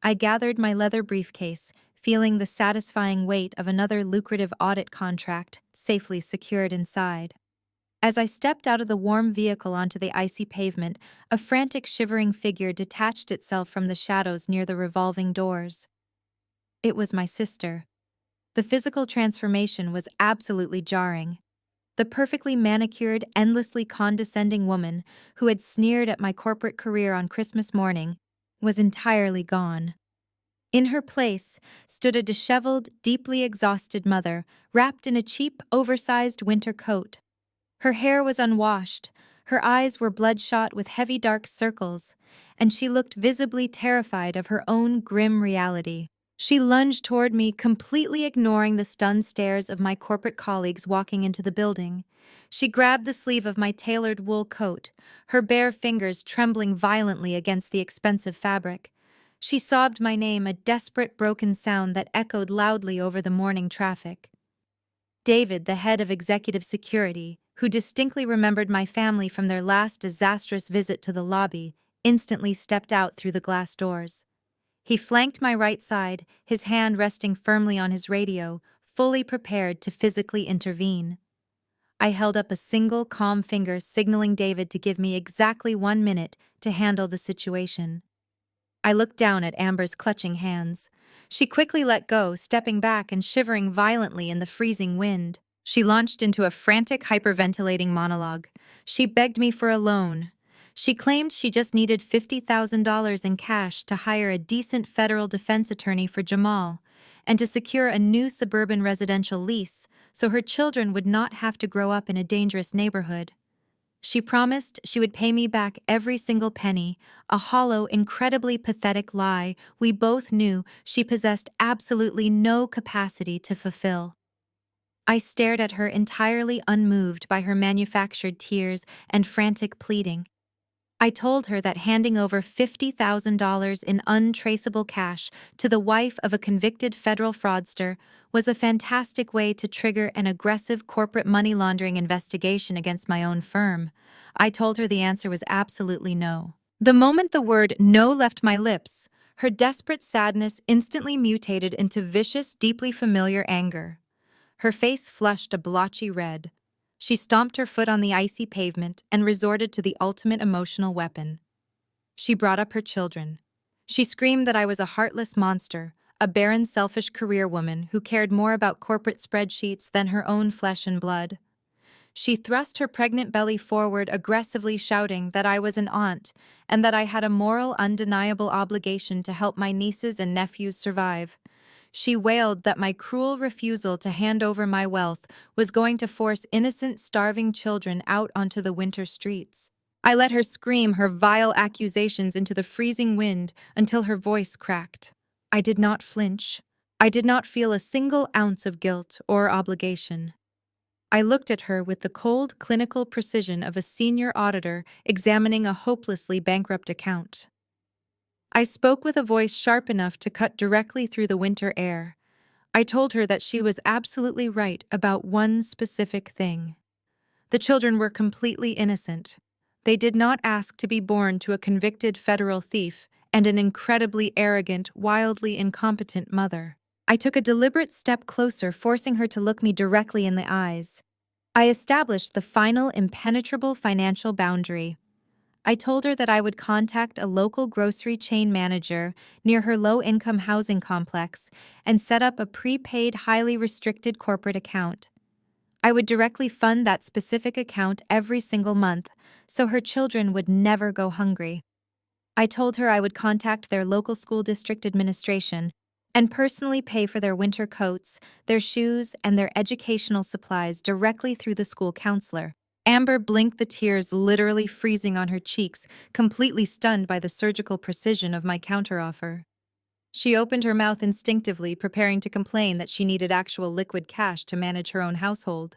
I gathered my leather briefcase, feeling the satisfying weight of another lucrative audit contract safely secured inside. As I stepped out of the warm vehicle onto the icy pavement, a frantic, shivering figure detached itself from the shadows near the revolving doors. It was my sister. The physical transformation was absolutely jarring. The perfectly manicured, endlessly condescending woman who had sneered at my corporate career on Christmas morning was entirely gone. In her place stood a disheveled, deeply exhausted mother, wrapped in a cheap, oversized winter coat. Her hair was unwashed, her eyes were bloodshot with heavy dark circles, and she looked visibly terrified of her own grim reality. She lunged toward me, completely ignoring the stunned stares of my corporate colleagues walking into the building. She grabbed the sleeve of my tailored wool coat, her bare fingers trembling violently against the expensive fabric. She sobbed my name, a desperate, broken sound that echoed loudly over the morning traffic. David, the head of executive security, who distinctly remembered my family from their last disastrous visit to the lobby, instantly stepped out through the glass doors. He flanked my right side, his hand resting firmly on his radio, fully prepared to physically intervene. I held up a single calm finger, signaling David to give me exactly 1 minute to handle the situation. I looked down at Amber's clutching hands. She quickly let go, stepping back and shivering violently in the freezing wind. She launched into a frantic, hyperventilating monologue. She begged me for a loan. She claimed she just needed $50,000 in cash to hire a decent federal defense attorney for Jamal and to secure a new suburban residential lease so her children would not have to grow up in a dangerous neighborhood. She promised she would pay me back every single penny, a hollow, incredibly pathetic lie we both knew she possessed absolutely no capacity to fulfill. I stared at her, entirely unmoved by her manufactured tears and frantic pleading. I told her that handing over $50,000 in untraceable cash to the wife of a convicted federal fraudster was a fantastic way to trigger an aggressive corporate money laundering investigation against my own firm. I told her the answer was absolutely no. The moment the word no left my lips, her desperate sadness instantly mutated into vicious, deeply familiar anger. Her face flushed a blotchy red. She stomped her foot on the icy pavement and resorted to the ultimate emotional weapon. She brought up her children. She screamed that I was a heartless monster, a barren, selfish career woman who cared more about corporate spreadsheets than her own flesh and blood. She thrust her pregnant belly forward, aggressively shouting that I was an aunt and that I had a moral, undeniable obligation to help my nieces and nephews survive. She wailed that my cruel refusal to hand over my wealth was going to force innocent, starving children out onto the winter streets. I let her scream her vile accusations into the freezing wind until her voice cracked. I did not flinch. I did not feel a single ounce of guilt or obligation. I looked at her with the cold, clinical precision of a senior auditor examining a hopelessly bankrupt account. I spoke with a voice sharp enough to cut directly through the winter air. I told her that she was absolutely right about one specific thing. The children were completely innocent. They did not ask to be born to a convicted federal thief and an incredibly arrogant, wildly incompetent mother. I took a deliberate step closer, forcing her to look me directly in the eyes. I established the final impenetrable financial boundary. I told her that I would contact a local grocery chain manager near her low-income housing complex and set up a prepaid, highly restricted corporate account. I would directly fund that specific account every single month, so her children would never go hungry. I told her I would contact their local school district administration and personally pay for their winter coats, their shoes, and their educational supplies directly through the school counselor. Amber blinked, the tears literally freezing on her cheeks, completely stunned by the surgical precision of my counteroffer. She opened her mouth instinctively, preparing to complain that she needed actual liquid cash to manage her own household.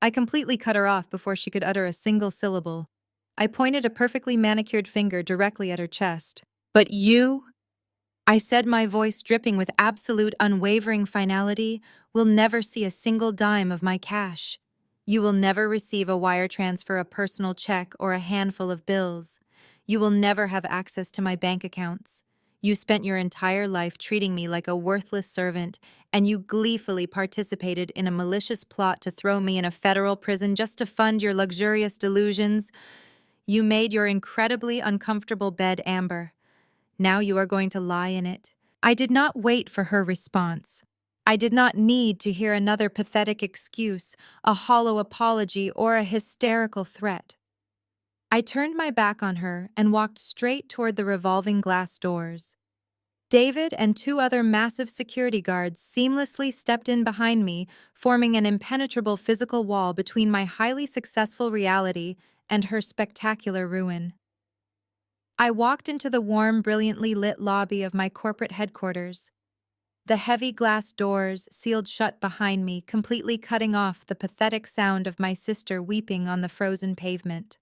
I completely cut her off before she could utter a single syllable. I pointed a perfectly manicured finger directly at her chest. "But you," I said, my voice dripping with absolute unwavering finality, "will never see a single dime of my cash. You will never receive a wire transfer, a personal check, or a handful of bills. You will never have access to my bank accounts. You spent your entire life treating me like a worthless servant, and you gleefully participated in a malicious plot to throw me in a federal prison just to fund your luxurious delusions. You made your incredibly uncomfortable bed, Amber. Now you are going to lie in it." I did not wait for her response. I did not need to hear another pathetic excuse, a hollow apology, or a hysterical threat. I turned my back on her and walked straight toward the revolving glass doors. David and two other massive security guards seamlessly stepped in behind me, forming an impenetrable physical wall between my highly successful reality and her spectacular ruin. I walked into the warm, brilliantly lit lobby of my corporate headquarters. The heavy glass doors sealed shut behind me, completely cutting off the pathetic sound of my sister weeping on the frozen pavement.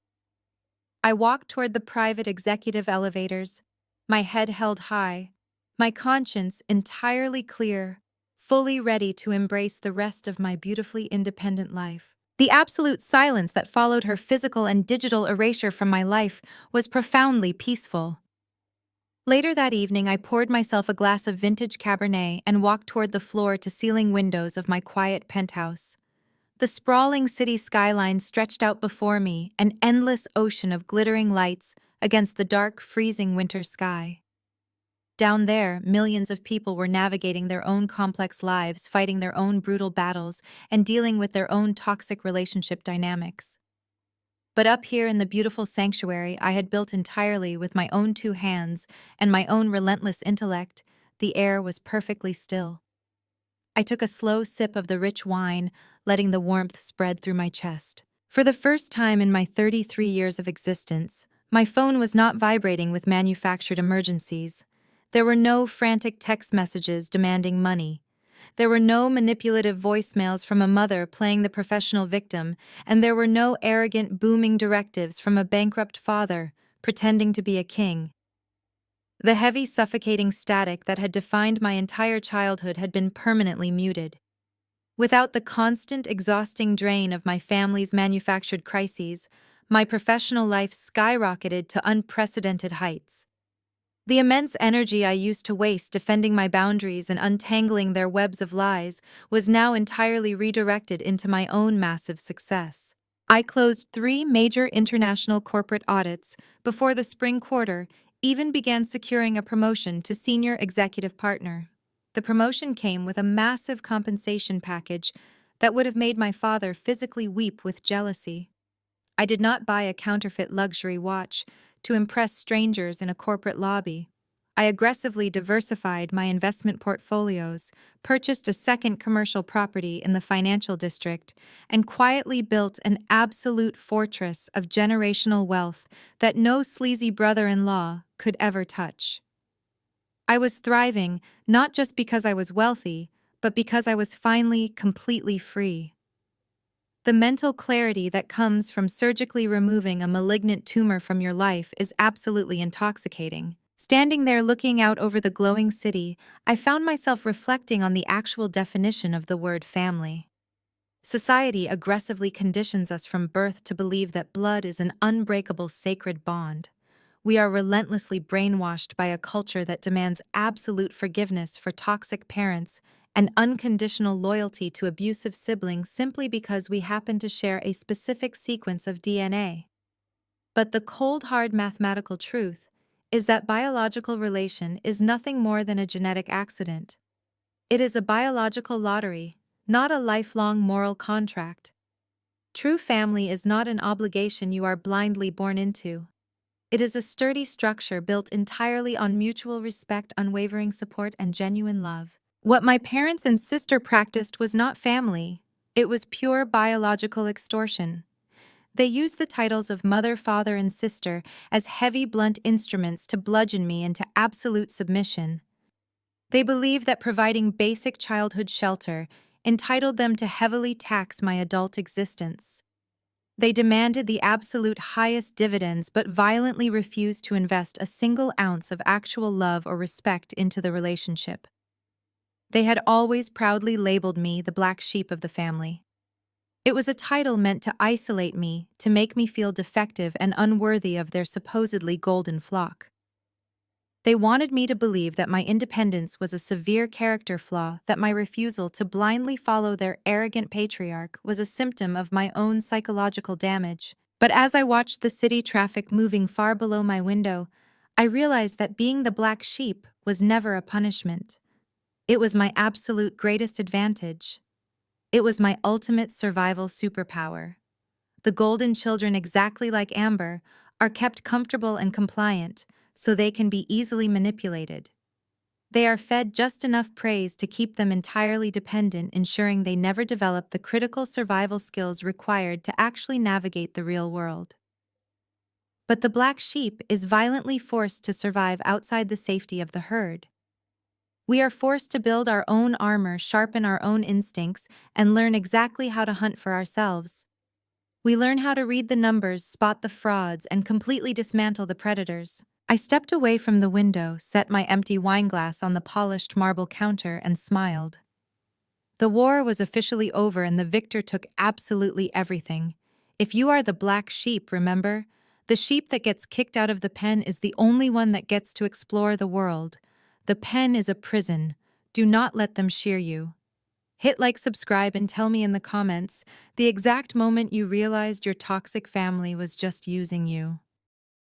I walked toward the private executive elevators, my head held high, my conscience entirely clear, fully ready to embrace the rest of my beautifully independent life. The absolute silence that followed her physical and digital erasure from my life was profoundly peaceful. Later that evening, I poured myself a glass of vintage Cabernet and walked toward the floor-to-ceiling windows of my quiet penthouse. The sprawling city skyline stretched out before me, an endless ocean of glittering lights against the dark, freezing winter sky. Down there, millions of people were navigating their own complex lives, fighting their own brutal battles, and dealing with their own toxic relationship dynamics. But up here in the beautiful sanctuary I had built entirely with my own two hands and my own relentless intellect, the air was perfectly still. I took a slow sip of the rich wine, letting the warmth spread through my chest. For the first time in my 33 years of existence, my phone was not vibrating with manufactured emergencies. There were no frantic text messages demanding money. There were no manipulative voicemails from a mother playing the professional victim, and there were no arrogant, booming directives from a bankrupt father pretending to be a king. The heavy, suffocating static that had defined my entire childhood had been permanently muted. Without the constant, exhausting drain of my family's manufactured crises, my professional life skyrocketed to unprecedented heights. The immense energy I used to waste defending my boundaries and untangling their webs of lies was now entirely redirected into my own massive success. I closed 3 major international corporate audits before the spring quarter, even began securing a promotion to senior executive partner. The promotion came with a massive compensation package that would have made my father physically weep with jealousy. I did not buy a counterfeit luxury watch to impress strangers in a corporate lobby. I aggressively diversified my investment portfolios, purchased a second commercial property in the financial district, and quietly built an absolute fortress of generational wealth that no sleazy brother-in-law could ever touch. I was thriving not just because I was wealthy, but because I was finally completely free. The mental clarity that comes from surgically removing a malignant tumor from your life is absolutely intoxicating. Standing there looking out over the glowing city, I found myself reflecting on the actual definition of the word family. Society aggressively conditions us from birth to believe that blood is an unbreakable sacred bond. We are relentlessly brainwashed by a culture that demands absolute forgiveness for toxic parents and unconditional loyalty to abusive siblings simply because we happen to share a specific sequence of DNA. But the cold, hard mathematical truth is that biological relation is nothing more than a genetic accident. It is a biological lottery, not a lifelong moral contract. True family is not an obligation you are blindly born into. It is a sturdy structure built entirely on mutual respect, unwavering support, and genuine love. What my parents and sister practiced was not family. It was pure biological extortion. They used the titles of mother, father, and sister as heavy, blunt instruments to bludgeon me into absolute submission. They believed that providing basic childhood shelter entitled them to heavily tax my adult existence. They demanded the absolute highest dividends but violently refused to invest a single ounce of actual love or respect into the relationship. They had always proudly labeled me the black sheep of the family. It was a title meant to isolate me, to make me feel defective and unworthy of their supposedly golden flock. They wanted me to believe that my independence was a severe character flaw, that my refusal to blindly follow their arrogant patriarch was a symptom of my own psychological damage. But as I watched the city traffic moving far below my window, I realized that being the black sheep was never a punishment. It was my absolute greatest advantage. It was my ultimate survival superpower. The golden children, exactly like Amber, are kept comfortable and compliant, so they can be easily manipulated. They are fed just enough praise to keep them entirely dependent, ensuring they never develop the critical survival skills required to actually navigate the real world. But the black sheep is violently forced to survive outside the safety of the herd. We are forced to build our own armor, sharpen our own instincts, and learn exactly how to hunt for ourselves. We learn how to read the numbers, spot the frauds, and completely dismantle the predators. I stepped away from the window, set my empty wineglass on the polished marble counter, and smiled. The war was officially over and the victor took absolutely everything. If you are the black sheep, remember? The sheep that gets kicked out of the pen is the only one that gets to explore the world. The pen is a prison. Do not let them shear you. Hit like, subscribe, and tell me in the comments the exact moment you realized your toxic family was just using you.